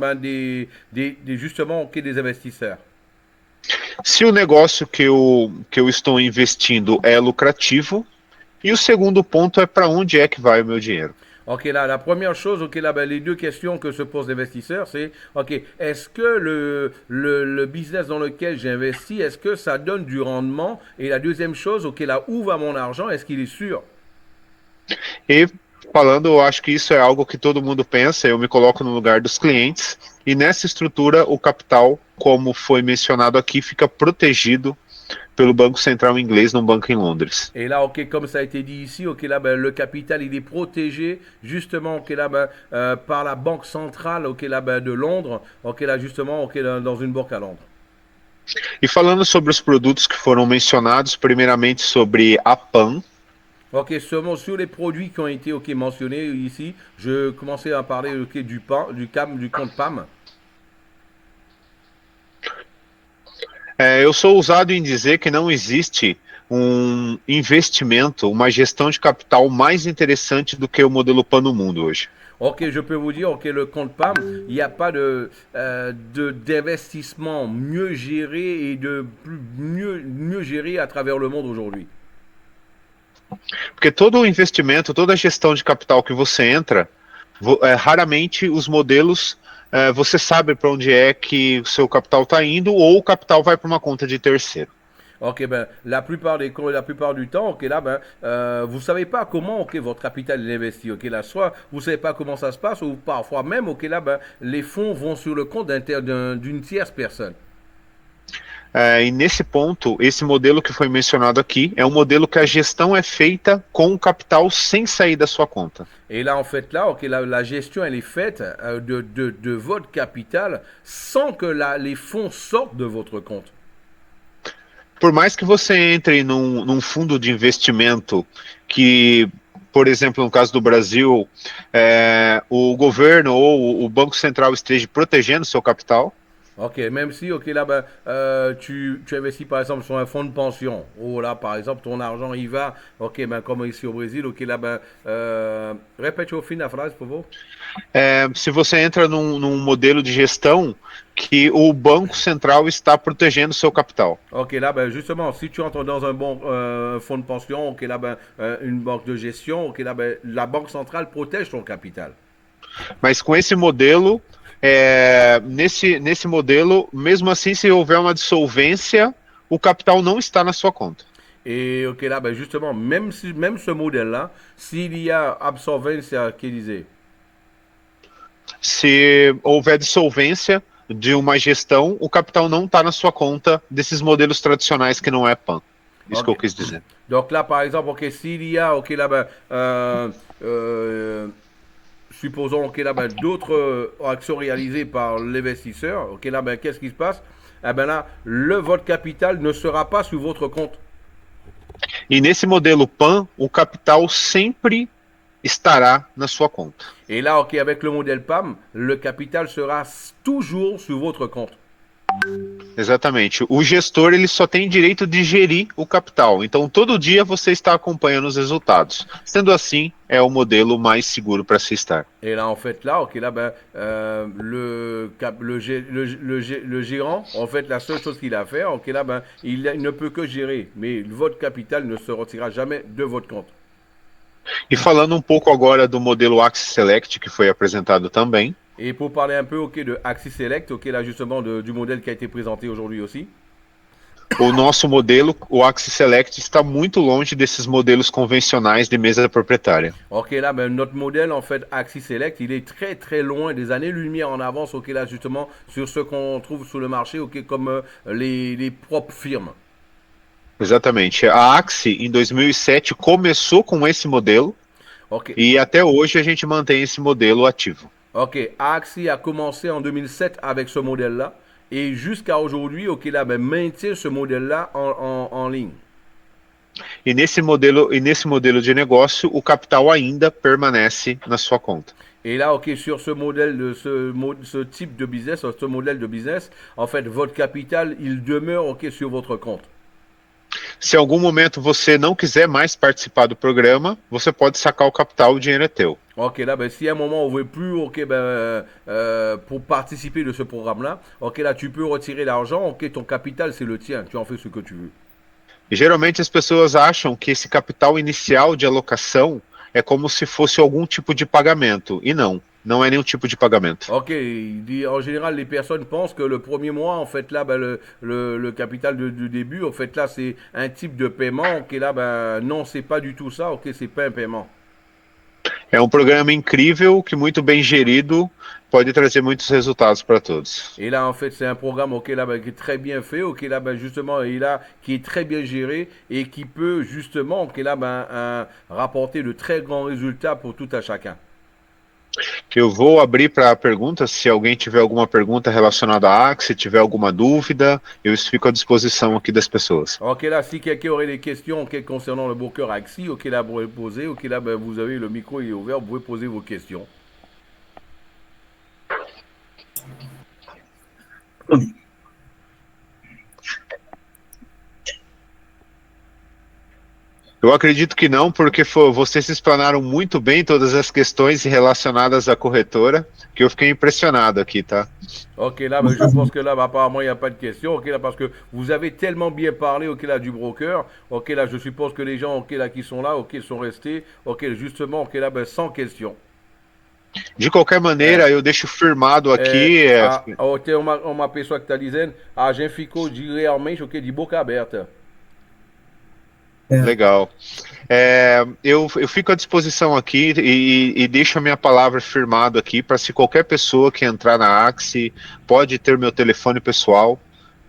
justement, ok, des investisseurs. Se o negócio que eu estou investindo é lucrativo, e o segundo ponto é para onde é que vai o meu dinheiro. Ok, là, la première chose, ok, là, les deux questions que se posent l'investisseur, c'est, ok, est-ce que le business dans lequel j'investis, est-ce que ça donne du rendement? Et la deuxième chose, ok, là, où va mon argent? Est-ce qu'il est sûr? E falando, eu acho que isso é algo que todo mundo pensa, eu me coloco no lugar dos clientes, e nessa estrutura o capital, como foi mencionado aqui, fica protegido pelo Banco Central inglês num banco em Londres. Et là, ok, comme ça a été dit ici, ok, là, le capital, il est protégé, justement, ok, là, par la Banque Centrale, ok, là, de Londres, ok, là, justement, ok, dans une banque à Londres. E falando sobre os produtos que foram mencionados, primeiramente sobre a PAN. Ok, seulement sur les produits qui ont été, ok, mentionnés ici, je commençais à parler, ok, du compte PAM. Eu sou ousado em dizer que não existe um investimento, uma gestão de capital mais interessante do que o modelo PAN no mundo hoje. Ok, je peux vous dire, ok, le compte PAM, il n'y a pas d'investissement mieux géré et mieux géré à travers le monde aujourd'hui. Porque todo o investimento, toda a gestão de capital que você entra, raramente os modelos, você sabe para onde é que o seu capital está indo, ou o capital vai para uma conta de terceiro. Ok, la plupart du temps, ok, là, vous savez pas comment, ok, votre capital est investi, ok, là, soit vous savez pas comment ça se passe, ou parfois même, ok, là, les fonds vont sur le compte d'une tierce personne. E nesse ponto, esse modelo que foi mencionado aqui é um modelo que a gestão é feita com o capital sem sair da sua conta. Et là, en fait, là, ok, la gestion, elle est faite de votre capital sans que les fonds sortent de votre compte. Por mais que você entre num fundo de investimento que, por exemplo, no caso do Brasil, o governo ou o Banco Central esteja protegendo seu capital. Ok, même si, ok, là, tu investis par exemple sur un fonds de pension, ou là, par exemple, ton argent y va, ok, comme ici au Brésil, ok, là, répète au fin la phrase, por favor. Se você entra num modelo de gestão que o Banco Central está protegendo seu capital. Ok, là, justement, si tu entres dans un bon fonds de pension, ok, là, une banque de gestion, ok, là, la Banque Centrale protège ton capital. Mas com esse modelo, nesse modelo, mesmo assim, se houver uma dissolvência, o capital não está na sua conta. Et ok, là, ben justement, même ce modèle-là, s'il y a absolvência, qui disait. Se houver dissolvência de uma gestão, o capital não está na sua conta desses modelos tradicionais que não é PAN. Isso que eu Ok. quis dizer. Donc là, par exemple, ok, s'il y a, ok, là, ben, supposons, ok, là, ben, d'autres actions réalisées par l'investisseur, ok, là, ben, qu'est-ce qui se passe? Eh ben là, votre capital ne sera pas sur votre compte. E nesse modelo PAN, o capital sempre estará na sua conta. Et là, ok, avec le modèle PAM, le capital sera toujours sur votre compte. Exatamente. O gestor ele só tem direito de gerir o capital. Então, todo dia você está acompanhando os resultados. Sendo assim, é o modelo mais seguro para se estar. Et là, en fait, là, ok, là, ben, le gérant, en fait, la seule chose qu'il a à faire, ok, là, ben, il ne peut que gérer, mais votre capital ne se retirera jamais de votre compte. E falando um pouco agora do modelo Axis Select, que foi apresentado também. Et pour parler un peu, ok, de Axis Select, ok, là, justement, du modèle qui a été présenté aujourd'hui aussi. O nosso modelo, o Axis Select, está muito longe desses modelos convencionais de mesa proprietária. Ok, là, ben, notre modèle, en fait, Axis Select, il est très, très loin, des années-lumière en avance, ok, là, justement, sur ce qu'on trouve sur le marché, ok, comme les propres firmes. Exatamente. A Axie, em 2007, começou com esse modelo Ok. e até hoje a gente mantém esse modelo ativo. Ok, Axie a commencé en 2007 avec ce modèle-là et jusqu'à aujourd'hui, ok, là, ben, maintient ce modèle-là en ligne. E nesse modelo de negócio, o capital ainda permanece na sua conta. Et là, ok, sur ce modèle, ce type de business, ce modèle de business, en fait, votre capital, il demeure, ok, sur votre compte. Se em algum momento você não quiser mais participar do programa, você pode sacar o capital, o dinheiro é teu. Ok, là, ben, si à un moment on veut plus, ok, ben, pour participer de ce programme-là, ok, là, tu peux retirer l'argent, ok, ton capital, c'est le tien, tu en fais ce que tu veux. E geralmente as pessoas acham que esse capital inicial de alocação é como se fosse algum tipo de pagamento. E não, não é nenhum tipo de pagamento. Ok, en général, les personnes pensent que le premier mois, en fait, là, ben, le capital du début, en fait, là, c'est un type de paiement. Ok, là, ben, non, c'est pas du tout ça. Ok, c'est pas un paiement. É um programa incrível que, muito bem gerido, pode trazer muitos resultados para todos. Et là, en fait, c'est un programme, ok, là, ben, qui est très bien fait. Ok, là, ben, justement, et là, qui est très bien géré et qui peut, justement, ok, là, ben, rapporter de très grands résultats pour tout à chacun. Eu vou abrir para perguntas. Se alguém tiver alguma pergunta relacionada à Axie, tiver alguma dúvida, eu fico à disposição aqui das pessoas. Ok, là, si quelqu'un aurait des questions ok, concernant le broker Axie, ok, là, vous pouvez poser. Ok, là, ben, vous avez le micro, il est ouvert, vous pouvez poser vos questions. Eu acredito que não, porque vocês explanaram muito bem todas as questões relacionadas à corretora, que eu fiquei impressionado aqui, tá? Ok, là, ben, je pense que là, ben, apparemment, il n'y a pas de questions. Ok, là, parce que vous avez tellement bien parlé, ok, là, du broker. Ok, là, je suppose que les gens, ok, là, qui sont là, ok, sont restés. Ok, justement, ok, là, ben, sans questions. De qualquer maneira, eu deixo firmado aqui. Tem uma pessoa que está dizendo, a gente ficou realmente, ok, de boca aberta. Legal. Eu fico à disposição aqui e deixo a minha palavra firmado aqui para se qualquer pessoa que entrar na Axie pode ter meu telefone pessoal,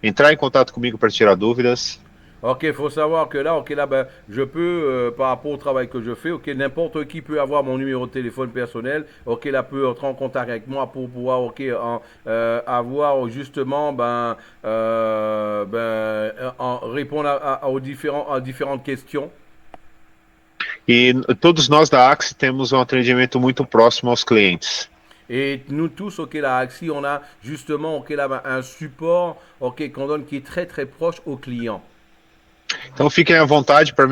entrar em contato comigo para tirar dúvidas. Ok, il faut savoir que là, ok, là, ben, je peux, par rapport au travail que je fais, ok, n'importe qui peut avoir mon numéro de téléphone personnel, ok, là, peut entrer en contact avec moi pour pouvoir, ok, avoir justement, répondre à différentes questions. E todos nós da Axie temos um atendimento muito próximo aos clientes. Et nous tous, ok, là, Axie, on a justement, ok, là, ben, un support, ok, qu'on donne qui est très, très proche aux clients. Então fiquem à vontade para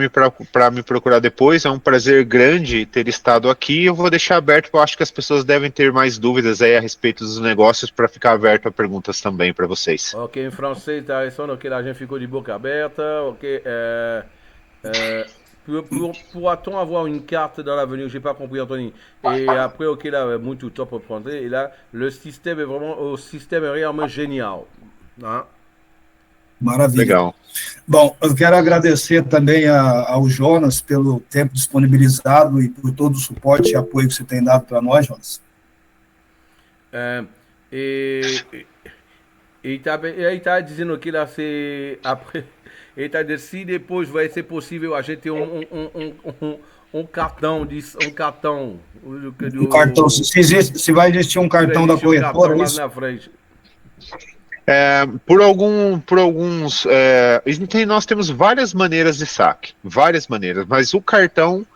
me procurar depois. É um prazer grande ter estado aqui. Eu vou deixar aberto, porque eu acho que as pessoas devem ter mais dúvidas aí a respeito dos negócios para ficar aberto a perguntas também para vocês. Ok, em français, intéressant. Ok, la gente ficou de boca aberta. Ok, pourra-t-on avoir une carte dans l'avenir? J'ai pas compris, Anthony. Et après, ok, là, muito top pour prendre. Et là, le système est réellement génial. Hein? Maravilha. Legal. Bom, eu quero agradecer também ao Jonas pelo tempo disponibilizado e por todo o suporte e apoio que você tem dado para nós, Jonas. E ele tá dizendo que lá se après ele tá dizendo se depois vai ser possível a gente ter um cartão Um cartão, se vai existir um cartão da corretora, lá isso? na frente. Por alguns, nós temos várias maneiras de saque, várias maneiras, mas o cartão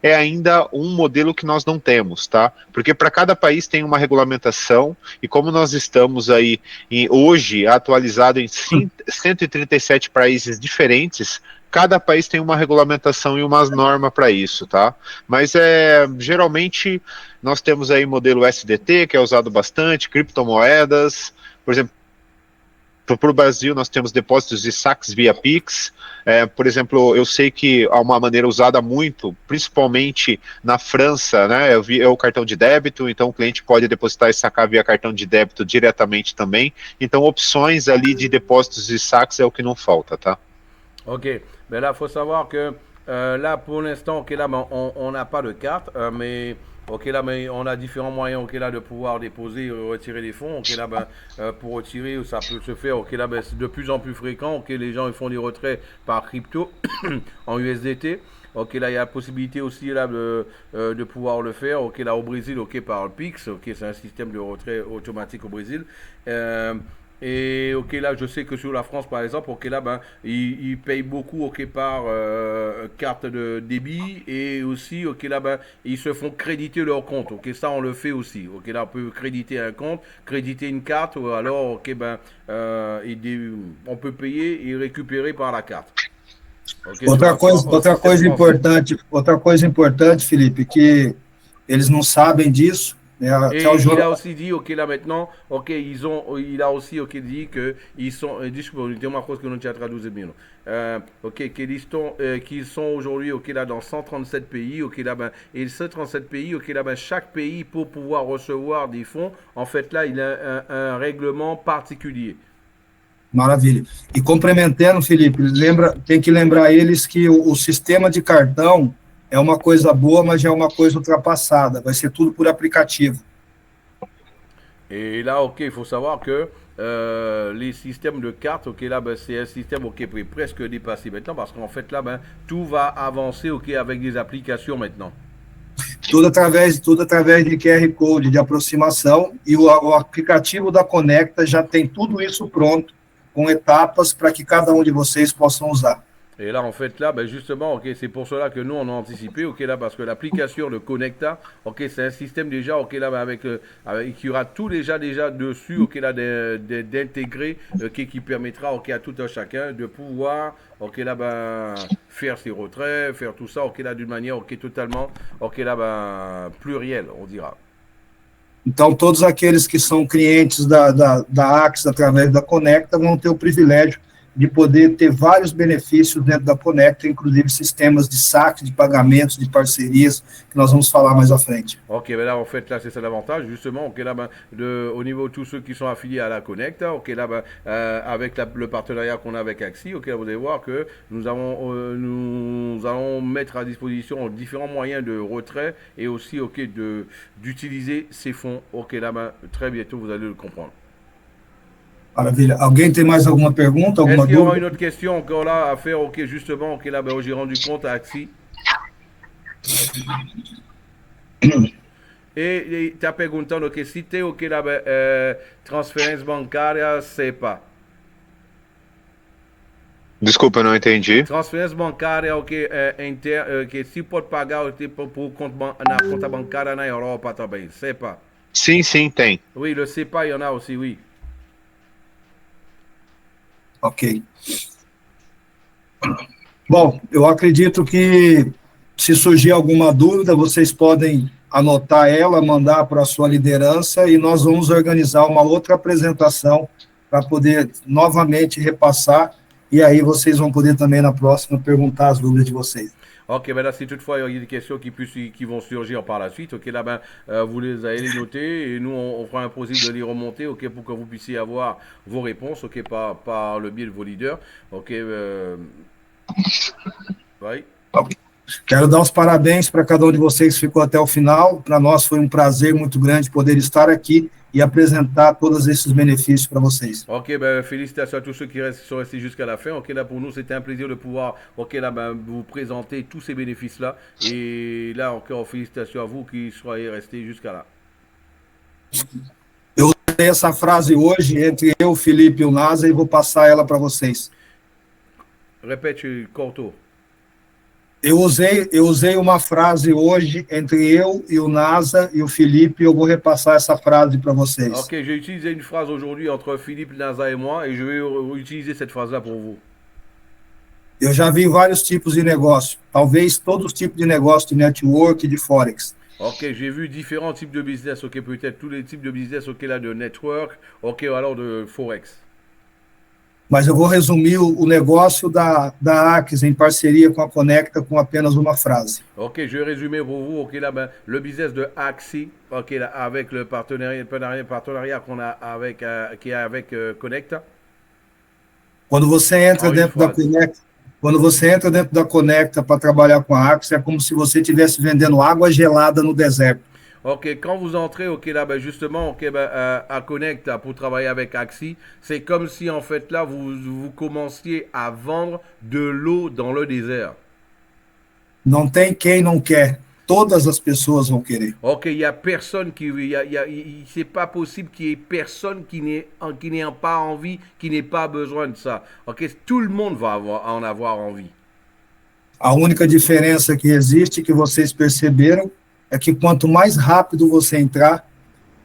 é ainda um modelo que nós não temos, tá? Porque para cada país tem uma regulamentação, e como nós estamos aí hoje atualizado em 137 países diferentes, cada país tem uma regulamentação e uma norma para isso, tá? Mas geralmente nós temos aí modelo SDT, que é usado bastante, criptomoedas, por exemplo. Para o Brasil, nós temos depósitos de saques via Pix. Por exemplo, eu sei que há uma maneira usada muito, principalmente na França, né? É o cartão de débito, então o cliente pode depositar e sacar via cartão de débito diretamente também. Então, opções ali de depósitos e saques é o que não falta, tá? Ok, mais là, il faut savoir que là, pour l'instant, ok, là, on n'a pas de carte, mais ok, là, mais on a différents moyens, ok, là, de pouvoir déposer, retirer les fonds, ok, là, pour retirer, ça peut se faire, ok, là, c'est de plus en plus fréquent, ok, les gens ils font des retraits par crypto en USDT. Ok, là, il y a la possibilité aussi là, de pouvoir le faire. Ok, là, au Brésil, ok, par le Pix. Ok, c'est un système de retrait automatique au Brésil. Et ok, là, je sais que sur la France, par exemple, ok, là, ils payent beaucoup, ok, par carte de débit, et aussi, ok, là, ils se font créditer leur compte. Ok, ça, on le fait aussi. Ok, là, on peut créditer un compte, créditer une carte, ou alors, ok, on peut payer et récupérer par la carte. Okay, outra coisa importante, Felipe, que eles não sabem disso. Et il a aussi dit, ok, là maintenant, ok, il a aussi, ok, dit que ils sont, tem uma coisa que eu não tinha traduzido bem, ok, qu'ils sont aujourd'hui, ok, là, dans 137 pays, ok, là, et 137 pays, ok, là, chaque pays, pour pouvoir recevoir des fonds, en fait, là, il a un règlement particulier. Maravilha. E complementando, Felipe, tem que lembrar eles que o sistema de cartão é uma coisa boa, mas já é uma coisa ultrapassada. Vai ser tudo por aplicativo. Et là, ok, il faut savoir que les systèmes de cartes, ok, là, c'est un système, ok, presque dépassé maintenant, parce qu'en fait, là, tout va avancer, ok, avec des applications maintenant. Tudo através de QR Code, de aproximação, e o aplicativo da Conecta já tem tudo isso pronto, com etapas para que cada de vocês possam usar. Et là, en fait, là, justement, ok, c'est pour cela que nous, on a anticipé, ok, là, parce que l'application de Conecta, ok, c'est un système déjà, ok, là, avec qui aura tout déjà dessus, ok, là, d'intégrer, ok, qui permettra, ok, à tout un chacun de pouvoir, ok, là, faire ses retraits, faire tout ça, ok, là, d'une manière, ok, totalement, ok, là, plurielle, on dira. Então, todos aqueles que são clientes da Axis através da Conecta vão ter o privilégio de poder ter vários benefícios dentro da Conecta, inclusive sistemas de saque, de pagamentos, de parcerias, que nós vamos falar mais à frente. Ok, ben là, en fait, là, c'est ça l'avantage, justement, ok, là, au niveau de tous ceux qui sont affiliés à la Conecta, ok, là, avec le partenariat qu'on a avec Axi, ok, là, vous allez voir que nous allons mettre à disposition différents moyens de retrait et aussi, ok, d'utiliser ces fonds, ok, là, très bientôt, vous allez le comprendre. Maravilha. Alguém tem mais alguma pergunta, alguma Est-ce qu'il y aura dúvida? une autre question encore là à faire, ok, justement, ok, là, j'ai rendu compte à Axi. E está perguntando que se tem o que lá, transferência bancária, SEPA. Desculpa, eu não entendi. Transferência bancária, ok, que se pode pagar por na conta bancária na Europa também, SEPA. Sim, tem. Oui, le SEPA, il y en a aussi, oui. Ok. Bom, eu acredito que se surgir alguma dúvida, vocês podem anotar ela, mandar para a sua liderança e nós vamos organizar uma outra apresentação para poder novamente repassar e aí vocês vão poder também na próxima perguntar as dúvidas de vocês. Ok, ben là, si toutefois il y a des questions qui vont surgir par la suite, ok, là, ben, vous les allez les noter et nous, on fera un processus de les remonter, ok, pour que vous puissiez avoir vos réponses, ok, par le biais de vos leaders, ok, vai. Quero dar os parabéns para cada um de vocês que ficou até o final. Para nós foi um prazer muito grande poder estar aqui e apresentar todos esses benefícios para vocês. Ok, ben, félicitations à tous ceux qui sont restés jusqu'à la fin. Ok, là pour nous c'était un plaisir de pouvoir, ok, là ben, vous présenter tous ces bénéfices-là. Et là encore félicitations à vous qui soyez restés jusqu'à là. Eu usei essa frase hoje entre eu, o Felipe e o NASA e vou passar ela para vocês. Répète, Corto. Eu usei uma frase hoje entre eu e o NASA e o Felipe e eu vou repassar essa frase para vocês. Ok, j'ai utilisé une phrase aujourd'hui entre Philippe, NASA et moi et je vais utiliser cette phrase-là pour vous. Eu já vi vários tipos de negócio, talvez todos os tipos de negócio de network e de forex. Ok, j'ai vu différents types de business, ok, peut-être tous les types de business, ok, là, de network, ok, alors de forex. Mas eu vou resumir o negócio da Axis em parceria com a Conecta com apenas uma frase. Ok, je vais résumer pour vous, ok, là, ben, le business de Axi, ok, là, avec le partenariat qu'on a avec, qui est avec Connecta. Quando você entra dentro da Conecta, quando você entra dentro da Conecta para trabalhar com a Axis, é como se você estivesse vendendo água gelada no deserto. Ok, quand vous entrez, ok, là, ben, justement, ok, ben, à Connect pour travailler avec Axi, c'est comme si, en fait, là, vous commenciez à vendre de l'eau dans le désert. Não tem quem não quer. Todas as pessoas vão querer. Ok, il n'y a personne qui... c'est pas possible qu'il y ait personne qui n'ait pas envie, qui n'ait pas besoin de ça. Ok, tout le monde va en avoir envie. A única diferença que existe, que vocês perceberam, é que quanto mais rápido você entrar,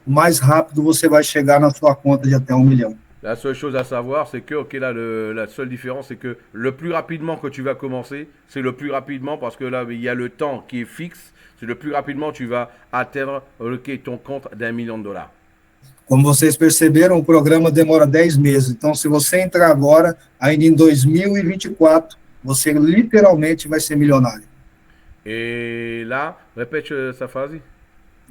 mais rápido você vai chegar na sua conta de até 1 million. La seule chose à savoir, c'est que, ok, là, la seule différence, c'est que le plus rapidement que tu vas commencer, c'est le plus rapidement, parce que là, il y a le temps qui est fixe, c'est le plus rapidement tu vas atteindre, ok, ton compte d'1 million de dollars. Como vocês perceberam, o programa demora 10 meses. Então, se você entrar agora, ainda em 2024, você literalmente vai ser milionário. Et là, répète essa frase.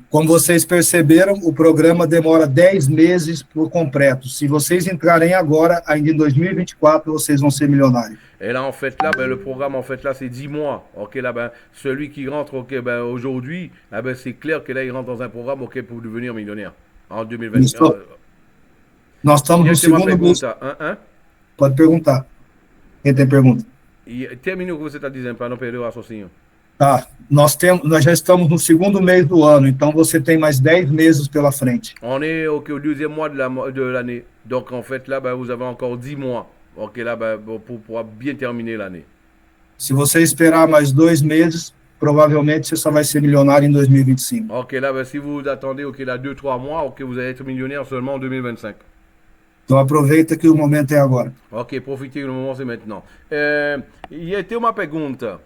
Como vocês perceberam, o programa demora 10 meses por completo. Se vocês entrarem agora, ainda em 2024, vocês vão ser milionários. Et là, en fait, là, ben, le programme, en fait, là, c'est 10 mois. Ok, là, ben, celui qui rentre, ok, ben, aujourd'hui, ah, ben, c'est clair que là, il rentre dans un programme, ok, pour devenir millionnaire en 2024. Nós estamos no segundo mês. Pode perguntar. Quem tem pergunta? Termine o que você está dizendo, para não perder o raciocínio. Tá, nós já estamos no segundo mês do ano, então você tem mais 10 meses pela frente. On est au deuxième mois de l'année. Donc en fait là, ben, vous avez encore 10 mois. Ok, là, ben, pour bien terminer l'année. Se você esperar mais 2 meses, provavelmente você só vai ser milionário em 2025. Ok, là, ben, si vous attendez, ok, là, 2-3 mois, ok, vous allez être millionnaire seulement en 2025. Então aproveita que o momento é agora. Ok, profitez, le moment c'est maintenant. Il y a uma pergunta.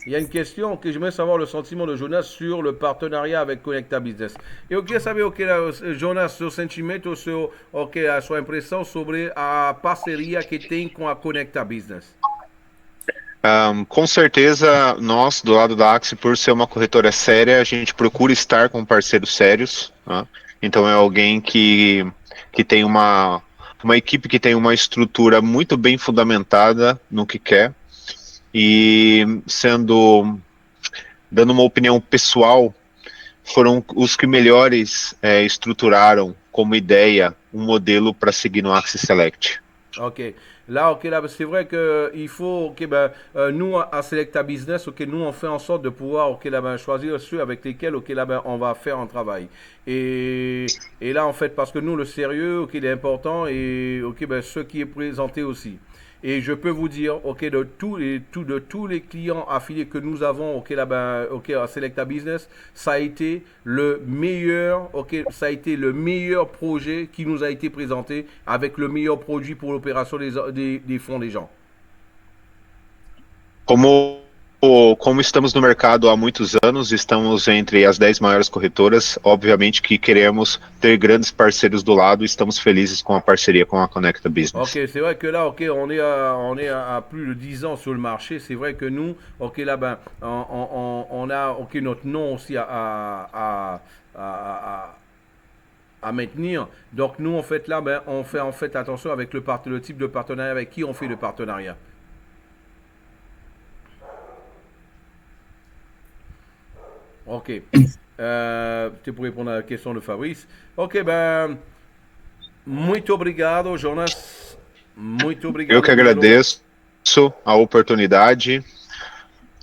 Il y a une question que j'aimerais savoir le sentiment de Jonas sur le partenariat avec Conecta Business. Eu queria saber o que Jonas, seu sentimento, a sua impressão sobre a parceria que tem com a Conecta Business. Com certeza, nós, do lado da Axie, por ser uma corretora séria, a gente procura estar com parceiros sérios. Né? Então é alguém que tem uma equipe que tem uma estrutura muito bem fundamentada no que quer. E dando uma opinião pessoal, foram os que melhores estruturaram como ideia um modelo para seguir no Axie Select. Ok. Là, ok, là, c'est vrai qu'il faut, ok, ben, nous, à Selecta Business, ok, nous, on fait en sorte de pouvoir, ok, là, ben, choisir ceux avec lesquels, ok, là, ben, on va faire un travail. Et là, en fait, parce que nous, le sérieux, ok, il est important et, ok, ben, ce qui est présenté aussi. Et je peux vous dire, ok, de tous les clients affiliés que nous avons, ok, là, ben, ok, à Selecta Business, ça a été le meilleur, ok, ça a été le meilleur projet qui nous a été présenté avec le meilleur produit pour l'opération des fonds des gens. Como Como estamos no mercado há muitos anos, estamos entre as 10 maiores corretoras, obviamente que queremos ter grandes parceiros do lado e estamos felizes com a parceria com a Conecta Business. Ok, c'est vrai que là, ok, on est à plus de 10 ans sur le marché. C'est vrai que nous, ok, là, ben, on a, ok, notre nom aussi à maintenir. Donc nous, en fait, là, ben, on fait en fait attention avec le type de partenariat avec qui on fait le partenariat. Ok. C'était pour répondre à la question de Fabrice. Ok, ben, muito obrigado, Jonas. Muito obrigado. Eu que agradeço a oportunidade.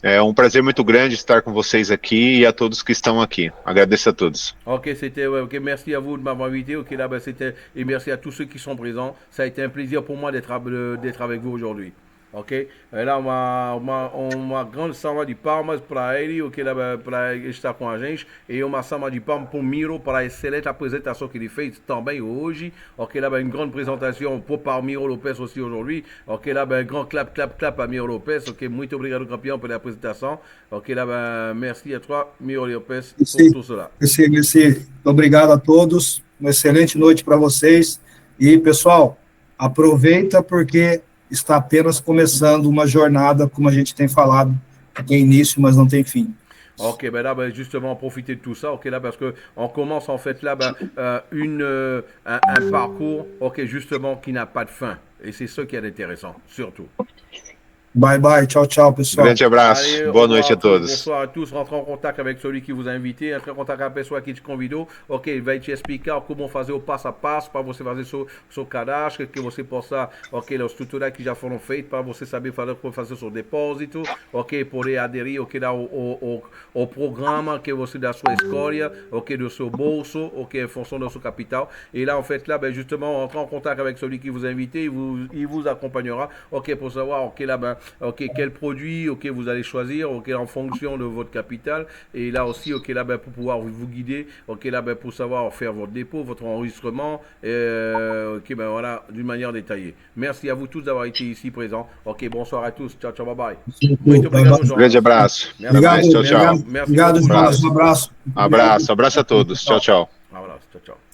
É um prazer muito grande estar com vocês aqui e a todos que estão aqui. Agradeço a todos. Ok, c'était, ouais, ok, merci à vous de m'avoir invité. Ok, là, ben, c'était, et merci à tous ceux qui sont présents. Ça a été un plaisir pour moi d'être avec vous aujourd'hui. Ok, lá uma grande salva de palmas para ele, ok, para estar com a gente, e uma salva de palmas para o Miro, para a excelente apresentação que ele fez também hoje. Ok, là, une grande présentation para Miro Lopes aussi aujourd'hui. Ok, là, un grand clap à Miro Lopes. Ok, muito obrigado, campeão, pela apresentação. Ok, là, merci à toi, Miro Lopes, por tudo cela. Obrigado a todos, uma excelente noite para vocês. E, pessoal, aproveita porque está apenas começando uma jornada, como a gente tem falado, que tem início, mas não tem fim. Ok, ben là, ben justement, profiter de tout ça, ok, là, parce que on commence en fait là, ben, un parcours, ok, justement, qui n'a pas de fin. Et c'est ça qui est intéressant, surtout. Bye bye, tchau, tchau, pessoal. Grande abraço, Allez, boa noite a todos. Bonsoir à tous, rentrez en contact avec celui qui vous a invité, entrez en contact com a pessoa que te convidou, ok, ele vai te explicar como fazer o passo a passo para você fazer seu cadastro, que você possa, ok, as estruturas que já foram feitas para você saber como fazer o seu depósito, ok, poder aderir, ok, ao programa que você da sua escolha, ok, do seu bolso, ok, em fonction do seu capital. Et là, en fait, là, ben, justement, rentrez en contact avec celui qui vous a invité, il vous accompagnera, ok, pour savoir, ok, là, ben, ok, quel produit, ok, vous allez choisir, ok, en fonction de votre capital, et là aussi, ok, là, ben, pour pouvoir vous guider, ok, là, ben, pour savoir faire votre dépôt, votre enregistrement, ok, ben voilà, d'une manière détaillée. Merci à vous tous d'avoir été ici présents. Ok, bonsoir à tous. Ciao, ciao, bye bye. Muito obrigado, Jonas. Grande abraço. Merci. Até mais. Tchau, tchau. Obrigado, Jonas. Um abraço. Abraço a todos. Tchau, tchau. Um abraço. Tchau, tchau.